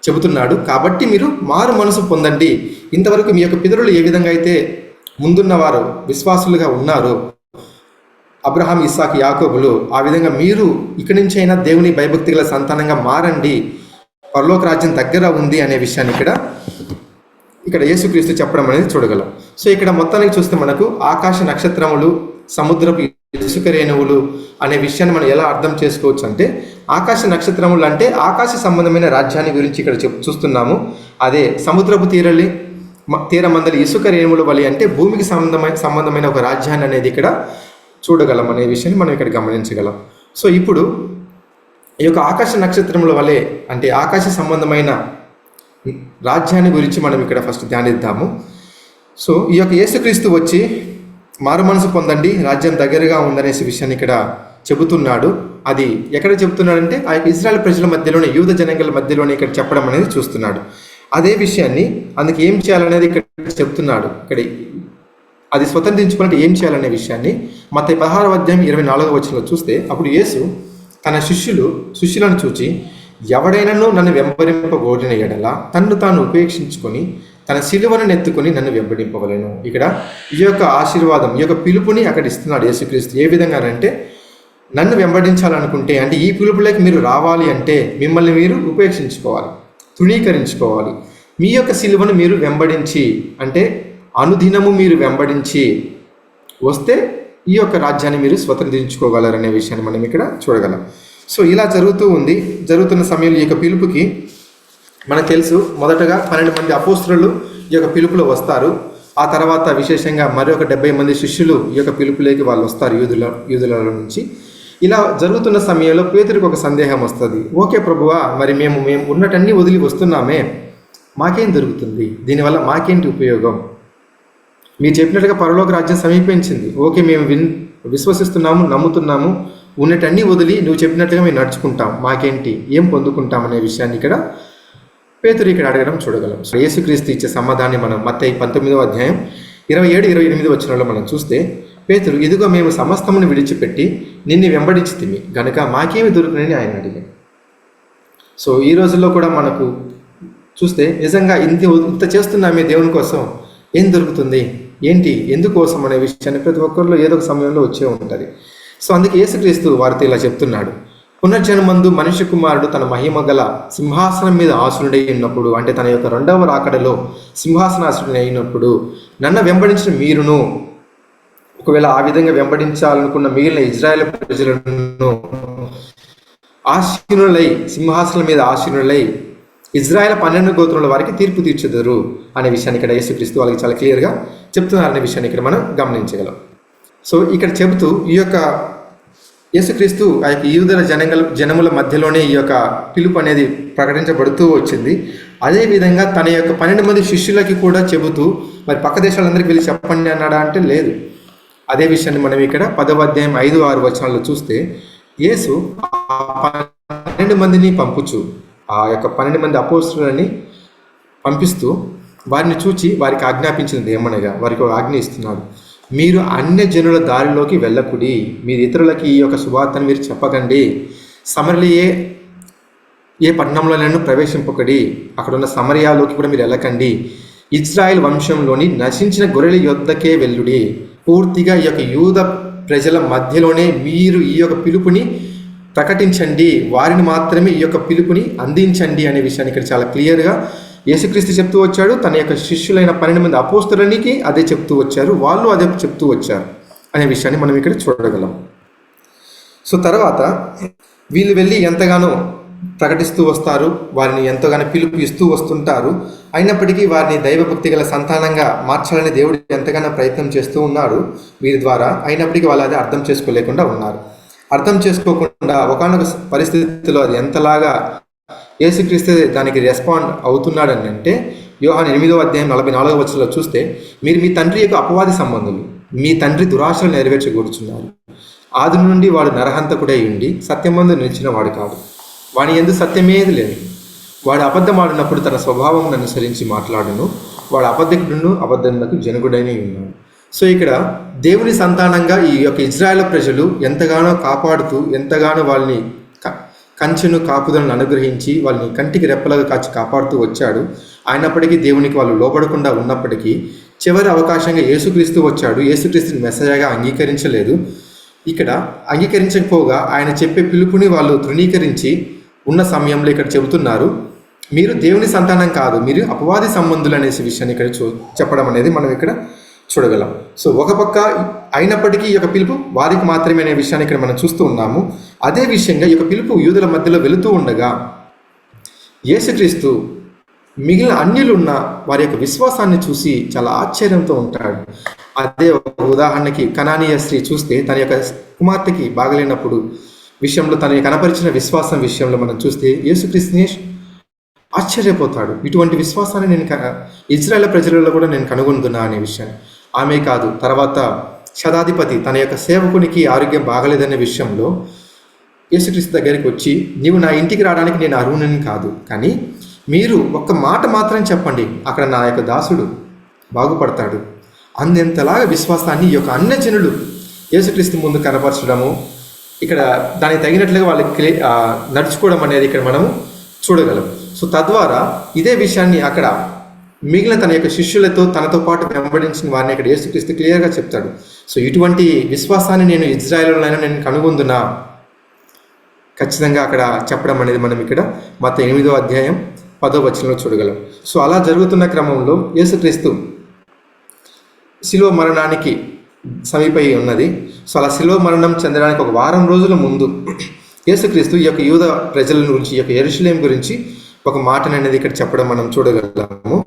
Speaker 1: చెబుతున్నాడు. కాబట్టి మీరు మారు మనసు పొందండి. ఇంతవరకు మీ యొక్క పితరులు ఏ విధంగా అయితే ముందున్నవారు విశ్వాసులుగా ఉన్నారు, అబ్రహాం, ఇస్సాకు, యాకోబులు, ఆ విధంగా మీరు ఇక్కడి నుంచి అయినా దేవుని భయభక్తి గల సంతానంగా మారండి, పరలోక రాజ్యం దగ్గర ఉంది అనే విషయాన్ని ఇక్కడ యేసుక్రీస్తు చెప్పడం అనేది చూడగలం. సో ఇక్కడ మొత్తానికి చూస్తే మనకు ఆకాశ నక్షత్రములు, సముద్రపు ఇసుక రేణువులు అనే విషయాన్ని మనం ఎలా అర్థం చేసుకోవచ్చు అంటే, ఆకాశ నక్షత్రములు అంటే ఆకాశ సంబంధమైన రాజ్యాన్ని గురించి ఇక్కడ చూస్తున్నాము. అదే సముద్రపు తీరమందలి ఇసుక రేణువుల వలి అంటే భూమికి సంబంధమైన ఒక రాజ్యాన్ని అనేది ఇక్కడ చూడగలం అనే విషయాన్ని మనం ఇక్కడ గమనించగలం. సో ఇప్పుడు ఈ యొక్క ఆకాశ నక్షత్రముల వలె అంటే ఆకాశ సంబంధమైన రాజ్యాన్ని గురించి మనం ఇక్కడ ఫస్ట్ ధ్యానిద్దాము. సో ఈ యొక్క యేసుక్రీస్తు వచ్చి మారు మనసు పొందండి, రాజ్యం దగ్గరగా ఉందనే విషయాన్ని ఇక్కడ చెబుతున్నాడు. అది ఎక్కడ చెబుతున్నాడంటే ఆ యొక్క ఇజ్రాయెల్ ప్రజల మధ్యలోనే, యూద జనాంగాల మధ్యలోనే ఇక్కడ చెప్పడం అనేది చూస్తున్నాడు. అదే విషయాన్ని అందుకు ఏం చేయాలనేది ఇక్కడ చెప్తున్నాడు. ఇక్కడ అది స్వతంత్రించుకున్నట్టు ఏం చేయాలనే విషయాన్ని మత్తయి 16వ అధ్యాయం 24వ వచనంలో చూస్తే, అప్పుడు యేసు తన శిష్యులను చూచి, ఎవడైనను నన్ను వెంబడింపగోరిన ఎడల తన్ను తాను ఉపేక్షించుకొని తన సిలువను నెత్తుకొని నన్ను వెంబడింపవలెను. ఇక్కడ ఈ యొక్క ఆశీర్వాదం, ఈ యొక్క పిలుపుని అక్కడ ఇస్తున్నాడు యేసుక్రీస్తు. ఏ విధంగానంటే, నన్ను వెంబడించాలనుకుంటే, అంటే ఈ పిలుపులోకి మీరు రావాలి అంటే మిమ్మల్ని మీరు ఉపేక్షించుకోవాలి, తృణీకరించుకోవాలి. మీ యొక్క సిలువను మీరు వెంబడించి, అంటే అనుదినము మీరు వెంబడించి వస్తే ఈ యొక్క రాజ్యాన్ని మీరు స్వతంత్రించుకోగలరనే విషయాన్ని మనం ఇక్కడ చూడగలం. సో ఇలా జరుగుతున్న సమయంలో ఈ యొక్క పిలుపుకి మనకు తెలుసు, మొదటగా 12 మంది అపోస్తలులు ఈ యొక్క పిలుపులో వస్తారు. ఆ తర్వాత విశేషంగా మరొక 70 మంది శిష్యులు ఈ యొక్క పిలుపులోకి వాళ్ళు వస్తారు యూదుల నుంచి. ఇలా జరుగుతున్న సమయంలో పేతురికి ఒక సందేహం వస్తుంది. ఓకే ప్రభువా, మరి మేము ఉన్నటన్నీ వదిలి వస్తున్నామే, మాకేం దొరుకుతుంది, దీనివల్ల మాకేంటి ఉపయోగం? మీరు చెప్పినట్టుగా పరలోక రాజ్యం సమీపించింది, ఓకే, మేము విశ్వసిస్తున్నాము, నమ్ముతున్నాము, ఉన్నటన్నీ వదిలి నువ్వు చెప్పినట్టుగా మేము నడుచుకుంటాం, మాకేంటి, ఏం పొందుకుంటాం అనే విషయాన్ని ఇక్కడ పేతురు ఇక్కడ అడగడం చూడగలం. యేసుక్రీస్తు ఇచ్చే సమాధానాన్ని మనం మత్తయి 19వ అధ్యాయం 27-28 వచనంలో మనం చూస్తే, పేతురు, ఇదిగో మేము సమస్తమును విడిచిపెట్టి నిన్ను వెంబడించితిమి గనుక మాకేమి దొరుకునని ఆయన అడిగాడు. సో ఈ రోజుల్లో కూడా మనకు చూస్తే నిజంగా ఇంత చేస్తున్నామే దేవుని కోసం, ఏం దొరుకుతుంది, ఏంటి, ఎందుకోసం అనే విషయాన్ని ప్రతి ఒక్కరిలో ఏదో ఒక సమయంలో వచ్చే ఉంటుంది. సో అందుకే యేసుక్రీస్తు వారితో ఇలా చెప్తున్నాడు, పునర్జన్మందు మనిషి కుమారుడు తన మహిమ గల సింహాసనం మీద ఆసనుడై ఉన్నప్పుడు, అంటే తన యొక్క 2వ రాకడలో సింహాసనాసనుడై అయినప్పుడు నన్ను వెంబడించిన మీరును, ఒకవేళ ఆ విధంగా వెంబడించాలనుకున్న మిగిలిన ఇజ్రాయెల్ ప్రజలను ఆసీనులై, సింహాసనం మీద ఆసీనులై ఇజ్రాయెల్ 12 గోత్రముల వారికి తీర్పు తీర్చెదరు అనే విషయాన్ని ఇక్కడ యేసుక్రీస్తు వాళ్ళకి చాలా క్లియర్గా చెప్తున్నారనే విషయాన్ని ఇక్కడ మనం గమనించగలం. సో ఇక్కడ చెబుతూ ఈ యొక్క యేసుక్రీస్తు ఆ యొక్క యూదుల జనముల మధ్యలోనే ఈ యొక్క పిలుపు అనేది ప్రకటించబడుతూ వచ్చింది. అదేవిధంగా తన యొక్క 12 మంది శిష్యులకి కూడా చెబుతూ, మరి పక్క దేశాలందరికీ వెళ్ళి చెప్పండి అన్నాడా అంటే లేదు. అదే విషయాన్ని మనం ఇక్కడ 10వ అధ్యాయం 5-6 వచనాల్లో చూస్తే, యేసు ఆ 12 మందిని పంపుచు, ఆ యొక్క 12 మంది అపోస్తలులని పంపిస్తూ వారిని చూచి వారికి ఆజ్ఞాపించినది ఏమనగా, వారికి ఒక ఆజ్ఞ ఇస్తున్నాడు, మీరు అన్య జనుల దారిలోకి వెళ్ళకుడి, మీరు ఇతరులకి ఈ యొక్క సువార్తను మీరు చెప్పకండి, సమరలియే ఏ పట్టణంలోనైనా ప్రవేశింపకడి, అక్కడ ఉన్న సమరయాలోకి కూడా మీరు వెళ్ళకండి, ఇజ్రాయెల్ వంశంలోని నశించిన గొర్రెల యొద్దకే వెళ్ళుడి, పూర్తిగా ఈ యొక్క యూద ప్రజల మధ్యలోనే మీరు ఈ యొక్క పిలుపుని ప్రకటించండి, వారిని మాత్రమే ఈ యొక్క పిలుపుని అందించండి అనే విషయాన్ని ఇక్కడ చాలా క్లియర్గా యేసుక్రీస్తు చెప్తూ వచ్చాడు. తన యొక్క శిష్యులైన 12 మంది అపోస్తలునికి అదే చెప్తూ వచ్చారు, వాళ్ళు అదే చెప్తూ వచ్చారు అనే విషయాన్ని మనం ఇక్కడ చూడగలం. సో తర్వాత వీళ్ళు వెళ్ళి ఎంతగానో ప్రకటిస్తూ వస్తారు, వారిని ఎంతగానో పిలుపు ఇస్తూ వస్తుంటారు. అయినప్పటికీ వారిని దైవభక్తి గల సంతానంగా మార్చాలని దేవుడు ఎంతగానో ప్రయత్నం చేస్తూ ఉన్నాడు వీరి ద్వారా. అయినప్పటికీ వాళ్ళు అది అర్థం చేసుకోలేకుండా ఉన్నారు. అర్థం చేసుకోకుండా ఒకానొక పరిస్థితిలో అది ఎంతలాగా యేసుక్రీస్తు దానికి రెస్పాండ్ అవుతున్నాడని అంటే, యోహాను 8వ అధ్యాయం 44వ వచనంలో చూస్తే, మీరు మీ తండ్రి యొక్క అపవాది సంబంధులు, మీ తండ్రి దురాశలు నెరవేర్చగూర్చున్నారు. ఆది నుండి వాడు నరహంతకుడై ఉండి సత్యమందు నిలిచిన వాడు కాదు, వాని యందు సత్యమేది లేదు. వాడు అబద్ధమాడినప్పుడు తన స్వభావం అనుసరించి మాట్లాడును, వాడు అబద్ధకుడును అబద్ధములకు జనకుడైన ఉన్నాడు. సో ఇక్కడ దేవుని సంతానంగా ఈ యొక్క ఇజ్రాయెల్ ప్రజలు ఎంతగానో కాపాడుతూ, ఎంతగానో వాళ్ళని కంచెను కాపుదలను అనుగ్రహించి వాళ్ళని కంటికి రెప్పలుగా కాపాడుతూ వచ్చాడు. అయినప్పటికీ దేవునికి వాళ్ళు లోబడకుండా ఉన్నప్పటికీ చివరి అవకాశంగా యేసుక్రీస్తు వచ్చాడు. యేసుక్రీస్తుని మెస్సయ్యగా అంగీకరించలేదు. ఇక్కడ అంగీకరించకపోగా ఆయన చెప్పే పిలుపుని వాళ్ళు తృణీకరించి ఉన్న సమయంలో ఇక్కడ చెబుతున్నారు, మీరు దేవుని సంతానం కాదు, మీరు అపవాది సంబంధులు అనేసి విషయాన్ని ఇక్కడ చెప్పడం అనేది మనం ఇక్కడ చూడగలం. సో ఒక పక్క అయినప్పటికీ ఈ యొక్క పిలుపు వారికి మాత్రమే అనే విషయాన్ని ఇక్కడ మనం చూస్తూ ఉన్నాము. అదే విషయంగా ఈ యొక్క పిలుపు యూదుల మధ్యలో వెళుతూ ఉండగా యేసుక్రీస్తు మిగిలిన అన్యులున్న వారి యొక్క విశ్వాసాన్ని చూసి చాలా ఆశ్చర్యంతో ఉంటాడు. అదే ఒక ఉదాహరణకి కనానీయ స్త్రీ చూస్తే, తన యొక్క కుమార్తెకి బాగలేనప్పుడు విషయంలో తన కనపరిచిన విశ్వాసం విషయంలో మనం చూస్తే యేసుక్రీస్తుని ఆశ్చర్యపోతాడు. ఇటువంటి విశ్వాసాన్ని నేను ఇజ్రాయెల్ ప్రజలలో కూడా నేను కనుగొంటున్నా అనే విషయాన్ని. ఆమె కాదు, తర్వాత శతాధిపతి తన యొక్క సేవకునికి ఆరోగ్యం బాగలేదనే విషయంలో యేసుక్రీస్తు దగ్గరికి వచ్చి, నీవు నా ఇంటికి రావడానికి నేను అర్హుని కాదు, కానీ మీరు ఒక్క మాట మాత్రం చెప్పండి, అక్కడ నా యొక్క దాసుడు బాగుపడతాడు. అంతెంతలాగా విశ్వాసాన్ని ఈ యొక్క అన్యజనులు యేసుక్రీస్తు ముందు కనపరచడము, ఇక్కడ దానికి తగినట్లుగా వాళ్ళకి నడుచుకోవడం అనేది ఇక్కడ మనము చూడగలం. సో తద్వారా ఇదే విషయాన్ని అక్కడ మిగిలిన తన యొక్క శిష్యులతో తనతో పాటు వెంబడించిన వారిని ఇక్కడ యేసుక్రీస్తు క్లియర్గా చెప్తాడు. సో ఇటువంటి విశ్వాసాన్ని నేను ఇజ్రాయేలులోనైనా నేను కనుగొందునా, ఖచ్చితంగా అక్కడ చెప్పడం అనేది మనం ఇక్కడ మత్తయి 8వ అధ్యాయం 10వ వచనంలో చూడగలం. సో అలా జరుగుతున్న క్రమంలో యేసుక్రీస్తు శిలువ మరణానికి సమీపై ఉన్నది. సో అలా శిలువ మరణం చెందడానికి ఒక వారం రోజుల ముందు యేసుక్రీస్తు ఈ యొక్క యూద ప్రజల గురించి, ఈ యొక్క యెరూషలేము గురించి ఒక మాటను అనేది ఇక్కడ చెప్పడం మనం చూడగలము.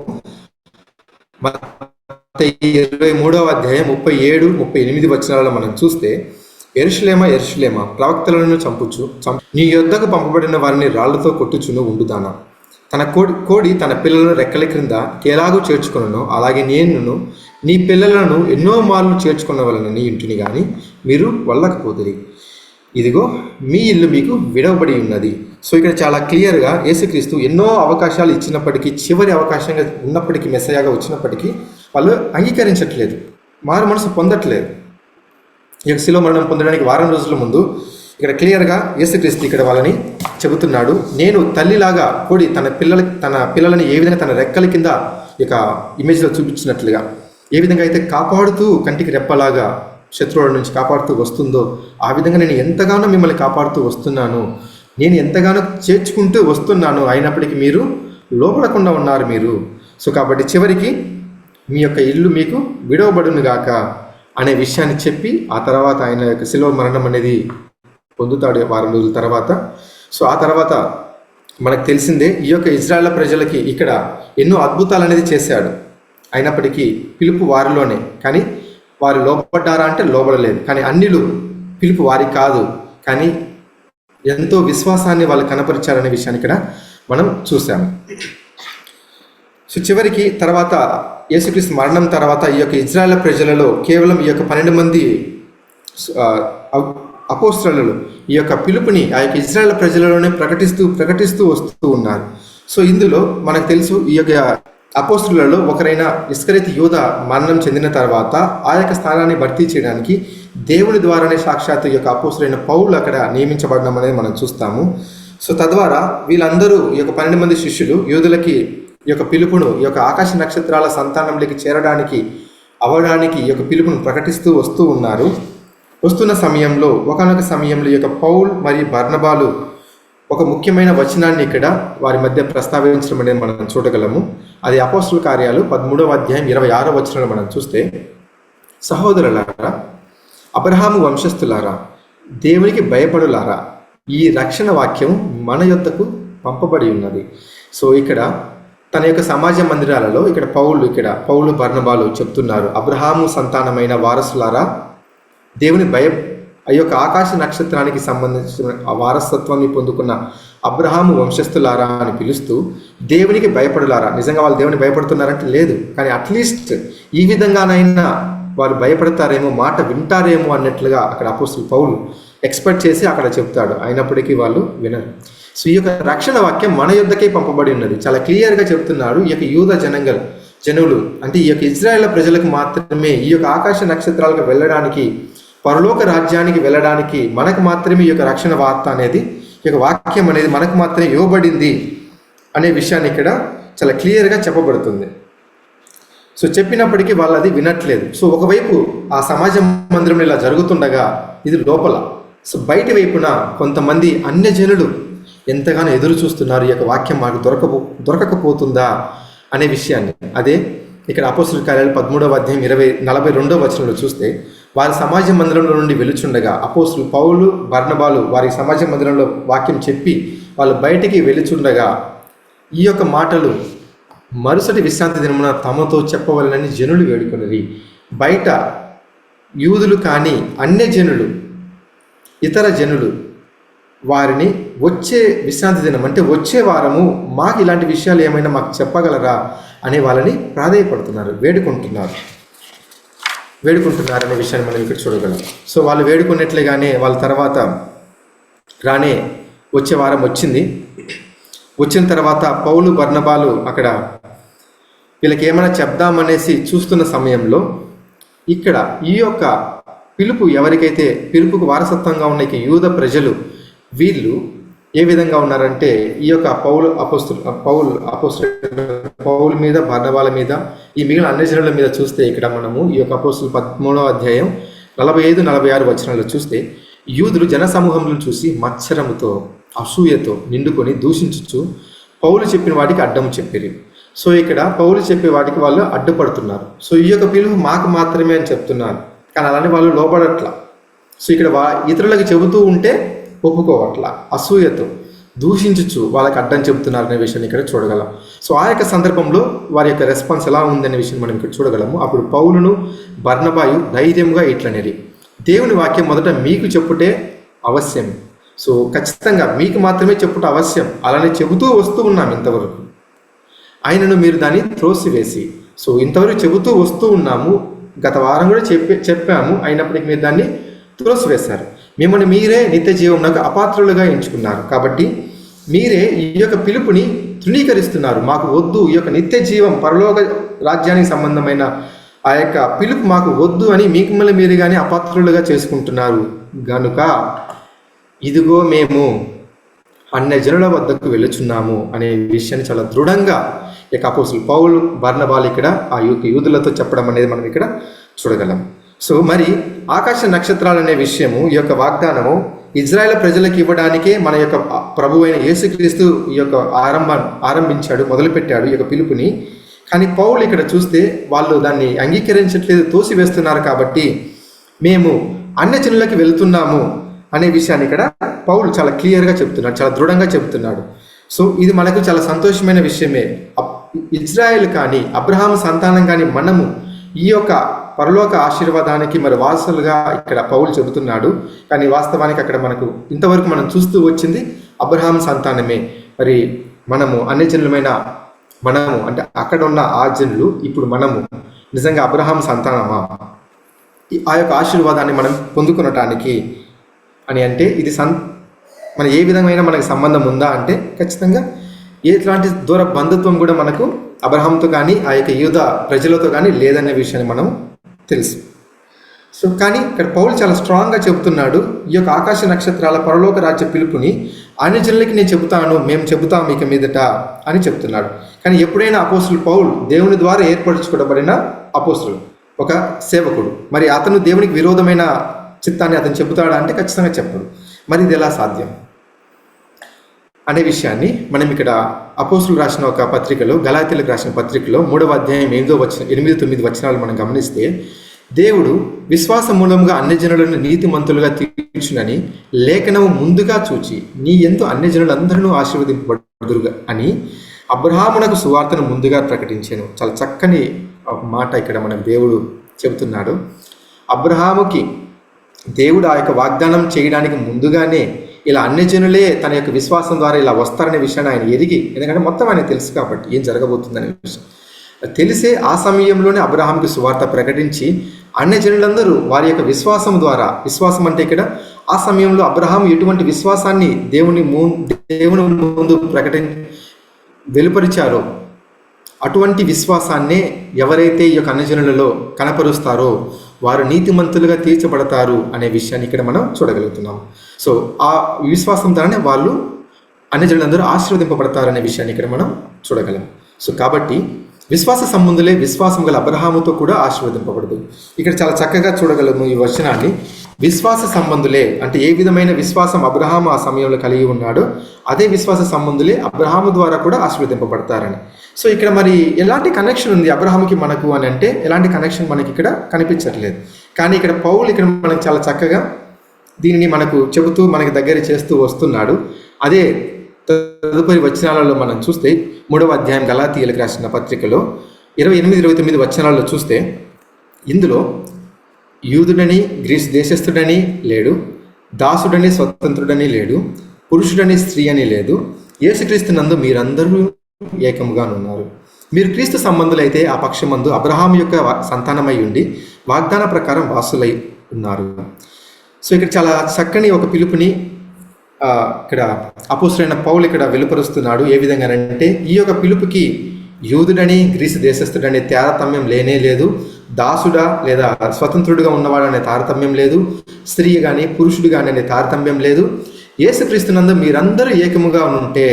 Speaker 1: మత్తయి 23వ అధ్యాయం 37-38 వచనాలలో మనం చూస్తే, యెరూషలేమా యెరూషలేమా, ప్రవక్తలను చంపుచు నీ యొద్దకు పంపబడిన వారిని రాళ్లతో కొట్టుచును ఉండుదానా, తన కోడి తన పిల్లలను రెక్కల క్రింద ఎలాగూ చేర్చుకున్నానో అలాగే నేను నీ పిల్లలను ఎన్నో మార్లు చేర్చుకున్నవలనని ఇంటిని కానీ మీరు వెళ్ళకపోతుంది. ఇదిగో మీ ఇల్లు మీకు విడవబడి ఉన్నది. సో ఇక్కడ చాలా క్లియర్గా యేసుక్రీస్తు ఎన్నో అవకాశాలు ఇచ్చినప్పటికీ, చివరి అవకాశంగా ఉన్నప్పటికీ, మెస్సయాగా వచ్చినప్పటికీ వాళ్ళు అంగీకరించట్లేదు, మారు మనసు పొందట్లేదు. ఈ యొక్క శిలువ మరణం పొందడానికి వారం రోజుల ముందు ఇక్కడ క్లియర్గా యేసుక్రీస్తు ఇక్కడ వాళ్ళని చెబుతున్నాడు, నేను తల్లిలాగా కోడి తన పిల్లలని ఏ విధంగా తన రెక్కల కింద ఇక ఇమేజ్లో చూపించినట్లుగా, ఏ విధంగా అయితే కాపాడుతూ కంటికి రెప్పలాగా శత్రువుల నుంచి కాపాడుతూ వస్తుందో, ఆ విధంగా నేను ఎంతగానో మిమ్మల్ని కాపాడుతూ వస్తున్నాను, నేను ఎంతగానో చేర్చుకుంటూ వస్తున్నాను, అయినప్పటికీ మీరు లోపడకుండా ఉన్నారు మీరు. సో కాబట్టి చివరికి మీ యొక్క ఇల్లు మీకు విడవబడును గాక అనే విషయాన్ని చెప్పి, ఆ తర్వాత ఆయన యొక్క శిలువ మరణం అనేది పొందుతాడు వారం రోజుల తర్వాత. సో ఆ తర్వాత మనకు తెలిసిందే, ఈ యొక్క ఇజ్రాయేల్ ప్రజలకి ఇక్కడ ఎన్నో అద్భుతాలు అనేది చేశాడు. అయినప్పటికీ పిలుపు వారిలోనే, కానీ వారు లోపడ్డారా అంటే లోబడలేదు. కానీ అన్యులు పిలుపు వారికి కాదు, కానీ ఎంతో విశ్వాసాన్ని వాళ్ళు కనపరిచారనే విషయాన్ని ఇక్కడ మనం చూసాము. సో చివరికి తర్వాత యేసుక్రీస్తు మరణం తర్వాత ఈ యొక్క ఇజ్రాయేల్ ప్రజలలో కేవలం ఈ యొక్క 12 మంది అపోస్తలులు ఈ యొక్క పిలుపుని ఆ యొక్క ఇజ్రాయేల్ ప్రజలలోనే ప్రకటిస్తూ వస్తూ ఉన్నారు. సో ఇందులో మనకు తెలుసు, ఈ యొక్క అపోస్తలులలో ఒకరైన ఇస్కరియోతు యూద మరణం చెందిన తర్వాత ఆ యొక్క స్థానాన్ని భర్తీ చేయడానికి దేవుని ద్వారానే సాక్షాత్తు ఈ యొక్క అపోస్తలుడైన పౌలు అక్కడ నియమించబడడం అనేది మనం చూస్తాము. సో తద్వారా వీళ్ళందరూ ఈ యొక్క 12 మంది శిష్యులు యూదులకి ఈ యొక్క పిలుపును, ఈ యొక్క ఆకాశ నక్షత్రాల సంతానంలోకి చేరడానికి అవ్వడానికి ఈ యొక్క పిలుపును ప్రకటిస్తూ వస్తూ ఉన్నారు. వస్తున్న సమయంలో ఒకానొక సమయంలో ఈ యొక్క పౌల్ మరియు బర్నబాలు ఒక ముఖ్యమైన వచనాన్ని ఇక్కడ వారి మధ్య ప్రస్తావించడం అనేది మనం చూడగలము. అది అపోస్తలుల కార్యాలు 13వ అధ్యాయం 26వ వచనంలో మనం చూస్తే, సహోదరులారా, అబ్రహాము వంశస్థులారా, దేవునికి భయపడులారా, ఈ రక్షణ వాక్యం మన యొద్దకు పంపబడి ఉన్నది. సో ఇక్కడ తన యొక్క సమాజ మందిరాలలో ఇక్కడ పౌలు బర్నబాలు చెప్తున్నారు, అబ్రహాము సంతానమైన వారసులారా, దేవుని ఆ యొక్క ఆకాశ నక్షత్రానికి సంబంధించిన ఆ వారసత్వాన్ని పొందుకున్న అబ్రహాము వంశస్థులారా అని పిలుస్తూ, దేవునికి భయపడులారా. నిజంగా వాళ్ళు దేవుని భయపడుతున్నారంటే లేదు, కానీ అట్లీస్ట్ ఈ విధంగానైనా వారు భయపడతారేమో, మాట వింటారేమో అన్నట్లుగా అక్కడ అపోస్తలుడు పౌలు ఎక్స్పెక్ట్ చేసి అక్కడ చెప్తాడు. అయినప్పటికీ వాళ్ళు వినరు. సో ఈ యొక్క రక్షణ వాక్యం మన యుద్ధకే పంపబడి ఉన్నది. చాలా క్లియర్గా చెప్తున్నాడు. ఈ యొక్క యూద జనులు అంటే ఈ యొక్క ఇజ్రాయేల్ ప్రజలకు మాత్రమే ఈ యొక్క ఆకాశ నక్షత్రాలకు వెళ్ళడానికి, పరలోక రాజ్యానికి వెళ్ళడానికి మనకు మాత్రమే ఈ యొక్క రక్షణ వార్త అనేది, ఈ యొక్క వాక్యం అనేది మనకు మాత్రమే ఇవ్వబడింది అనే విషయాన్ని ఇక్కడ చాలా క్లియర్గా చెప్పబడుతుంది. సో చెప్పినప్పటికీ వాళ్ళు అది వినట్లేదు. సో ఒకవైపు ఆ సమాజ మందిరంలో ఇలా జరుగుతుండగా ఇది లోపల, సో బయటి వైపున కొంతమంది అన్యజనులు ఎంతగానో ఎదురు చూస్తున్నారు, ఈ యొక్క వాక్యం మాకు దొరకకపోతుందా అనే విషయాన్ని. అదే ఇక్కడ అపోస్తలుల కార్యాలు 13వ అధ్యాయం 42వ వచనంలో చూస్తే, వారి సమాజ మందిరంలో నుండి వెలుచుండగా అపోస్తలులు పౌలు బర్నబాలు వారి సమాజ మందిరంలో వాక్యం చెప్పి వాళ్ళు బయటికి వెలుచుండగా ఈ యొక్క మాటలు మరుసటి విశ్రాంతి దినమున తమతో చెప్పవలనని జనులు వేడుకొనిరి. బయట యూదులు కానీ అన్యజనులు, ఇతర జనులు వారిని వచ్చే విశ్రాంతి దినం అంటే వచ్చే వారము మాకు ఇలాంటి విషయాలు ఏమైనా మాకు చెప్పగలరా అని వాళ్ళని ప్రాధేయపడుతున్నారు, వేడుకుంటున్నారు. వేడుకుంటున్నారనే విషయాన్ని మనం ఇక్కడ చూడగలం. సో వాళ్ళు వేడుకున్నట్లుగానే వాళ్ళ తర్వాత రానే వచ్చే వారం వచ్చింది. వచ్చిన తర్వాత పౌలు బర్నబాలు అక్కడ వీళ్ళకి ఏమైనా చెప్దామనేసి చూస్తున్న సమయంలో ఇక్కడ ఈ యొక్క పిలుపు ఎవరికైతే పిలుపుకు వారసత్వంగా ఉన్న ఇక యూద ప్రజలు వీళ్ళు ఏ విధంగా ఉన్నారంటే ఈ యొక్క పౌలు మీద బర్నబాల మీద ఈ మిగిలిన అన్యజనుల మీద చూస్తే ఇక్కడ మనము ఈ యొక్క అపోస్తుల 13వ అధ్యాయం 45-46 వచనాల్లో చూస్తే యూదులు జనసమూహంలో చూసి మత్సరముతో అసూయతో నిండుకొని దూషించచ్చు పౌలు చెప్పిన వాటికి అడ్డం చెప్పిరి. సో ఇక్కడ పౌలు చెప్పే వాటికి వాళ్ళు అడ్డుపడుతున్నారు. సో ఈ యొక్క పిలుపు మాకు మాత్రమే అని చెప్తున్నారు, కానీ అలానే వాళ్ళు లోబడట్లా. సో ఇక్కడ ఇతరులకు చెబుతూ ఉంటే ఒప్పుకోవట్లా, అసూయతో దూషించచ్చు వాళ్ళకి అడ్డం చెబుతున్నారు అనే విషయాన్ని ఇక్కడ చూడగలం. సో ఆ యొక్క సందర్భంలో వారి యొక్క రెస్పాన్స్ ఎలా ఉందనే విషయం మనం ఇక్కడ చూడగలము. అప్పుడు పౌలును బర్నబాయు ధైర్యంగా ఇట్లనేది, దేవుని వాక్యం మొదట మీకు చెప్పుటే అవశ్యం. సో ఖచ్చితంగా మీకు మాత్రమే చెప్పుట అవశ్యం, అలానే చెబుతూ వస్తూ ఉన్నాం ఇంతవరకు. ఆయనను మీరు దాన్ని త్రోసివేసి, సో ఇంతవరకు చెబుతూ వస్తూ ఉన్నాము, గత వారం కూడా చెప్పాము, అయినప్పటికీ మీరు దాన్ని త్రోసివేశారు. మిమ్మల్ని మీరే నిత్య జీవమునకు అపాత్రులుగా ఎంచుకున్నారు, కాబట్టి మీరే ఈ యొక్క పిలుపుని తృణీకరిస్తున్నారు. మాకు వద్దు, ఈ యొక్క నిత్య జీవం పరలోక రాజ్యానికి సంబంధమైన ఆ యొక్క పిలుపు మాకు వద్దు అని మిమ్మల్ని మీరు కానీ అపాత్రులుగా చేసుకుంటున్నారు. గనుక ఇదిగో మేము అన్యజనుల వద్దకు వెళ్ళుచున్నాము అనే విషయాన్ని చాలా దృఢంగా ఇక అపోస్తులు పౌలు బర్నబాలు ఇక్కడ ఆ యూదులతో చెప్పడం అనేది మనం ఇక్కడ చూడగలం. సో మరి ఆకాశ నక్షత్రాలు అనే విషయము, ఈ యొక్క వాగ్దానము ఇజ్రాయేల్ ప్రజలకు ఇవ్వడానికే మన యొక్క ప్రభు అయిన యేసుక్రీస్తు ఈ యొక్క ఆరంభించాడు, మొదలుపెట్టాడు ఈ యొక్క పిలుపుని. కానీ పౌలు ఇక్కడ చూస్తే వాళ్ళు దాన్ని అంగీకరించట్లేదు, తోసివేస్తున్నారు. కాబట్టి మేము అన్యజనులకి వెళ్తున్నాము అనే విషయాన్ని ఇక్కడ పౌలు చాలా క్లియర్గా చెప్తున్నాడు, చాలా దృఢంగా చెప్తున్నాడు. సో ఇది మనకు చాలా సంతోషమైన విషయమే. ఇజ్రాయెల్ కానీ అబ్రహాము సంతానం కానీ మనము ఈ యొక్క పరలోక ఆశీర్వాదానికి మరి వారసులుగా ఇక్కడ పౌలు చెబుతున్నాడు. కానీ వాస్తవానికి అక్కడ మనకు ఇంతవరకు మనం చూస్తూ వచ్చింది అబ్రహాం సంతానమే. మరి మనము అన్యజనులమైన మనము అంటే అక్కడ ఉన్న ఆ జనులు ఇప్పుడు మనము నిజంగా అబ్రహాం సంతానమా, ఆ యొక్క ఆశీర్వాదాన్ని మనం పొందుకునటానికి అని అంటే ఇది మన ఏ విధమైన మనకు సంబంధం ఉందా అంటే ఖచ్చితంగా ఎట్లాంటి దూర బంధుత్వం కూడా మనకు అబ్రహాంతో కానీ ఆ యొక్క యూద ప్రజలతో కానీ లేదనే విషయాన్ని మనం తెలుసు. సో కానీ ఇక్కడ పౌలు చాలా స్ట్రాంగ్గా చెబుతున్నాడు, ఈ యొక్క ఆకాశ నక్షత్రాల పరలోక రాజ్య పిలుపుని అన్యజనులకి నేను చెబుతాను, మేము చెబుతాం ఇక మీదట అని చెప్తున్నాడు. కానీ ఎప్పుడైనా అపోస్తులు పౌలు దేవుని ద్వారా ఏర్పరచుకోబడిన అపోస్తులు, ఒక సేవకుడు, మరి అతను దేవునికి విరోధమైన చిత్తాన్ని అతను చెబుతాడా అంటే ఖచ్చితంగా చెప్పడు. మరి ఇది ఎలా సాధ్యం అనే విషయాన్ని మనం ఇక్కడ అపోస్తులు రాసిన ఒక పత్రికలో, గలాతీయులకు రాసిన పత్రికలో 3వ అధ్యాయం 8-9 వచనాలు మనం గమనిస్తే, దేవుడు విశ్వాస మూలంగా అన్యజనులను నీతిమంతులుగా తీర్చునని లేఖనము ముందుగా చూచి నీ యందు అన్యజనులందరూ ఆశీర్వదింపబడుదురుగా అని అబ్రహామునకు సువార్తను ముందుగా ప్రకటించాను. చాలా చక్కని మాట ఇక్కడ మనకు దేవుడు చెబుతున్నాడు. అబ్రహాముకి దేవుడు ఆ యొక్క వాగ్దానం చేయడానికి ముందుగానే ఇలా అన్యజనులే తన యొక్క విశ్వాసం ద్వారా ఇలా వస్తారనే విషయాన్ని ఆయన ఎరిగి, ఎందుకంటే మొత్తం ఆయన తెలుసు కాబట్టి ఏం జరగబోతుందనే విషయం తెలిసే ఆ సమయంలోనే అబ్రహాంకి సువార్త ప్రకటించి అన్యజనులందరూ వారి యొక్క విశ్వాసం ద్వారా, విశ్వాసం అంటే ఇక్కడ ఆ సమయంలో అబ్రహాం ఎటువంటి విశ్వాసాన్ని దేవుని ముందు వెలుపరిచారో అటువంటి విశ్వాసాన్నే ఎవరైతే ఈ యొక్క అన్యజనులలో కనపరుస్తారో వారు నీతిమంతులుగా తీర్చబడతారు అనే విషయాన్ని ఇక్కడ మనం చూడగలుగుతున్నాం. సో ఆ విశ్వాసం ద్వారానే వాళ్ళు అన్యజనులందరూ ఆశీర్వదింపబడతారు అనే విషయాన్ని ఇక్కడ మనం చూడగలం. సో కాబట్టి విశ్వాస సంబంధులే విశ్వాసం గల అబ్రహాముతో కూడా ఆశీర్వదింపబడదు. ఇక్కడ చాలా చక్కగా చూడగలము ఈ వచనాన్ని. విశ్వాస సంబంధులే అంటే ఏ విధమైన విశ్వాసం అబ్రహాము ఆ సమయంలో కలిగి ఉన్నాడో అదే విశ్వాస సంబంధులే అబ్రహాము ద్వారా కూడా ఆశీర్వదింపబడతారని. సో ఇక్కడ మరి ఎలాంటి కనెక్షన్ ఉంది అబ్రహాముకి మనకు అని అంటే ఎలాంటి కనెక్షన్ మనకి ఇక్కడ కనిపించట్లేదు. కానీ ఇక్కడ పౌలు ఇక్కడ మనకు చాలా చక్కగా దీనిని మనకు చెబుతూ మనకి దగ్గర చేస్తూ వస్తున్నాడు. అదే తదుపరి వచనాలలో మనం చూస్తే 3వ అధ్యాయం గలాతీయులకు రాసిన పత్రికలో 28-29 వచనాల్లో చూస్తే ఇందులో యూదుడని గ్రీసు దేశస్థుడని లేడు, దాసుడని స్వతంత్రుడని లేడు, పురుషుడని స్త్రీ అని లేదు, యేసుక్రీస్తు నందు మీరందరూ ఏకముగానున్నారు. మీరు క్రీస్తు సంబంధులైతే ఆ పక్షమందు అబ్రహాము యొక్క సంతానమై ఉండి వాగ్దాన ప్రకారం వాసులై ఉన్నారు. సో ఇక్కడ చాలా చక్కని ఒక పిలుపుని ఇక్కడ అపోస్తలుడైన పౌలు ఇక్కడ వెలుపరుస్తున్నాడు. ఏ విధంగానంటే ఈ యొక్క పిలుపుకి యూదుడని గ్రీసు దేశస్థుడనే తారతమ్యం లేనే లేదు, దాసుడా లేదా స్వతంత్రుడిగా ఉన్నవాడనే తారతమ్యం లేదు, స్త్రీ కానీ పురుషుడు కానీ అనే తారతమ్యం లేదు. యేసుక్రీస్తునందు మీరందరూ ఏకముగా ఉంటే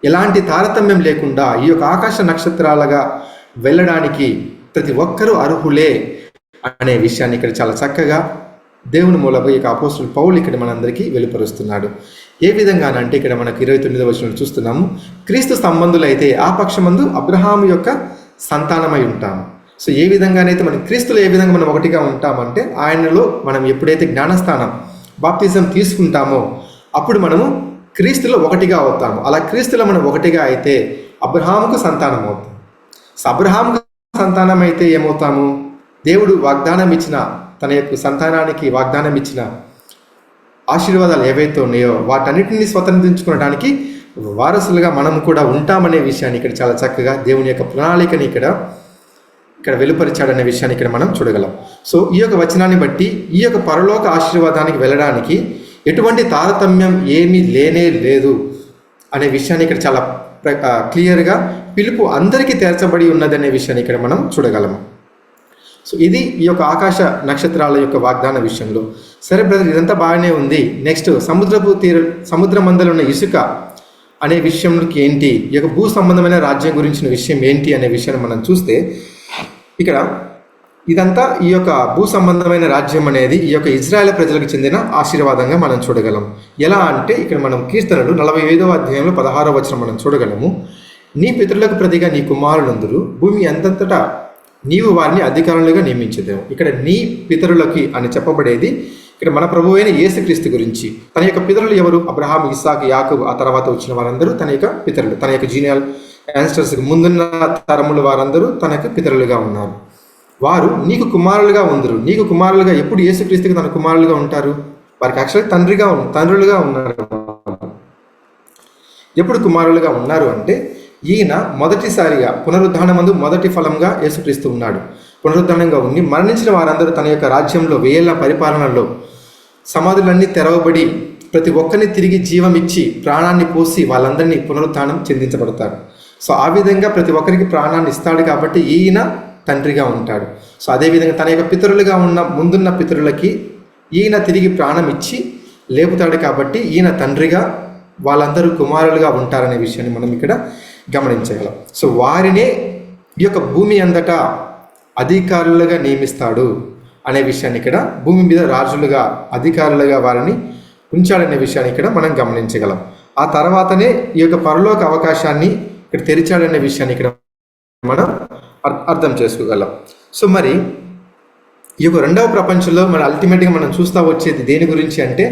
Speaker 1: ఎలాంటి తారతమ్యం లేకుండా ఈ యొక్క ఆకాశ నక్షత్రాలుగా వెళ్ళడానికి ప్రతి ఒక్కరూ అర్హులే అనే విషయాన్ని ఇక్కడ చాలా చక్కగా దేవుని మూలంగా ఈ అపోస్తలుడు పౌలు ఇక్కడ మనందరికీ వెలుపరుస్తున్నాడు. ఏ విధంగానంటే ఇక్కడ మనకు 29వ వచనంలో చూస్తున్నాము, క్రీస్తు సంబంధులైతే ఆ పక్షమందు అబ్రహాము యొక్క సంతానమై ఉంటాము. సో ఏ విధంగానైతే మనం క్రీస్తులో ఏ విధంగా మనం ఒకటిగా ఉంటామంటే ఆయనలో మనం ఎప్పుడైతే జ్ఞానస్థానం బాప్తిజం తీసుకుంటామో అప్పుడు మనము క్రీస్తులో ఒకటిగా అవుతాము. అలా క్రీస్తులో మనం ఒకటిగా అయితే అబ్రహాముకు సంతానం అవుతాం. సో అబ్రహాముకు సంతానం అయితే ఏమవుతాము? దేవుడు వాగ్దానం ఇచ్చిన తన యొక్క సంతానానికి వాగ్దానం ఇచ్చిన ఆశీర్వాదాలు ఏవైతే ఉన్నాయో వాటన్నిటిని స్వతంత్రించుకోవడానికి వారసులుగా మనం కూడా ఉంటామనే విషయాన్ని ఇక్కడ చాలా చక్కగా దేవుని యొక్క ప్రణాళికని ఇక్కడ వెలుపరిచాడనే విషయాన్ని ఇక్కడ మనం చూడగలం. సో ఈ యొక్క వచనాన్ని బట్టి ఈ యొక్క పరలోక ఆశీర్వాదానికి వెళ్ళడానికి ఎటువంటి తారతమ్యం ఏమీ లేనే లేదు అనే విషయాన్ని ఇక్కడ చాలా క్లియర్గా పిలుపు అందరికీ తీర్చబడి ఉన్నదనే విషయాన్ని ఇక్కడ మనం చూడగలము. సో ఇది ఈ యొక్క ఆకాశ నక్షత్రాల యొక్క వాగ్దాన విషయంలో. సరే బ్రదర్, ఇదంతా బాగానే ఉంది. నెక్స్ట్ సముద్రమందలో ఉన్న ఇసుక అనే విషయంలోకి ఏంటి, ఈ యొక్క భూ సంబంధమైన రాజ్యం గురించిన విషయం ఏంటి అనే విషయాన్ని మనం చూస్తే ఇక్కడ ఇదంతా ఈ యొక్క భూ సంబంధమైన రాజ్యం అనేది ఈ యొక్క ఇజ్రాయేల్ ప్రజలకు చెందిన ఆశీర్వాదంగా మనం చూడగలం. ఎలా అంటే ఇక్కడ మనం కీర్తనలు 45వ అధ్యాయంలో 16వ వచనం మనం చూడగలము. నీ పితరులకు ప్రతిగా నీ కుమారులందరూ భూమి అంతటా నీవు వారిని అధికారులుగా నియమించదేవు. ఇక్కడ నీ పితరులకి అని చెప్పబడేది ఇక్కడ మన ప్రభువు అయిన యేసుక్రీస్తు గురించి. తన యొక్క పితరులు ఎవరు? అబ్రహాం, ఇస్సాకు, యాకోబు, ఆ తర్వాత వచ్చిన వారందరూ తన యొక్క పితరులు. తన యొక్క జీనియల్ యాన్స్టర్స్కి ముందున్న తరముల వారందరూ తన యొక్క పితరులుగా ఉన్నారు. వారు నీకు కుమారులుగా ఉందరు. నీకు కుమారులుగా ఎప్పుడు యేసుక్రీస్తుకి తన కుమారులుగా ఉంటారు? వారికి యాక్చువల్గా తండ్రులుగా ఉన్నారు. ఎప్పుడు కుమారులుగా ఉన్నారు అంటే ఈయన మొదటిసారిగా పునరుద్ధానమందు మొదటి ఫలంగా యేసుక్రీస్తు ఉన్నాడు. పునరుద్ధానంగా ఉండి మరణించిన వారందరూ తన యొక్క రాజ్యంలో 1000 ఏళ్ల పరిపాలనలో సమాధులన్నీ తెరవబడి ప్రతి ఒక్కరిని తిరిగి జీవం ఇచ్చి ప్రాణాన్ని పోసి వాళ్ళందరినీ పునరుద్ధానం చెందించబడతారు. సో ఆ విధంగా ప్రతి ఒక్కరికి ప్రాణాన్ని ఇస్తాడు కాబట్టి ఈయన తండ్రిగా ఉంటాడు. సో అదేవిధంగా తన యొక్క పితరులుగా ఉన్న ముందున్న పితరులకి ఈయన తిరిగి ప్రాణం ఇచ్చి లేపుతాడు కాబట్టి ఈయన తండ్రిగా, వాళ్ళందరూ కుమారులుగా ఉంటారనే విషయాన్ని మనం ఇక్కడ గమనించగలం. సో వారినే ఈ యొక్క భూమి అంతటా అధికారులుగా నియమిస్తాడు అనే విషయాన్ని ఇక్కడ భూమి మీద రాజులుగా అధికారులుగా వారిని ఉంచాడనే విషయాన్ని ఇక్కడ మనం గమనించగలం. ఆ తర్వాతనే ఈ యొక్క పరలోక అవకాశాన్ని ఇక్కడ తెరిచాడనే విషయాన్ని ఇక్కడ మనం అర్థం చేసుకోగలం. సో మరి ఈ యొక్క రెండవ ప్రపంచంలో మన అల్టిమేట్గా మనం చూస్తూ వచ్చేది దేని గురించి అంటే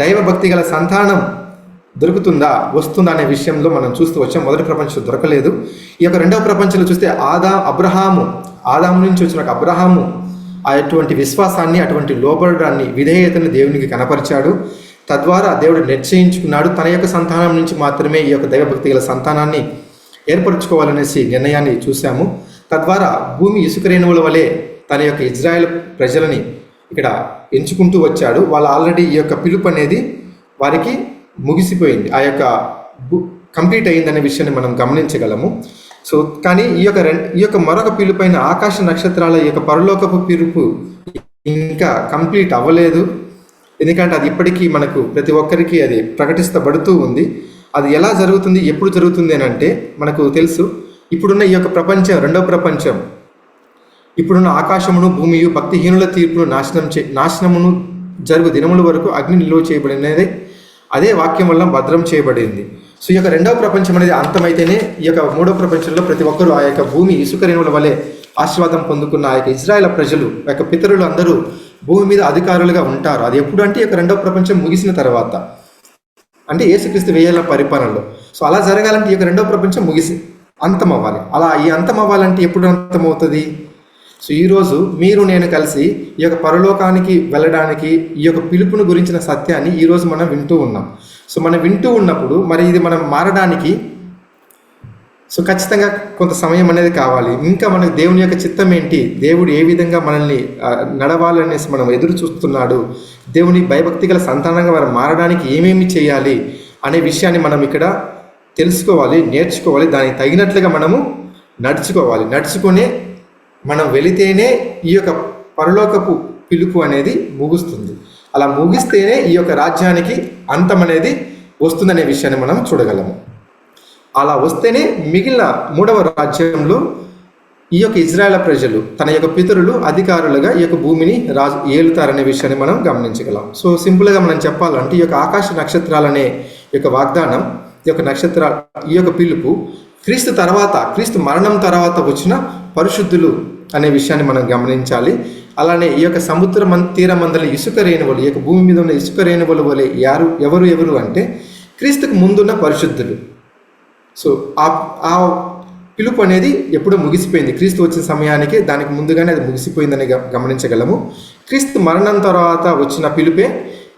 Speaker 1: దైవభక్తి గల సంతానం వస్తుందా అనే విషయంలో మనం చూస్తూ వచ్చాం. మొదటి ప్రపంచంలో దొరకలేదు. ఈ యొక్క రెండవ ప్రపంచంలో చూస్తే ఆదాము నుంచి వచ్చిన అబ్రహాము అటువంటి విశ్వాసాన్ని, అటువంటి లోబడాన్ని, విధేయతను దేవునికి కనపరిచాడు. తద్వారా దేవుడు నిశ్చయించుకున్నాడు తన యొక్క సంతానం నుంచి మాత్రమే ఈ యొక్క దైవభక్తి గల సంతానాన్ని ఏర్పరచుకోవాలనేసి నిర్ణయాన్ని చూసాము. తద్వారా భూమి ఇసుక రేణువుల వలె తన యొక్క ఇజ్రాయెల్ ప్రజలని ఇక్కడ ఎంచుకుంటూ వచ్చాడు. వాళ్ళు ఆల్రెడీ ఈ యొక్క పిలుపు అనేది వారికి ముగిసిపోయింది, ఆ యొక్క కంప్లీట్ అయిందనే విషయాన్ని మనం గమనించగలము. సో కానీ ఈ యొక్క మరొక పిలుపైన ఆకాశ నక్షత్రాల ఈ యొక్క పరలోకపు పిలుపు ఇంకా కంప్లీట్ అవ్వలేదు. ఎందుకంటే అది ఇప్పటికీ మనకు ప్రతి ఒక్కరికి అది ప్రకటిస్తబడుతూ ఉంది. అది ఎలా జరుగుతుంది, ఎప్పుడు జరుగుతుంది అని అంటే మనకు తెలుసు. ఇప్పుడున్న ఈ యొక్క ప్రపంచం, రెండవ ప్రపంచం, ఇప్పుడున్న ఆకాశమును భూమియు భక్తిహీనుల తీర్పును నాశనమును జరుగు దినముల వరకు అగ్ని నిలువ చేయబడినది అదే వాక్యం వల్ల భద్రం చేయబడింది. సో ఈ యొక్క రెండవ ప్రపంచం అనేది అంతమైతేనే ఈ యొక్క మూడవ ప్రపంచంలో ప్రతి ఒక్కరూ ఆ యొక్క భూమి ఇసుక రేణువుల వలె ఆశీర్వాదం పొందుకున్న ఆ యొక్క ఇజ్రాయేల్ ప్రజలు, ఆ యొక్క పితరులు అందరూ భూమి మీద అధికారులుగా ఉంటారు. అది ఎప్పుడు అంటే ఈ యొక్క రెండవ ప్రపంచం ముగిసిన తర్వాత, అంటే యేసుక్రీస్తు 1000 ఏళ్ల పరిపాలనలో. సో అలా జరగాలంటే ఈ యొక్క రెండవ ప్రపంచం అంతం అవ్వాలి. అలా ఈ అంతం అవ్వాలంటే ఎప్పుడు అంతం అవుతుంది? సో ఈరోజు మీరు నేను కలిసి ఈ యొక్క పరలోకానికి వెళ్ళడానికి ఈ యొక్క పిలుపును గురించిన సత్యాన్ని ఈరోజు మనం వింటూ ఉన్నాం. సో మనం వింటూ ఉన్నప్పుడు మరి ఇది మనం మారడానికి సో ఖచ్చితంగా కొంత సమయం అనేది కావాలి. ఇంకా మనకు దేవుని యొక్క చిత్తం ఏంటి, దేవుడు ఏ విధంగా మనల్ని నడవాలనేసి మనం ఎదురు చూస్తున్నాడు, దేవుని భయభక్తి గల సంతానంగా మనం మారడానికి ఏమేమి చేయాలి అనే విషయాన్ని మనం ఇక్కడ తెలుసుకోవాలి, నేర్చుకోవాలి. దానికి తగినట్లుగా మనము నడుచుకునే మనం వెళితేనే ఈ యొక్క పరలోకపు పిలుపు అనేది ముగుస్తుంది. అలా ముగిస్తేనే ఈ యొక్క రాజ్యానికి అంతం అనేది వస్తుందనే విషయాన్ని మనం చూడగలము. అలా వస్తేనే మిగిలిన 3వ రాజ్యంలో ఈ యొక్క ఇజ్రాయేల్ ప్రజలు తన యొక్క పితరులు అధికారులుగా ఈ యొక్క భూమిని ఏలుతారనే విషయాన్ని మనం గమనించగలం. సో సింపుల్గా మనం చెప్పాలంటే ఈ యొక్క ఆకాశ నక్షత్రాలనే ఈ యొక్క వాగ్దానం, ఈ యొక్క పిలుపు క్రీస్తు మరణం తర్వాత వచ్చిన పరిశుద్ధులు అనే విషయాన్ని మనం గమనించాలి. అలానే ఈ యొక్క సముద్ర తీరమందలి ఇసుక రేణువులు, ఈ యొక్క భూమి మీద ఉన్న ఇసుక రేణువుల వలె ఎవరు అంటే క్రీస్తుకు ముందున్న పరిశుద్ధులు. సో ఆ పిలుపు అనేది ఎప్పుడో ముగిసిపోయింది. క్రీస్తు వచ్చిన సమయానికి దానికి ముందుగానే అది ముగిసిపోయిందని గమనించగలము. క్రీస్తు మరణం తర్వాత వచ్చిన పిలుపే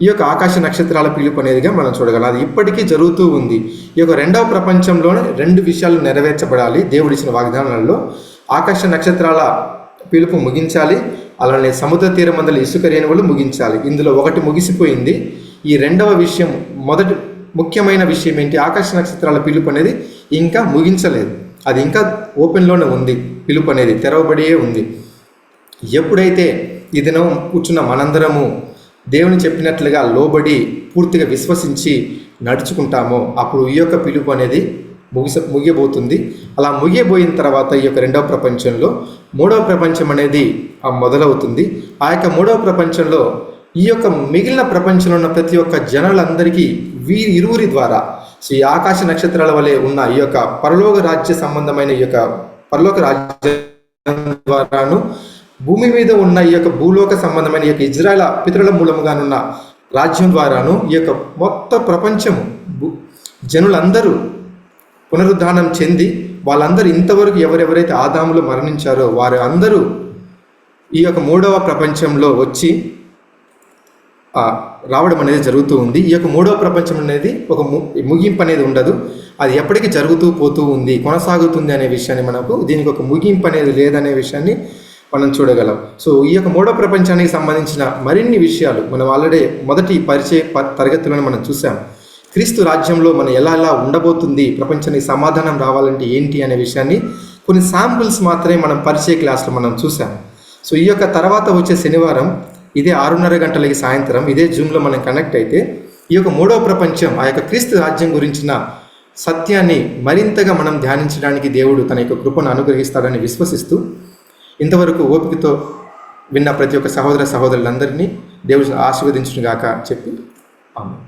Speaker 1: ఈ యొక్క ఆకాశ నక్షత్రాల పిలుపు అనేదిగా మనం చూడగలం. అది ఇప్పటికీ జరుగుతూ ఉంది. ఈ యొక్క 2వ ప్రపంచంలోనే 2 విషయాలు నెరవేర్చబడాలి. దేవుడిచ్చిన వాగ్దానాలలో ఆకాశ నక్షత్రాల పిలుపు ముగించాలి, అలానే సముద్ర తీరమందలి ఇసుక రేణువులు ముగించాలి. ఇందులో ఒకటి ముగిసిపోయింది. ఈ 2వ విషయం, మొదటి ముఖ్యమైన విషయం ఏంటి, ఆకాశ నక్షత్రాల పిలుపు అనేది ఇంకా ముగించలేదు. అది ఇంకా ఓపెన్లోనే ఉంది. పిలుపు అనేది తెరవబడియే ఉంది. ఎప్పుడైతే ఈ దినం కూర్చున్న మనందరము దేవుని చెప్పినట్లుగా లోబడి పూర్తిగా విశ్వసించి నడుచుకుంటామో అప్పుడు ఈ యొక్క పిలుపు అనేది ముగియబోతుంది. అలా ముగియబోయిన తర్వాత ఈ యొక్క 2వ ప్రపంచంలో 3వ ప్రపంచం అనేది మొదలవుతుంది. ఆ యొక్క 3వ ప్రపంచంలో ఈ యొక్క మిగిలిన ప్రపంచంలో ఉన్న ప్రతి ఒక్క జనులందరికీ ఇరువురి ద్వారా, సో ఈ ఆకాశ నక్షత్రాల వలె ఉన్న ఈ యొక్క పరలోక రాజ్య సంబంధమైన ఈ యొక్క పరలోక రాజ్యం ద్వారాను, భూమి మీద ఉన్న ఈ యొక్క భూలోక సంబంధమైన ఈ యొక్క ఇజ్రాయేల్ పితరుల మూలముగానున్న రాజ్యం ద్వారాను ఈ యొక్క మొత్తం ప్రపంచము జనులందరూ పునరుద్ధానం చెంది వాళ్ళందరూ ఇంతవరకు ఎవరెవరైతే ఆదాములో మరణించారో వారు అందరూ ఈ యొక్క 3వ ప్రపంచంలో వచ్చి రావడం అనేది జరుగుతూ ఉంది. ఈ యొక్క 3వ ప్రపంచం అనేది ఒక ముగింపు అనేది ఉండదు. అది ఎప్పటికీ జరుగుతూ పోతూ ఉంది, కొనసాగుతుంది అనే విషయాన్ని మనకు, దీనికి ఒక ముగింపు అనేది లేదనే విషయాన్ని మనం చూడగలం. సో ఈ యొక్క 3వ ప్రపంచానికి సంబంధించిన మరిన్ని విషయాలు మనం ఆల్రెడీ మొదటి పరిచయ తరగతిలోనే మనం చూసాం. క్రీస్తు రాజ్యంలో మనం ఎలా ఉండబోతుంది, ప్రపంచానికి సమాధానం రావాలంటే ఏంటి అనే విషయాన్ని కొన్ని శాంపుల్స్ మాత్రమే మనం పరిచయ క్లాస్లో మనం చూసాం. సో ఈ యొక్క తర్వాత వచ్చే శనివారం ఇదే 6:30 గంటలకి సాయంత్రం ఇదే జూమ్లో మనం కనెక్ట్ అయితే ఈ యొక్క 3వ ప్రపంచం, ఆ యొక్క క్రీస్తు రాజ్యం గురించిన సత్యాన్ని మరింతగా మనం ధ్యానించడానికి దేవుడు తన యొక్క కృపను అనుగ్రహిస్తాడని విశ్వసిస్తూ, ఇంతవరకు ఓపికతో విన్న ప్రతి ఒక్క సహోదరులందరినీ దేవుడు ఆశీర్వదించును గాక చెప్పి ఆమేన్.